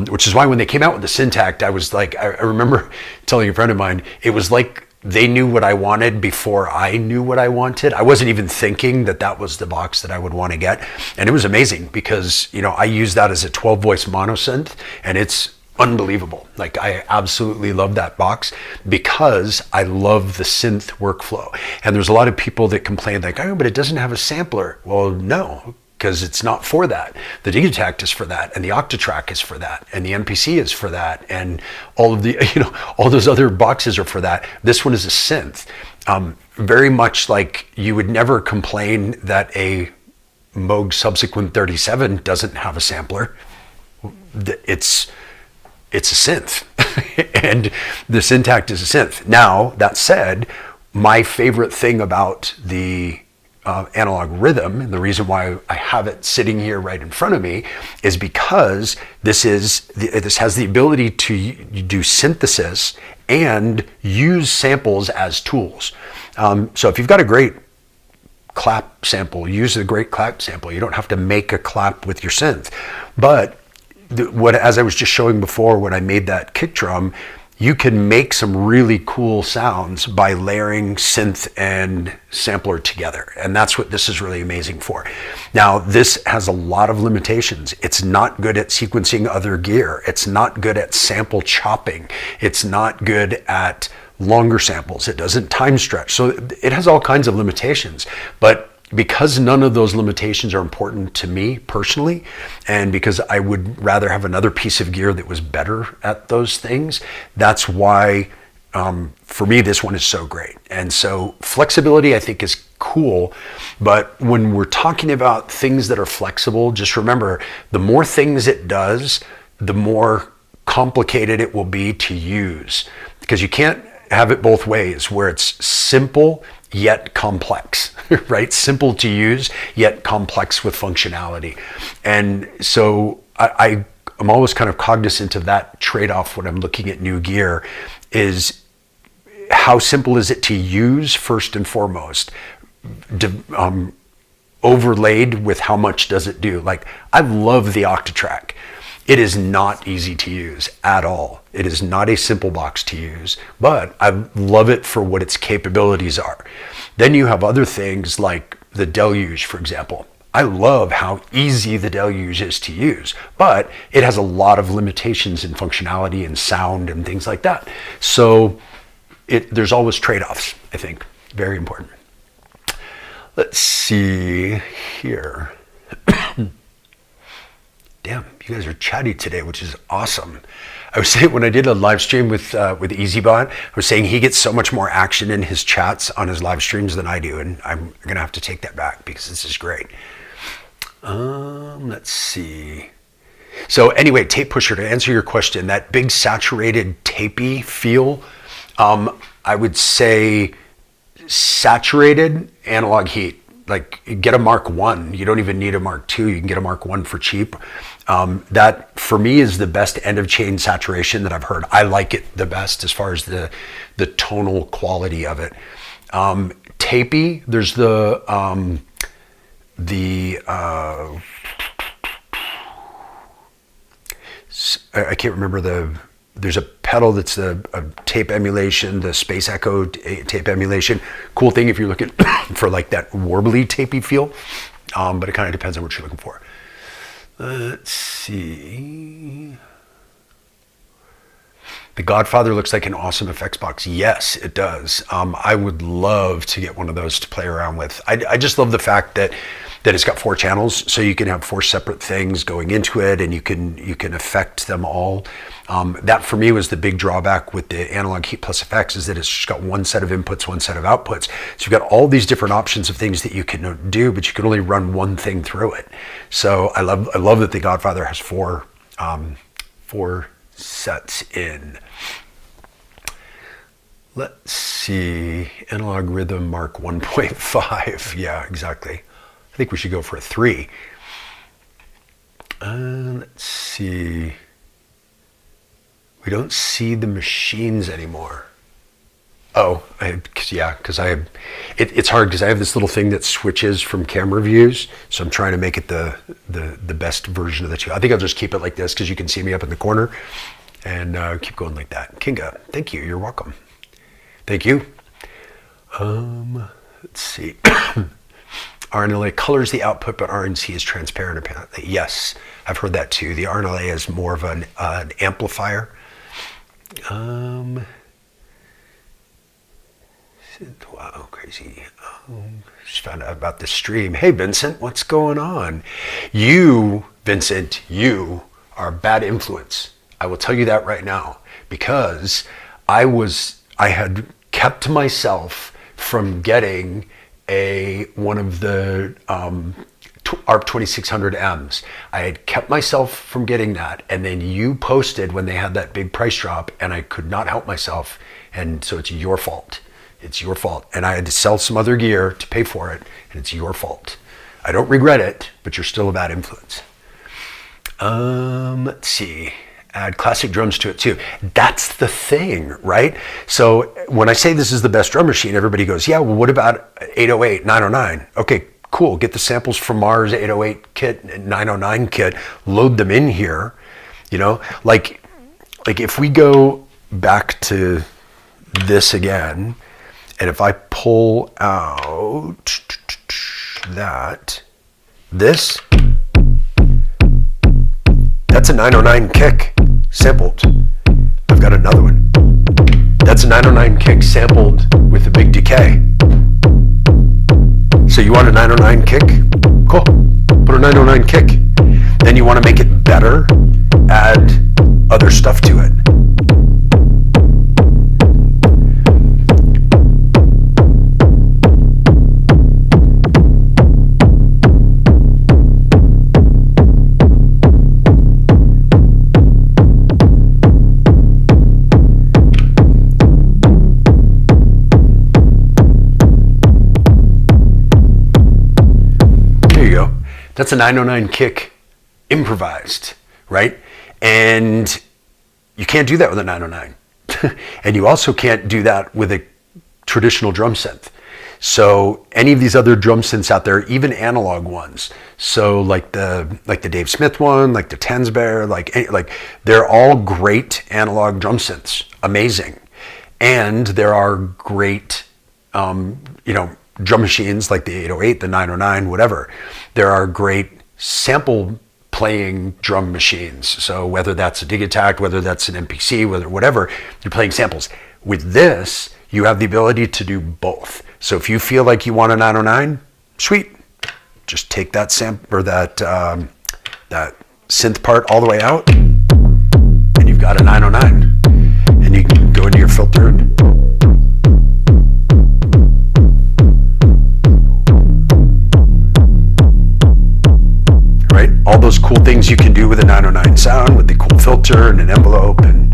which is why when they came out with the Syntact, I was like, I remember telling a friend of mine, it was like they knew what I wanted before I knew what I wanted. I wasn't even thinking that that was the box that I would want to get. And it was amazing because, you know, I use that as a 12 voice monosynth and it's unbelievable. Like, I absolutely love that box because I love the synth workflow. And there's a lot of people that complain like, oh, but it doesn't have a sampler. Well, no, because it's not for that. The Digitact is for that, and the Octatrack is for that, and the MPC is for that, and all of the, you know, all those other boxes are for that. This one is a synth. Very much like you would never complain that a Moog Subsequent 37 doesn't have a sampler. It's a synth, and the Syntact is a synth. Now, that said, my favorite thing about the analog rhythm, and the reason why I have it sitting here right in front of me, is because this has the ability to do synthesis and use samples as tools. So if you've got a great clap sample, use a great clap sample. You don't have to make a clap with your synth. But as I was just showing before, when I made that kick drum, you can make some really cool sounds by layering synth and sampler together. And that's what this is really amazing for. Now, this has a lot of limitations. It's not good at sequencing other gear. It's not good at sample chopping. It's not good at longer samples. It doesn't time stretch. So it has all kinds of limitations. But because none of those limitations are important to me personally, and because I would rather have another piece of gear that was better at those things, that's why for me this one is so great. And so flexibility, I think, is cool, but when we're talking about things that are flexible, just remember, the more things it does, the more complicated it will be to use, because you can't have it both ways, where it's simple yet complex, right? Simple to use, yet complex with functionality. And so I'm always kind of cognizant of that trade-off when I'm looking at new gear, is how simple is it to use first and foremost, overlaid with how much does it do. Like, I love the Octatrack. It is not easy to use at all. It is not a simple box to use, but I love it for what its capabilities are. Then you have other things like the Deluge, for example. I love how easy the Deluge is to use, but it has a lot of limitations in functionality and sound and things like that. So there's always trade-offs, I think. Very important. Let's see here. Damn, you guys are chatty today, which is awesome. I was saying when I did a live stream with EasyBot, I was saying he gets so much more action in his chats on his live streams than I do, and I'm gonna have to take that back because this is great. Let's see. So anyway, Tape Pusher, to answer your question, that big saturated tapey feel, I would say saturated analog heat. like get a Mark 1. You don't even need a Mark 2. You can get a Mark 1 for cheap. That for me is the best end of chain saturation that I've heard. I like it the best as far as the tonal quality of it. Tapey, there's the I can't remember there's a pedal that's a tape emulation, the Space Echo tape emulation. Cool thing if you're looking for like that warbly tapey feel, but it kind of depends on what you're looking for. Let's see. The Godfather looks like an awesome effects box. Yes, it does. I would love to get one of those to play around with. I just love the fact that it's got 4 channels, so you can have 4 separate things going into it, and you can affect them all. That for me was the big drawback with the analog Heat Plus FX, is that it's just got one set of inputs, one set of outputs. So you've got all these different options of things that you can do, but you can only run one thing through it. So I love that the Godfather has 4 sets in. Let's see, Analog Rhythm Mark 1.5. Yeah, exactly. I think we should go for a 3. Let's see. We don't see the machines anymore. Oh, because it's hard because I have this little thing that switches from camera views, so I'm trying to make it the best version of the two. I think I'll just keep it like this because you can see me up in the corner, and keep going like that. Kinga, thank you. You're welcome. Thank you. Let's see. RNLA colors the output, but RNC is transparent apparently. Yes, I've heard that too. The RNLA is more of an amplifier. Wow, crazy. Just found out about the stream. Hey, Vincent, what's going on? You, Vincent, you are a bad influence. I will tell you that right now, because I had kept myself from getting one of the ARP 2600Ms. I had kept myself from getting that, and then you posted when they had that big price drop, and I could not help myself, and so it's your fault. It's your fault. And I had to sell some other gear to pay for it, and it's your fault. I don't regret it, but you're still a bad influence. Let's see. Add classic drums to it too. That's the thing, right? So when I say this is the best drum machine, everybody goes, yeah, well, what about 808, 909? Okay, cool. Get the samples from Mars 808 kit and 909 kit, load them in here. You know, like if we go back to this again, and if I pull out that's a 909 kick sampled. I've got another one. That's a 909 kick sampled with a big decay. So you want a 909 kick? Cool. Put a 909 kick. Then you want to make it better, add other stuff to it. That's a 909 kick improvised, right? And you can't do that with a 909. And you also can't do that with a traditional drum synth. So any of these other drum synths out there, even analog ones, so like the Dave Smith one, like the Tensbear, like they're all great analog drum synths, amazing. And there are great, drum machines like the 808, the 909, whatever. There are great sample playing drum machines. So whether that's a Dig Attack, whether that's an MPC, whatever, you're playing samples. With this, you have the ability to do both. So if you feel like you want a 909, sweet. Just take that sample or that synth part all the way out, and you've got a 909. And you can go into your filter and all those cool things you can do with a 909 sound, with the cool filter and an envelope, and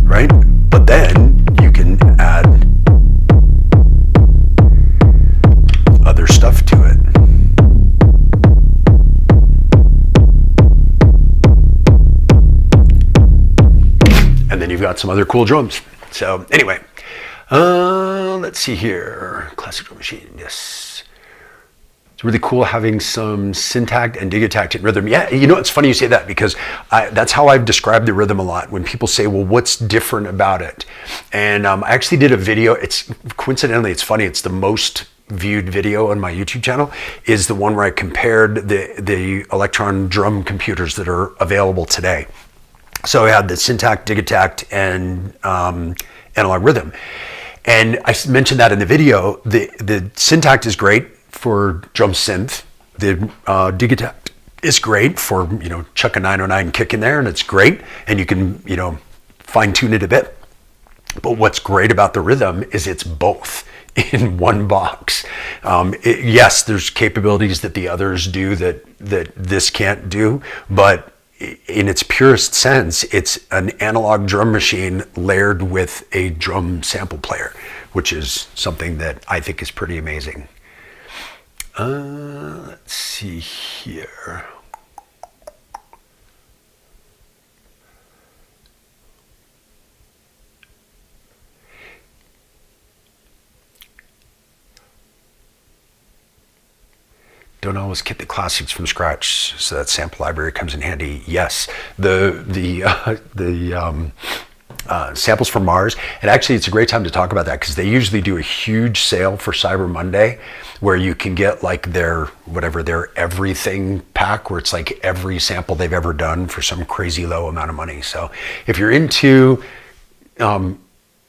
right? But then you can add you've got some other cool drums. So anyway, let's see here. Classic drum machine, yes. It's really cool having some syntactic and digitact in rhythm. Yeah, you know, it's funny you say that, because that's how I've described the rhythm a lot. When people say, well, what's different about it? And I actually did a video. It's coincidentally, it's funny, it's the most viewed video on my YouTube channel, is the one where I compared the Elektron drum computers that are available today. So I had the syntactic, digitact, and analog rhythm. And I mentioned that in the video. The syntactic is great for drum synth. The digitact is great for, you know, chuck a 909 kick in there, and it's great, and you can, you know, fine tune it a bit. But what's great about the rhythm is it's both in one box. Yes, there's capabilities that the others do that this can't do, but in its purest sense, it's an analog drum machine layered with a drum sample player, which is something that I think is pretty amazing. Let's see here. Don't always kit the classics from scratch, so that sample library comes in handy. Yes, the samples from Mars, and actually it's a great time to talk about that, because they usually do a huge sale for Cyber Monday, where you can get like their everything pack, where it's like every sample they've ever done for some crazy low amount of money. So if you're into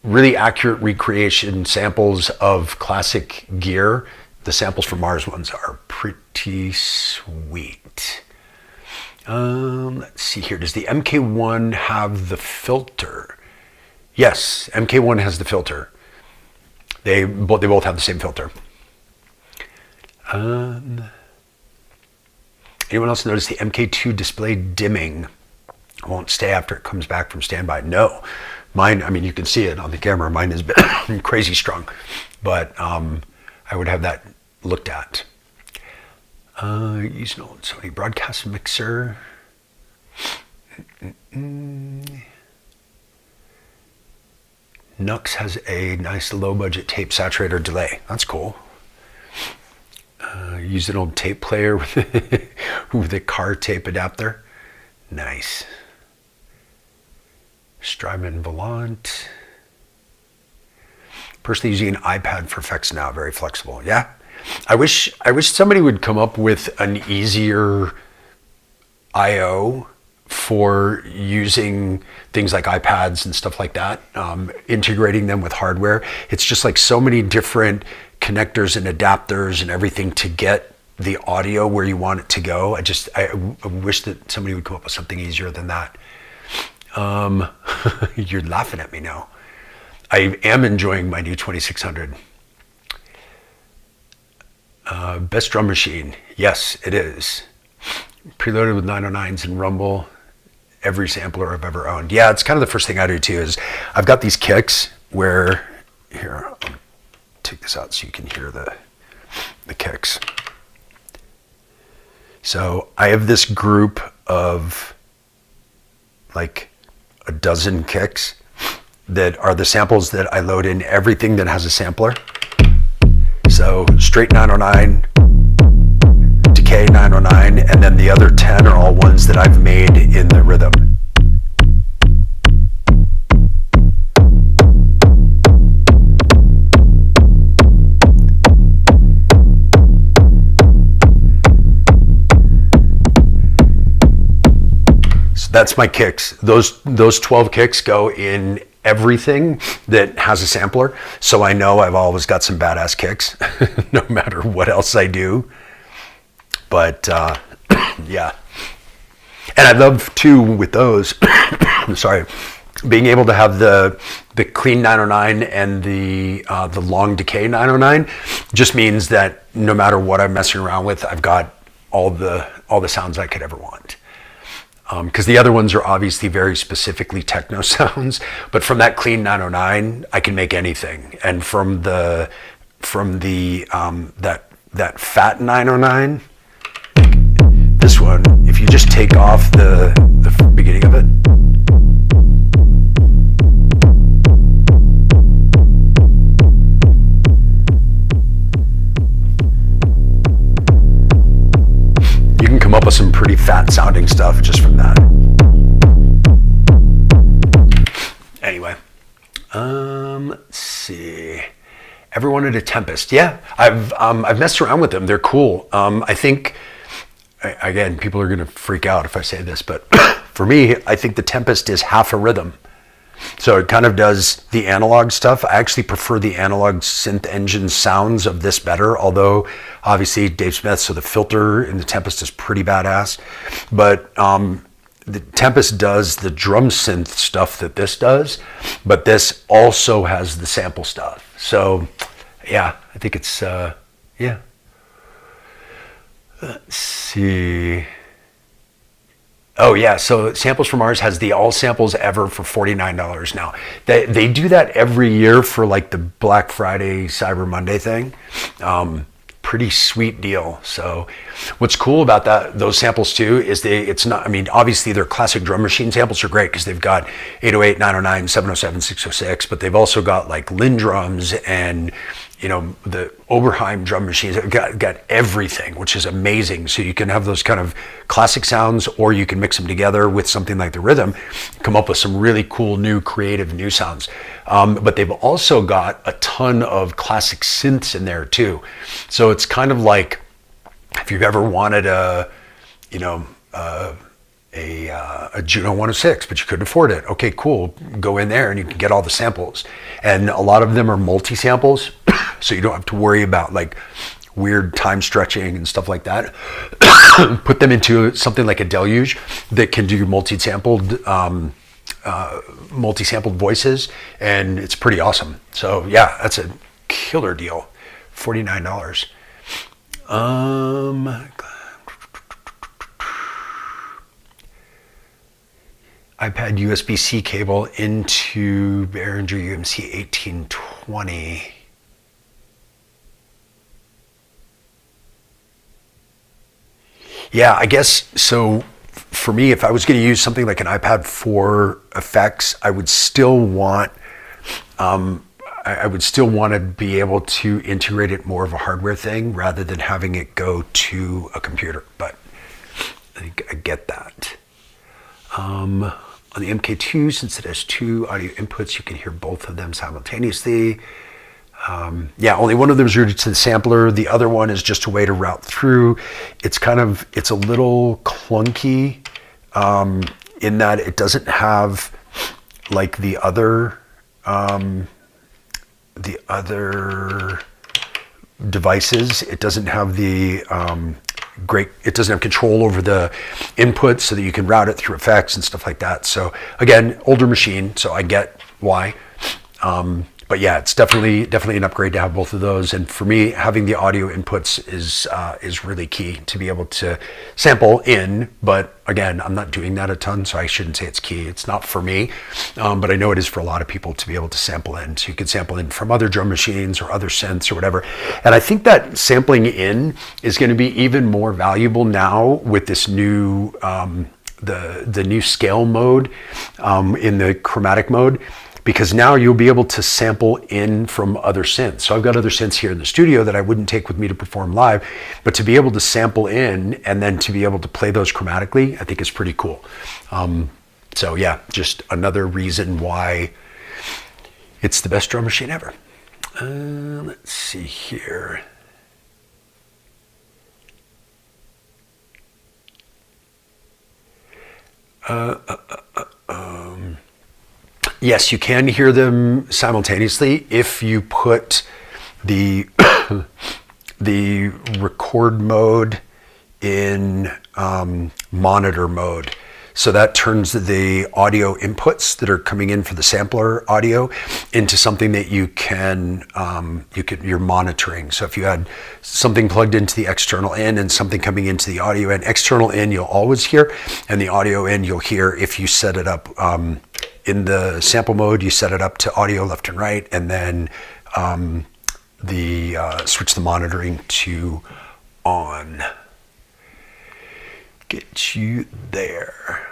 really accurate recreation samples of classic gear, the samples from Mars ones are pretty sweet. Let's see here. Does the MK1 have the filter? Yes, MK1 has the filter. They both have the same filter. Anyone else notice the MK2 display dimming won't stay after it comes back from standby? No. Mine, I mean, you can see it on the camera. Mine has been crazy strong, but I would have that looked at. Use an old Sony broadcast mixer. Nux has a nice low budget tape saturator delay. That's cool. Use an old tape player with a car tape adapter. Nice. Strymon Volant. Personally using an iPad for effects now, very flexible. Yeah, I wish somebody would come up with an easier I/O for using things like iPads and stuff like that, integrating them with hardware. It's just like so many different connectors and adapters and everything to get the audio where you want it to go. I wish that somebody would come up with something easier than that. You're laughing at me now. I am enjoying my new 2600. Best drum machine. Yes, it is. Preloaded with 909s and Rumble. Every sampler I've ever owned. Yeah, it's kind of the first thing I do too, is I've got these kicks where, here, I'll take this out so you can hear the kicks. So I have this group of like a dozen kicks that are the samples that I load in everything that has a sampler. So straight 909, decay 909, and then the other 10 are all ones that I've made in the rhythm. So that's my kicks. Those 12 kicks go in everything that has a sampler, so I know I've always got some badass kicks no matter what else I do. But yeah, and I love too with those sorry, being able to have the clean 909 and the long decay 909 just means that no matter what I'm messing around with, I've got all the sounds I could ever want. Because the other ones are obviously very specifically techno sounds, but from that clean 909, I can make anything. And from that fat 909, this one, if you just take off the beginning of it, pretty fat sounding stuff just from that. Anyway, let's see. Everyone at a Tempest. Yeah, I've messed around with them. They're cool. I think, again, people are going to freak out if I say this, but for me, I think the Tempest is half a rhythm. So it kind of does the analog stuff. I actually prefer the analog synth engine sounds of this better, although obviously Dave Smith, so the filter in the Tempest is pretty badass. But the Tempest does the drum synth stuff that this does, but this also has the sample stuff. So yeah, I think it's, yeah. Let's see. Oh yeah, so Samples from Mars has the all samples ever for $49 now. They do that every year for like the Black Friday, Cyber Monday thing. Pretty sweet deal. So what's cool about those samples too is it's not, I mean, obviously their classic drum machine samples are great because they've got 808, 909, 707, 606, but they've also got like Linn drums and, you know, the Oberheim drum machines. Got everything, which is amazing. So you can have those kind of classic sounds, or you can mix them together with something like the rhythm, come up with some really cool, new, creative, new sounds. But they've also got a ton of classic synths in there too. So it's kind of like if you've ever wanted a Juno 106, but you couldn't afford it. Okay, cool. Go in there and you can get all the samples. And a lot of them are multi-samples, so you don't have to worry about like weird time stretching and stuff like that. Put them into something like a Deluge that can do multi-sampled voices, and it's pretty awesome. So yeah, that's a killer deal. $49. iPad USB-C cable into Behringer UMC 1820. Yeah, I guess so. For me, if I was going to use something like an iPad for effects, I would still want to be able to integrate it more of a hardware thing rather than having it go to a computer. But I think I get that. On the MK2, since it has two audio inputs, you can hear both of them simultaneously. Yeah, only one of them is routed to the sampler. The other one is just a way to route through. It's a little clunky in that it doesn't have like the other devices. It doesn't have the it doesn't have control over the input so that you can route it through effects and stuff like that. So again, older machine, so I get why. But yeah, it's definitely an upgrade to have both of those. And for me, having the audio inputs is really key to be able to sample in. But again, I'm not doing that a ton, so I shouldn't say it's key. It's not for me, but I know it is for a lot of people to be able to sample in. So you can sample in from other drum machines or other synths or whatever. And I think that sampling in is going to be even more valuable now with this new the new scale mode in the chromatic mode. Because now you'll be able to sample in from other synths. So I've got other synths here in the studio that I wouldn't take with me to perform live, but to be able to sample in and then to be able to play those chromatically, I think is pretty cool. So yeah, just another reason why it's the best drum machine ever. Let's see here. Yes, you can hear them simultaneously if you put the the record mode in monitor mode. So that turns the audio inputs that are coming in for the sampler audio into something that you're monitoring. So if you had something plugged into the external in and something coming into the audio in, external in you'll always hear, and the audio in you'll hear if you set it up in the sample mode. You set it up to audio left and right, and then switch the monitoring to on. Get you there.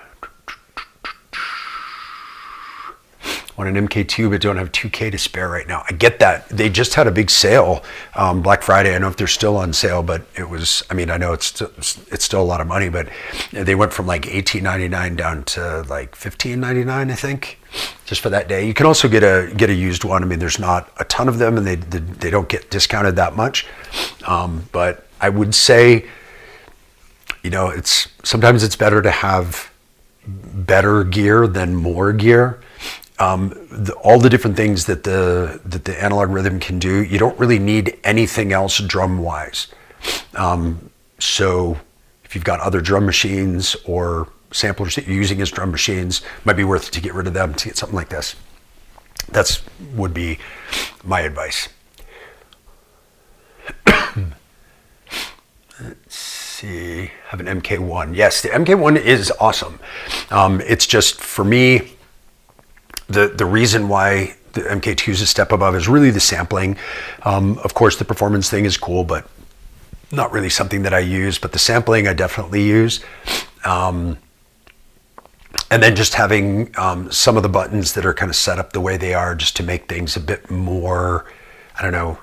want an MK2 but don't have 2K to spare right now. I get that. They just had a big sale, Black Friday. I don't know if they're still on sale, but it was, I mean, I know it's still a lot of money, but they went from like $18.99 down to like $15.99, I think, just for that day. You can also get a used one. I mean, there's not a ton of them, and they don't get discounted that much. But I would say, you know, sometimes it's better to have better gear than more gear. All the different things that the analog rhythm can do, you don't really need anything else drum wise. So if you've got other drum machines or samplers that you're using as drum machines, it might be worth it to get rid of them to get something like this. That's would be my advice. Let's see, have an MK1. Yes, the MK1 is awesome. It's just, for me, the reason why the MK2 is a step above is really the sampling. Of course, the performance thing is cool, but not really something that I use. But the sampling I definitely use. And then just having some of the buttons that are kind of set up the way they are, just to make things a bit more, I don't know,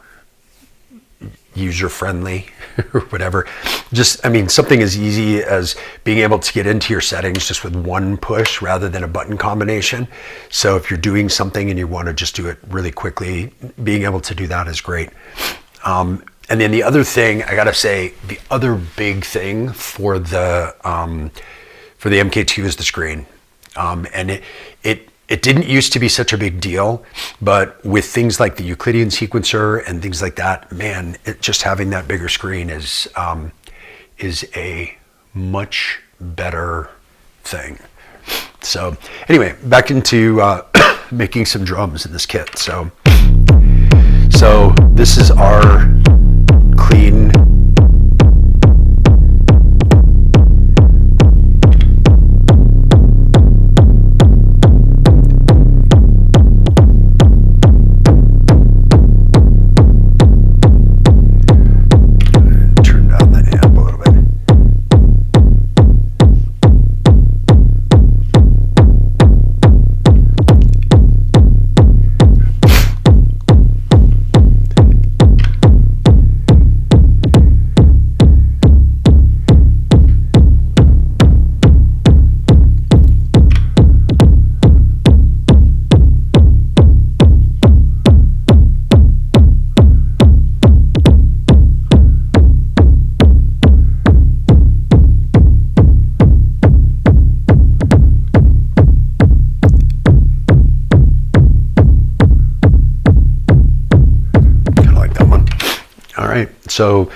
user-friendly or whatever. Just, I mean, something as easy as being able to get into your settings just with one push rather than a button combination. So if you're doing something and you want to just do it really quickly, being able to do that is great. And then the other thing, I gotta say, the other big thing for the MK2 is the screen. And it didn't used to be such a big deal, but with things like the Euclidean sequencer and things like that, man, just having that bigger screen is a much better thing. So anyway, back into making some drums in this kit. So this is our clean So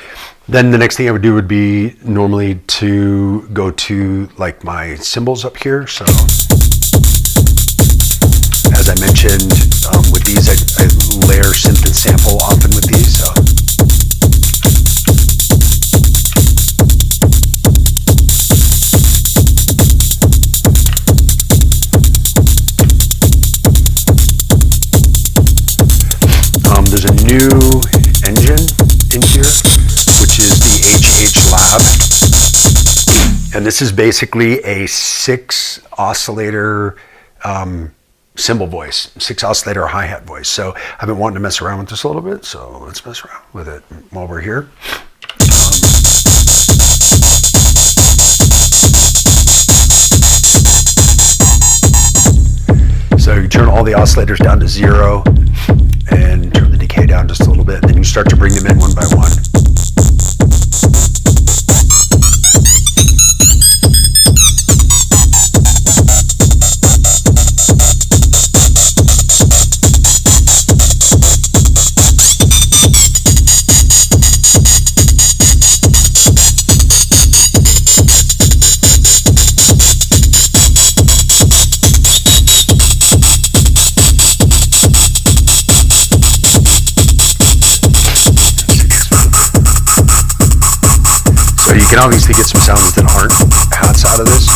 then the next thing I would do would be normally to go to like my cymbals up here. So as I mentioned, with these, I layer synth and sample often with these. So. There's a new engine in here, which is the HH Lab, and this is basically a 6 oscillator cymbal voice, 6 oscillator hi-hat voice. So I've been wanting to mess around with this a little bit, so let's mess around with it while we're here. So you turn all the oscillators down to 0 and turn the decay down just a little bit, and then you start to bring them in one by one. You can obviously get some sounds that aren't hats out of this.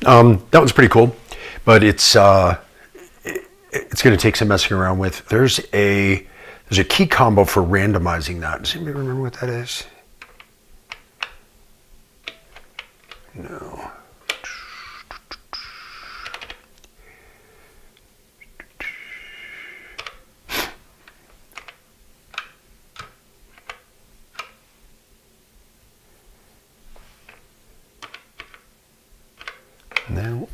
That one's pretty cool, but it's going to take some messing around with. There's a key combo for randomizing that. Does anybody remember what that is? No. No.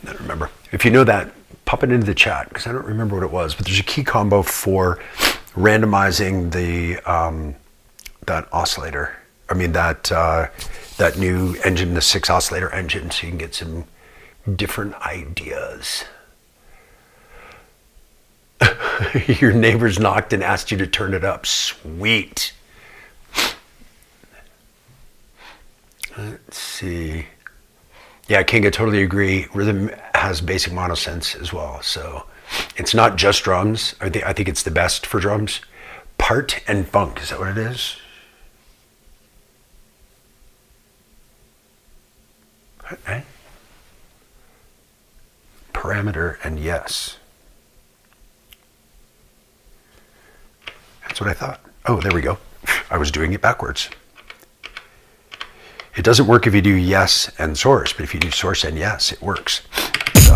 I don't remember. If you know that, pop it into the chat because I don't remember what it was. But there's a key combo for randomizing the that oscillator. I mean that new engine, the 6 oscillator engine, so you can get some different ideas. Your neighbors knocked and asked you to turn it up. Sweet. Let's see. Yeah, King, I totally agree. Rhythm has basic monosense as well, so it's not just drums. I think it's the best for drums. Part and funk, is that what it is? Okay. Parameter and yes. That's what I thought. Oh, there we go. I was doing it backwards. It doesn't work if you do yes and source, but if you do source and yes, it works. So.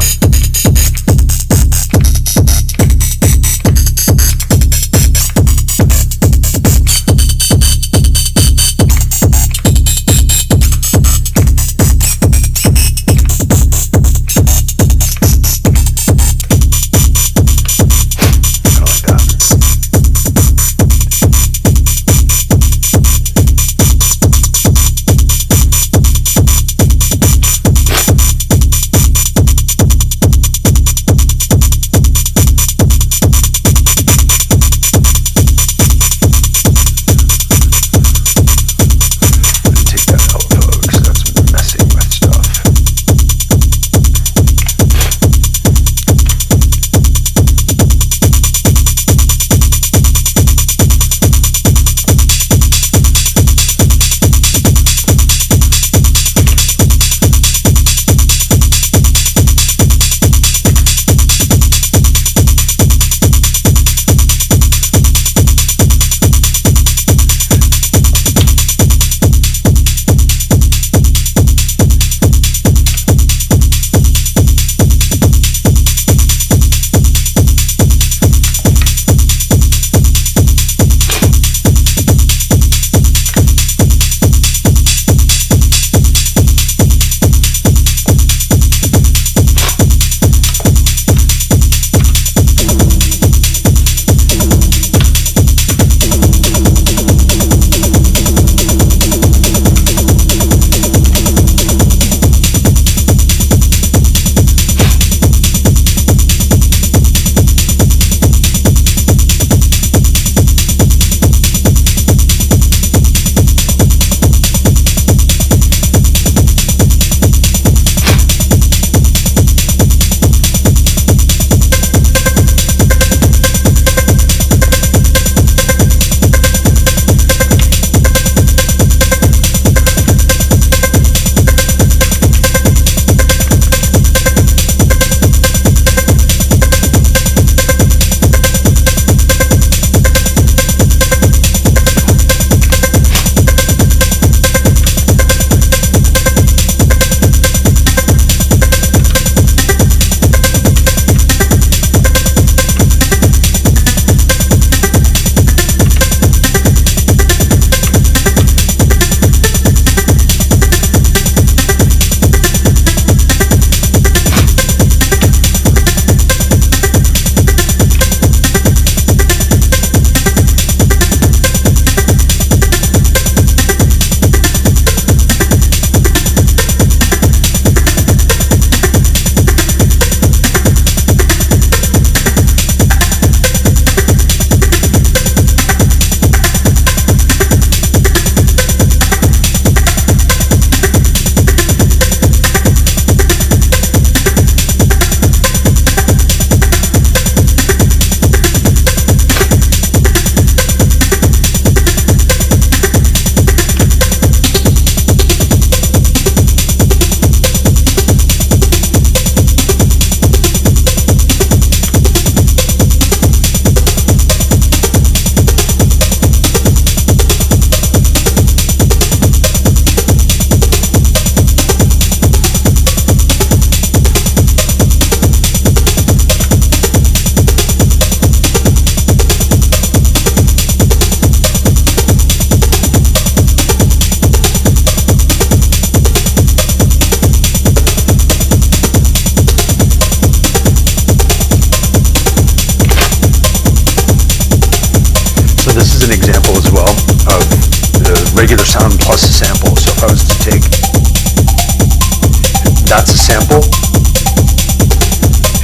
that's a sample,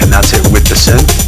and that's it with the synth.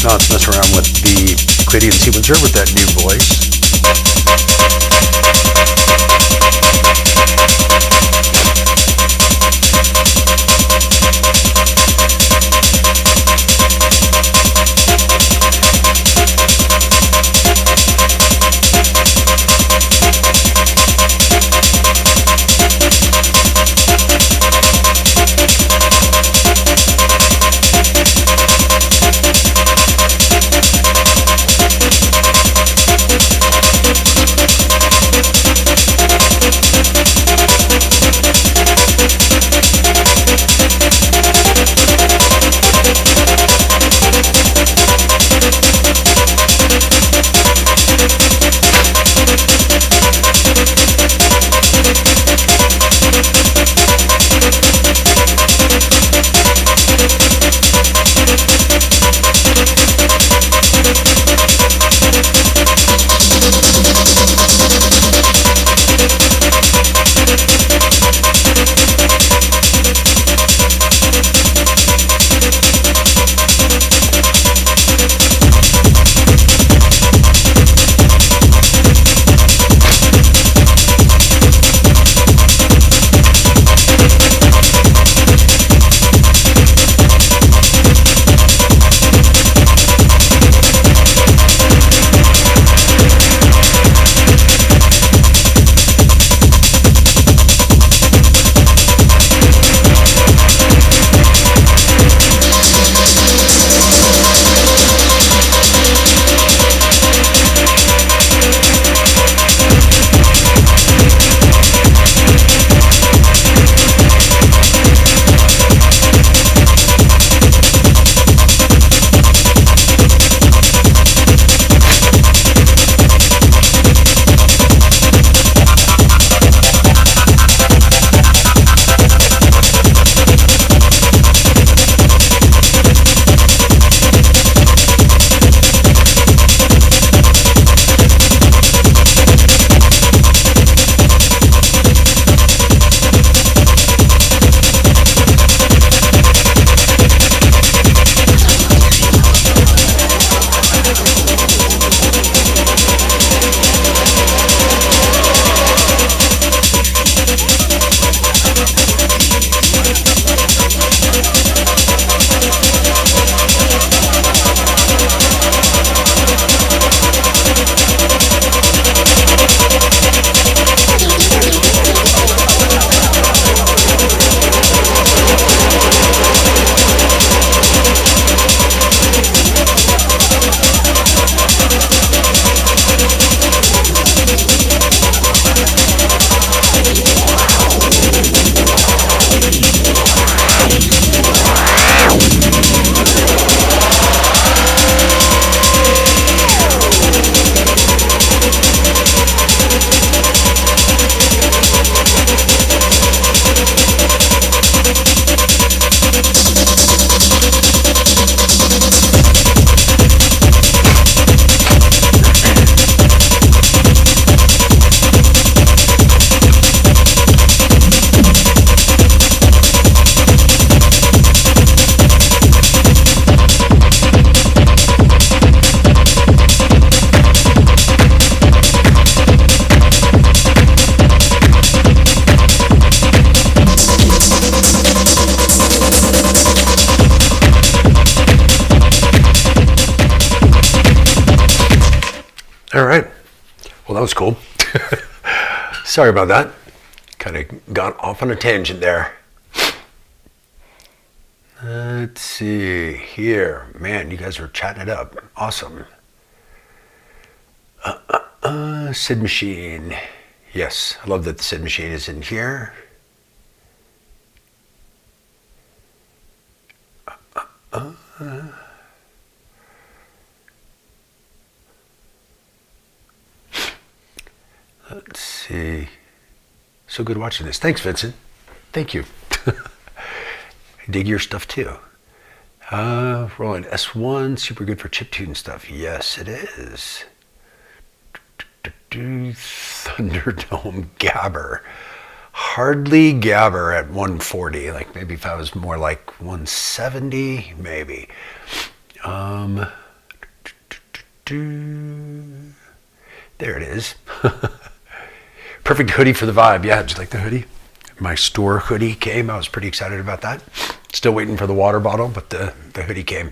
Now let's mess around with the Euclidean sequencer with that new voice. All right. Well, that was cool. Sorry about that. Kind of got off on a tangent there. Let's see here. Man, you guys are chatting it up. Awesome. Sid machine. Yes, I love that the Sid machine is in here. Let's see. So good watching this. Thanks, Vincent. Thank you. I dig your stuff too. Rolling S1, super good for chiptune stuff. Yes, it is. Thunderdome Gabber. Hardly Gabber at 140. Like maybe if I was more like 170, maybe. There it is. Perfect hoodie for the vibe. Yeah, did you like the hoodie? My store hoodie came. I was pretty excited about that. Still waiting for the water bottle, but the hoodie came.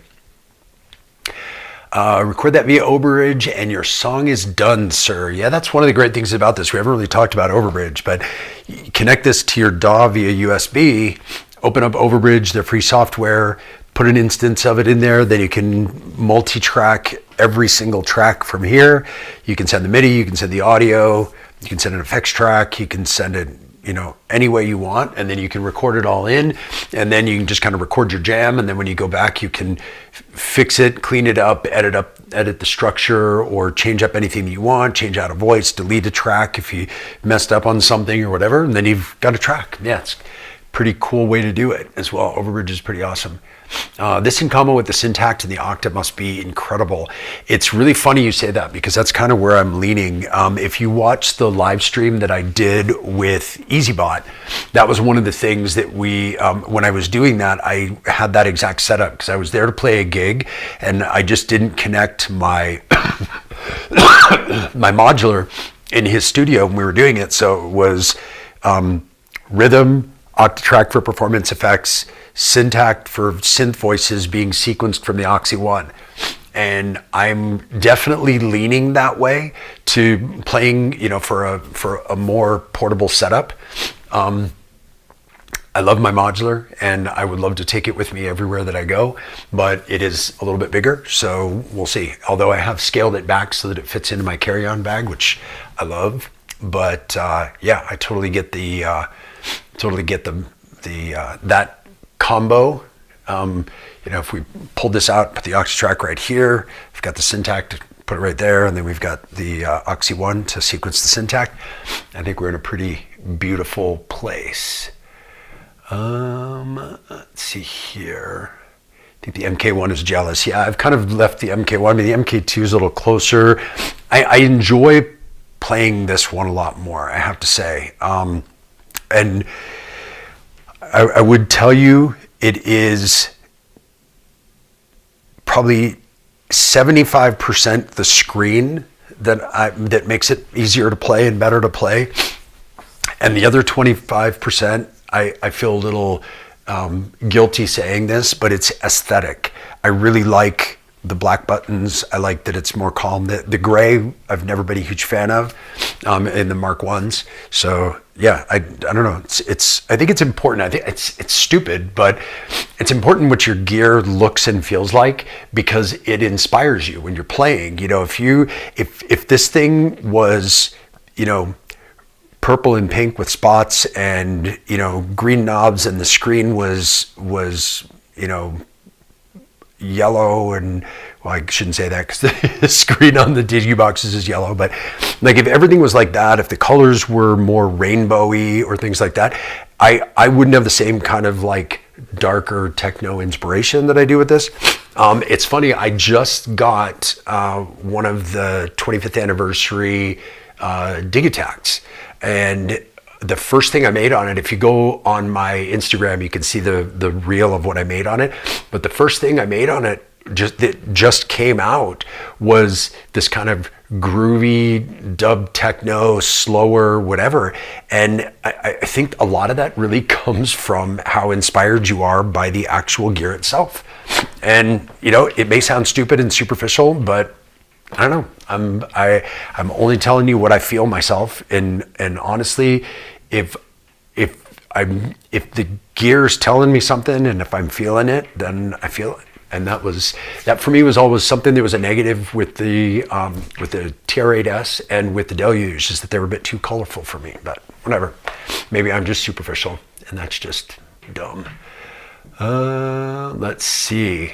Record that via Overbridge and your song is done, sir. Yeah, that's one of the great things about this. We haven't really talked about Overbridge, but you connect this to your DAW via USB, open up Overbridge, their free software, put an instance of it in there, then you can multi-track every single track from here. You can send the MIDI, you can send the audio, you can send an effects track, you can send it, any way you want, and then you can record it all in, and then you can just kind of record your jam, and then when you go back, you can fix it, clean it up, edit the structure, or change up anything you want, change out a voice, delete a track if you messed up on something or whatever, and then you've got a track. Yeah, it's a pretty cool way to do it as well. Overbridge is pretty awesome. This in combo with the Syntakt and the Octave must be incredible. It's really funny you say that because that's kind of where I'm leaning. If you watch the live stream that I did with EasyBot, that was one of the things that we, when I was doing that, I had that exact setup because I was there to play a gig and I just didn't connect my, my modular in his studio when we were doing it. So it was rhythm, Octatrack for performance effects, Syntakt for synth voices being sequenced from the Oxy One. And I'm definitely leaning that way to playing, for a more portable setup. I love my modular and I would love to take it with me everywhere that I go, but it is a little bit bigger, so we'll see. Although I have scaled it back so that it fits into my carry-on bag, which I love. But yeah, I totally get that combo. If we pulled this out, put the Octatrack right here, we've got the Syntakt, put it right there, and then we've got the Oxy One to sequence the Syntakt. I think we're in a pretty beautiful place. Let's see here. I think the MK1 is jealous. Yeah, I've kind of left the MK1. I mean, the MK2 is a little closer. I enjoy playing this one a lot more, I have to say. And I would tell you it is probably 75% the screen that makes it easier to play and better to play. And the other 25%, I feel a little guilty saying this, but it's aesthetic. I really like the black buttons. I like that it's more calm. The gray, I've never been a huge fan of in the Mark Ones. So yeah, I don't know. I think it's important. I think it's stupid, but it's important what your gear looks and feels like because it inspires you when you're playing. If this thing was, purple and pink with spots and green knobs and the screen was yellow and, well, I shouldn't say that because the screen on the DigiBoxes is yellow, but like if everything was like that, if the colors were more rainbowy or things like that, I wouldn't have the same kind of like darker techno inspiration that I do with this. It's funny, I just got one of the 25th anniversary Digitacts, and the first thing I made on it, if you go on my Instagram, you can see the reel of what I made on it. But the first thing I made on it that just came out was this kind of groovy dub techno, slower, whatever. And I think a lot of that really comes from how inspired you are by the actual gear itself. And, it may sound stupid and superficial, but I don't know. I'm only telling you what I feel myself, and honestly, if the gear's telling me something, and if I'm feeling it, then I feel it. And that for me was always something that was a negative with the TR8S and with the Deluge, just that they were a bit too colorful for me. But whatever, maybe I'm just superficial, and that's just dumb. Let's see.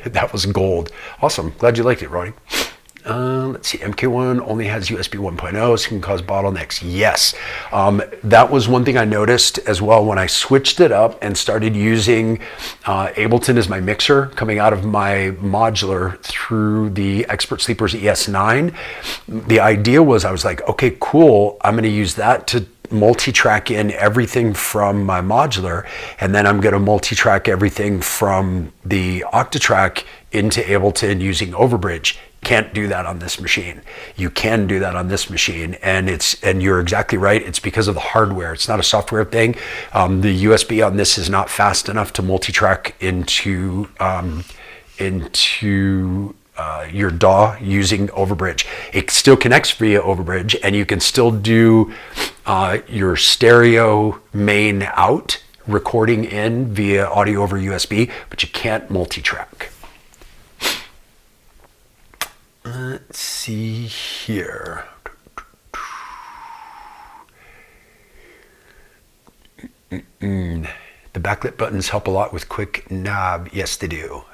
That was gold. Awesome. Glad you liked it, Ronnie. Let's see. MK1 only has USB 1.0, so it can cause bottlenecks. Yes. That was one thing I noticed as well when I switched it up and started using Ableton as my mixer coming out of my modular through the Expert Sleepers ES9. The idea was I was like, okay, cool. I'm going to use that to multi-track in everything from my modular, and then I'm going to multi-track everything from the Octatrack into Ableton using Overbridge. Can't do that on this machine. You can do that on this machine, and you're exactly right. It's because of the hardware. It's not a software thing. The USB on this is not fast enough to multi-track into your DAW using Overbridge. It still connects via Overbridge, and you can still do your stereo main out recording in via audio over USB, but you can't multi-track. Let's see here. The backlit buttons help a lot with quick knob. Yes, they do.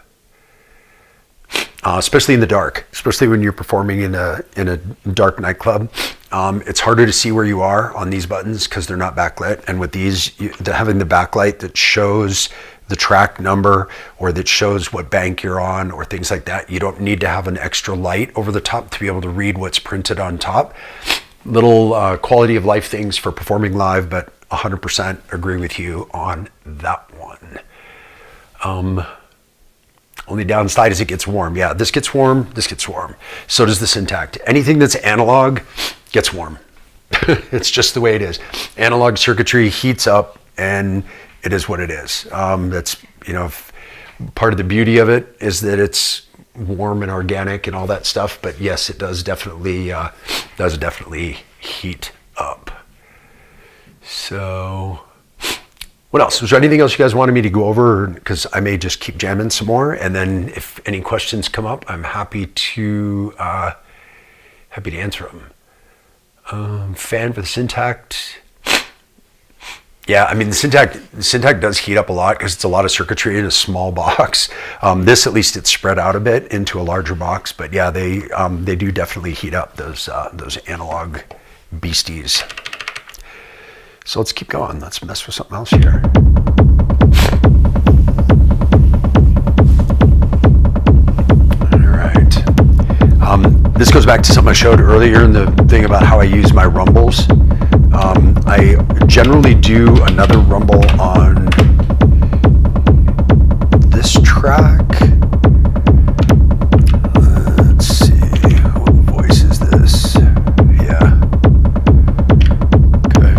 Especially in the dark, especially when you're performing in a dark nightclub. It's harder to see where you are on these buttons because they're not backlit. And with these, having the backlight that shows the track number or that shows what bank you're on or things like that, you don't need to have an extra light over the top to be able to read what's printed on top. Little quality of life things for performing live, but 100% agree with you on that one. Only downside is it gets warm. Yeah, this gets warm, this gets warm. So does the Syntakt. Anything that's analog gets warm. It's just the way it is. Analog circuitry heats up, and it is what it is. That's, part of the beauty of it is that it's warm and organic and all that stuff. But yes, it does definitely heat up. So what else? Was there anything else you guys wanted me to go over? Because I may just keep jamming some more, and then if any questions come up, I'm happy to answer them. Fan for the Syntakt. Yeah, I mean the Syntakt does heat up a lot because it's a lot of circuitry in a small box. This, at least, it's spread out a bit into a larger box. But yeah, they do definitely heat up those analog beasties. So let's keep going. Let's mess with something else here. All right. This goes back to something I showed earlier in the thing about how I use my rumbles. I generally do another rumble on this track. Let's see, what voice is this? Yeah. Okay.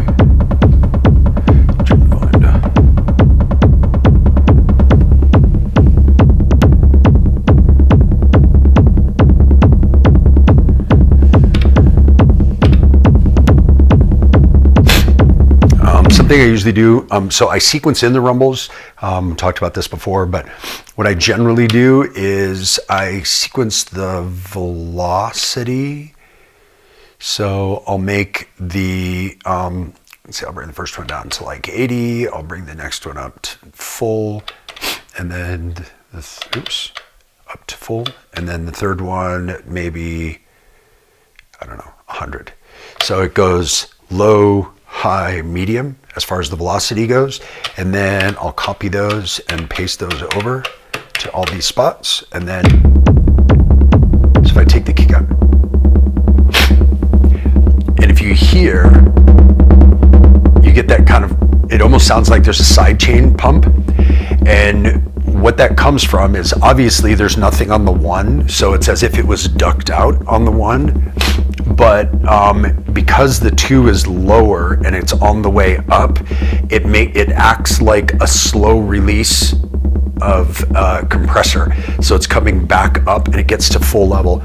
Something I usually do, so I sequence in the rumbles, talked about this before, but what I generally do is I sequence the velocity. So I'll make the, let's see, I'll bring the first one down to like 80, I'll bring the next one up to full, and then, up to full, and then the third one, maybe, I don't know, 100. So it goes low, high, medium as far as the velocity goes, and then I'll copy those and paste those over to all these spots, and then so if I take the kick out, and if you hear, you get that kind of, it almost sounds like there's a side chain pump, and what that comes from is obviously there's nothing on the one, so it's as if it was ducked out on the one. But because the 2 is lower and it's on the way up, it acts like a slow release compressor. So it's coming back up and it gets to full level.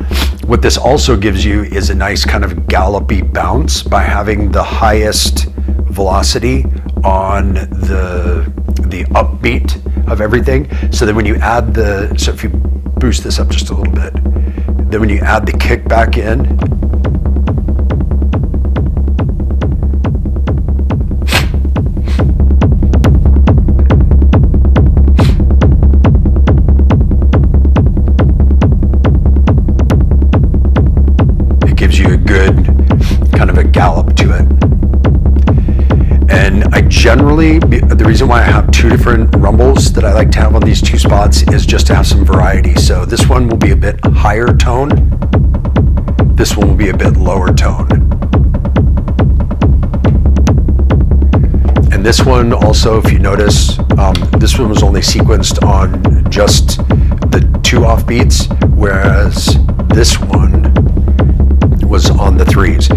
What this also gives you is a nice kind of gallopy bounce by having the highest velocity on the upbeat of everything. So that when you add so if you boost this up just a little bit, then when you add the kick back in, it gives you a good kind of a gallop to it. And I generally, the reason why I have two different rumbles that I like to have on these two spots is just to have some variety. So this one will be a bit higher tone. This one will be a bit lower tone. And this one also, if you notice, this one was only sequenced on just the two offbeats, whereas this one was on the threes.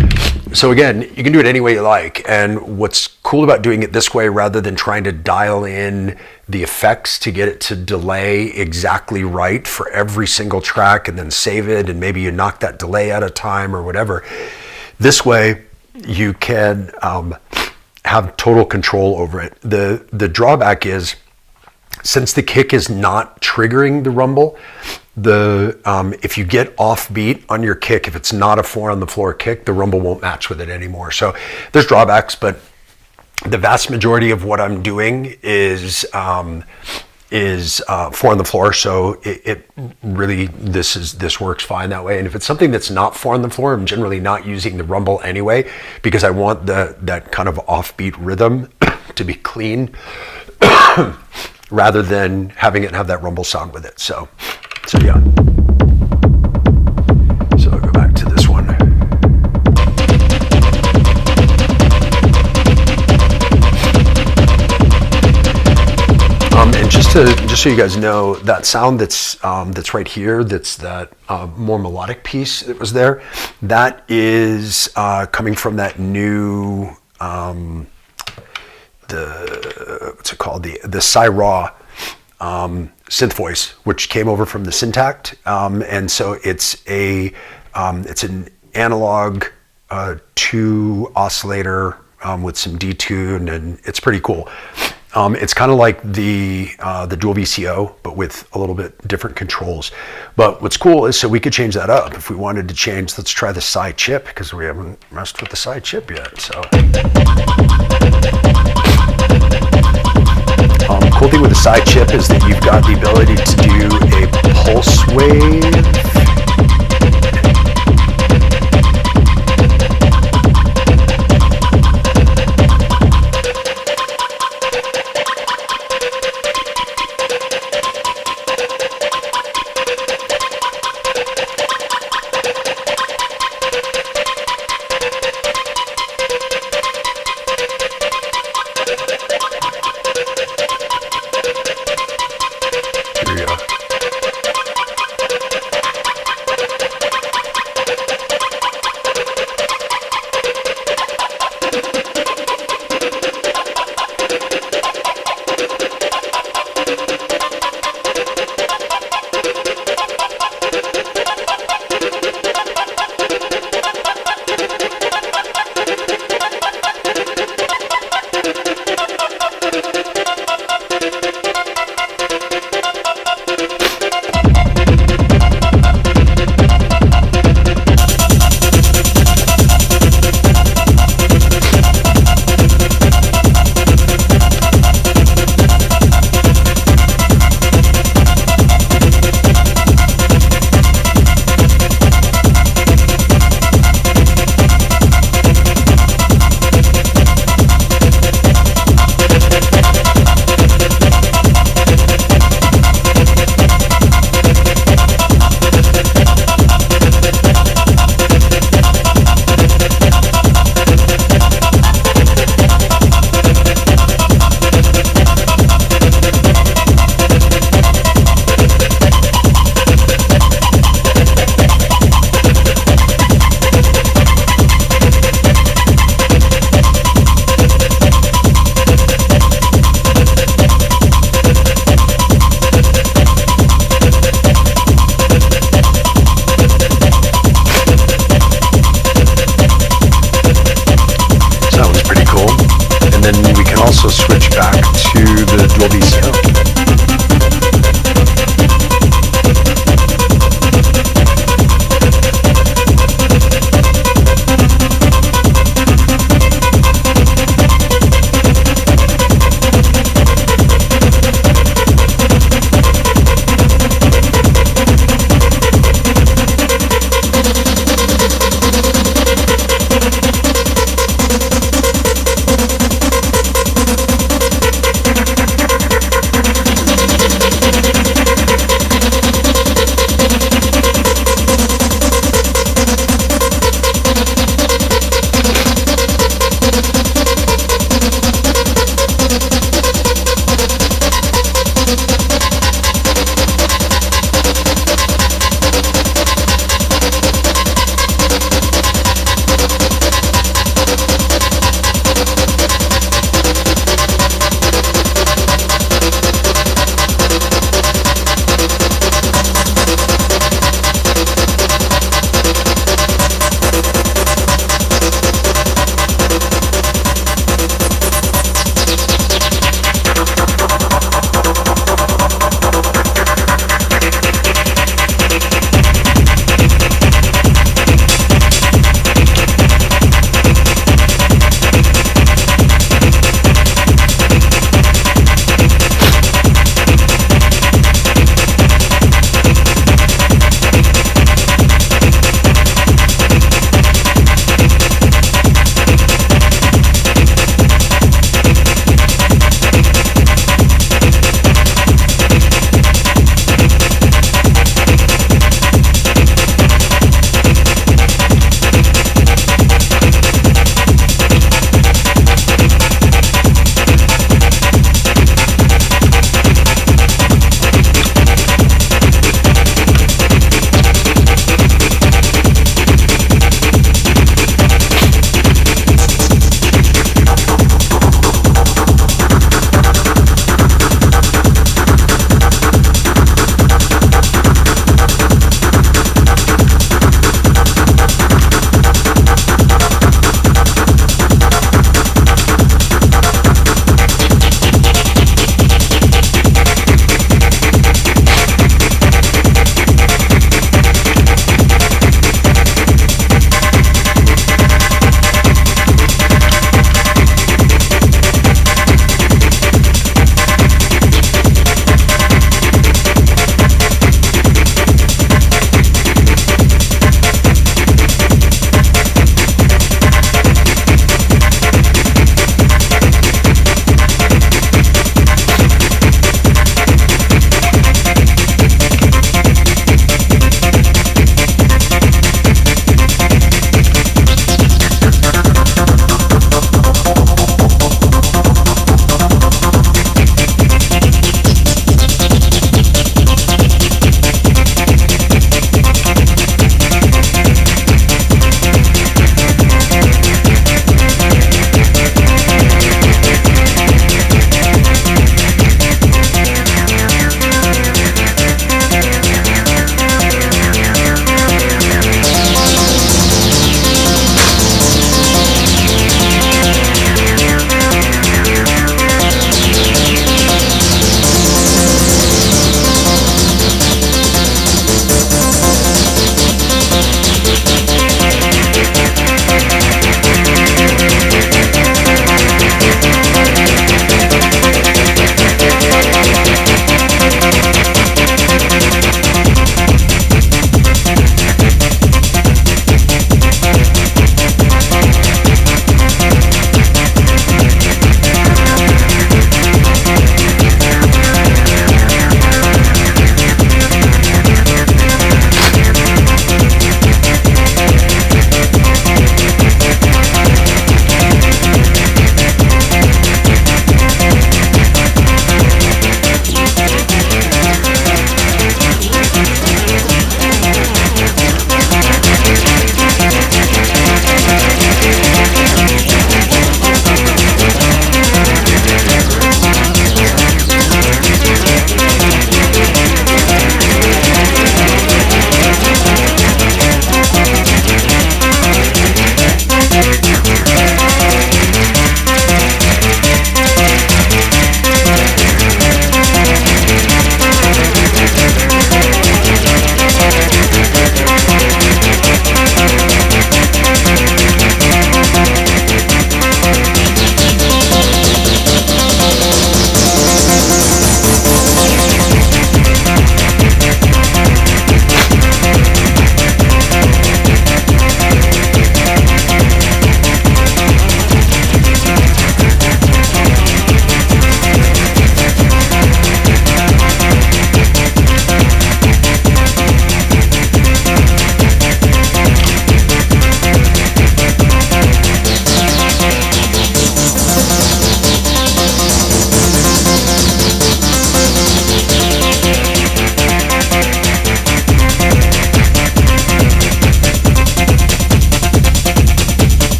So again, you can do it any way you like. And what's cool about doing it this way, rather than trying to dial in the effects to get it to delay exactly right for every single track and then save it, and maybe you knock that delay out of time or whatever. This way, you can have total control over it. The drawback is, since the kick is not triggering the rumble, if you get offbeat on your kick, if it's not a 4 on the floor kick, the rumble won't match with it anymore. So there's drawbacks, but the vast majority of what I'm doing is 4 on the floor. So it really, this works fine that way. And if it's something that's not 4 on the floor, I'm generally not using the rumble anyway, because I want that kind of offbeat rhythm to be clean rather than having it have that rumble sound with it. So yeah. So I'll go back to this one. And just so you guys know, that sound that's right here, that's that more melodic piece that was there, that is coming from that new what's it called, the Sci-Raw synth voice, which came over from the Syntact, and so it's an analog 2 oscillator with some detune, and it's pretty cool. It's kind of like the dual VCO, but with a little bit different controls. But what's cool is, so we could change that up if we wanted to change. Let's try the Sci chip, because we haven't messed with the Sci chip yet. So. Cool thing with the Sci chip is that you've got the ability to do a pulse wave. also switch back to the dual DCO.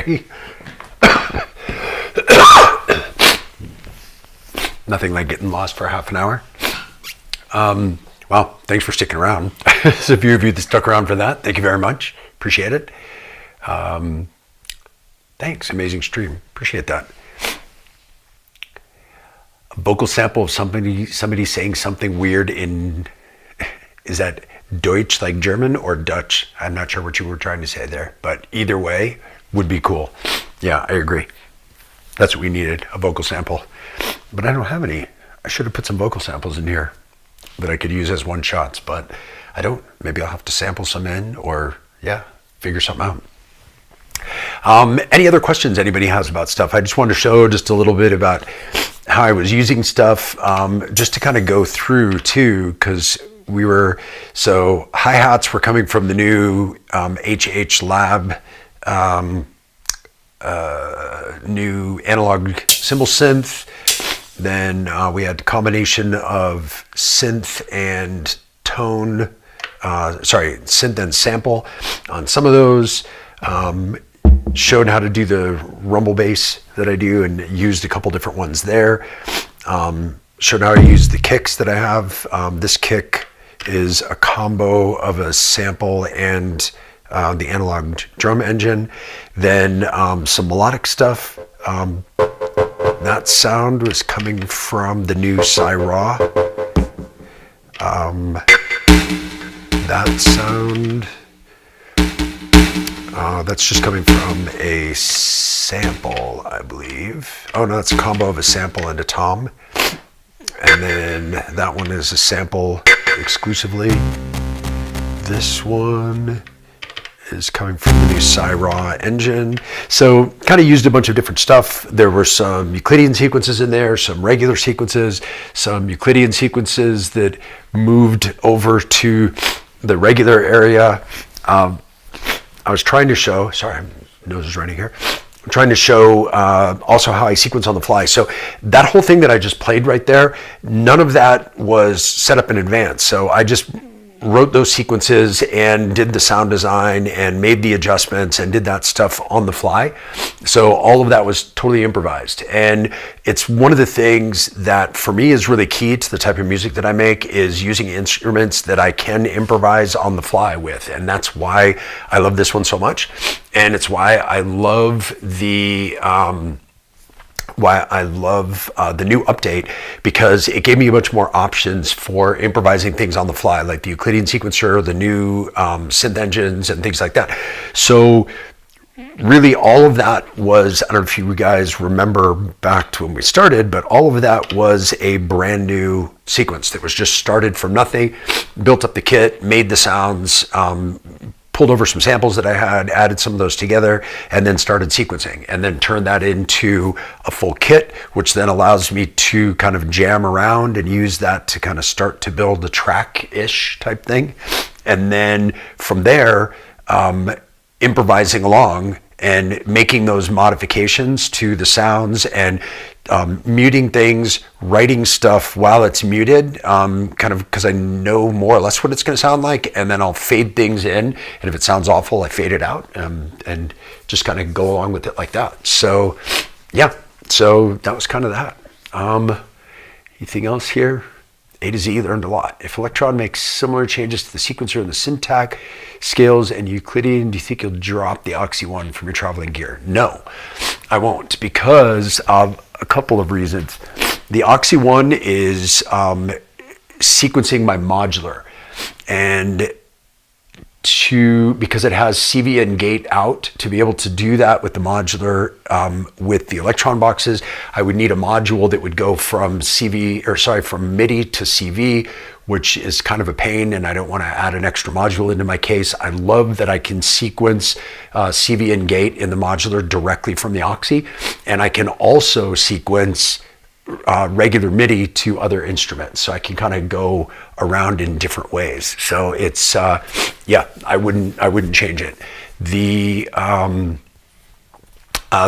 Sorry. Nothing like getting lost for half an hour. Well, thanks for sticking around. So a few of you that stuck around for that, thank you very much. Appreciate it. Thanks, amazing stream. Appreciate that. A vocal sample of somebody saying something weird in, is that Deutsch like German or Dutch? I'm not sure what you were trying to say there, but either way would be cool. Yeah, I agree. That's what we needed, a vocal sample. But I don't have any. I should have put some vocal samples in here that I could use as one shots, but I don't. Maybe I'll have to sample some in, or yeah, figure something out. Any other questions anybody has about stuff? I just wanted to show just a little bit about how I was using stuff, just to kind of go through too, because so hi-hats were coming from the new HH Lab new analog cymbal synth. Then we had a combination of synth and tone, synth and sample on some of those. Showed how to do the rumble bass that I do and used a couple different ones there. Showed how to use the kicks that I have. This kick is a combo of a sample and the analog drum engine. Then some melodic stuff. That sound was coming from the new Raw. That sound, that's just coming from a sample, I believe. Oh no, it's a combo of a sample and a tom. And then that one is a sample exclusively. This one is coming from the new Raw engine. So kind of used a bunch of different stuff. There were some Euclidean sequences in there, some regular sequences, some Euclidean sequences that moved over to the regular area. I was trying to show, sorry, my nose is running here. I'm trying to show also how I sequence on the fly. So that whole thing that I just played right there, none of that was set up in advance. So I just wrote those sequences and did the sound design and made the adjustments and did that stuff on the fly. So all of that was totally improvised. And it's one of the things that for me is really key to the type of music that I make, is using instruments that I can improvise on the fly with. And that's why I love this one so much. And it's why I love the new update, because it gave me a bunch more options for improvising things on the fly, like the Euclidean sequencer, the new synth engines and things like that. So really all of that was, I don't know if you guys remember back to when we started, but all of that was a brand new sequence that was just started from nothing, built up the kit, made the sounds, pulled over some samples that I had, added some of those together, and then started sequencing, and then turned that into a full kit, which then allows me to kind of jam around and use that to kind of start to build a track-ish type thing. And then from there, improvising along and making those modifications to the sounds and muting things, writing stuff while it's muted, kind of because I know more or less what it's going to sound like, and then I'll fade things in, and if it sounds awful, I fade it out, and just kind of go along with it like that. So yeah, so that was kind of that. Anything else here? A to Z learned a lot. If Elektron makes similar changes to the sequencer and the syntax, scales, and Euclidean, do you think you'll drop the Oxy one from your traveling gear? No, I won't, because of a couple of reasons. The Oxy one is sequencing my modular, and because it has CV and gate out, to be able to do that with the modular, with the Elektron boxes, I would need a module that would go from from MIDI to CV, which is kind of a pain, and I don't want to add an extra module into my case. I love that I can sequence CV and gate in the modular directly from the Oxy, and I can also sequence regular MIDI to other instruments, so I can kind of go around in different ways. So it's yeah, I wouldn't change it. The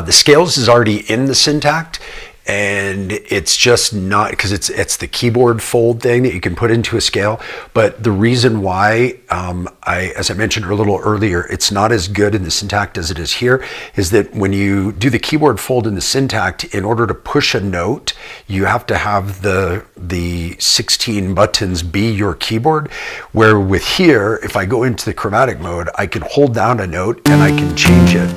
scales is already in the syntax, and it's just not, because it's the keyboard fold thing that you can put into a scale. But the reason why, as I mentioned a little earlier, it's not as good in the Syntakt as it is here, is that when you do the keyboard fold in the Syntakt, in order to push a note, you have to have the 16 buttons be your keyboard. Where with here, if I go into the chromatic mode, I can hold down a note and I can change it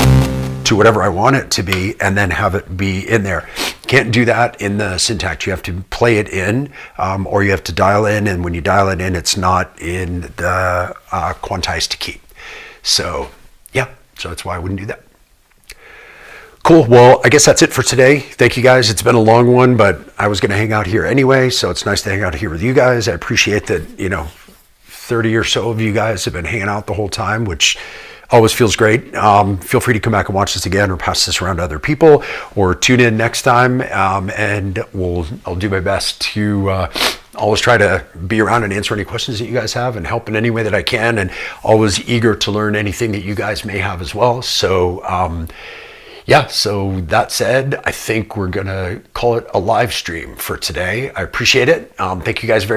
to whatever I want it to be, and then have it be in there. Can't do that in the Syntakt. You have to play it in, or you have to dial in, and when you dial it in, it's not in the quantized key. So yeah, so that's why I wouldn't do that. Cool, well, I guess that's it for today. Thank you guys. It's been a long one, but I was gonna hang out here anyway, so it's nice to hang out here with you guys. I appreciate that, 30 or so of you guys have been hanging out the whole time, which always feels great. Feel free to come back and watch this again, or pass this around to other people, or tune in next time, and I'll do my best to always try to be around and answer any questions that you guys have and help in any way that I can, and always eager to learn anything that you guys may have as well. So yeah, so that said, I think we're gonna call it a live stream for today. I appreciate it. Thank you guys very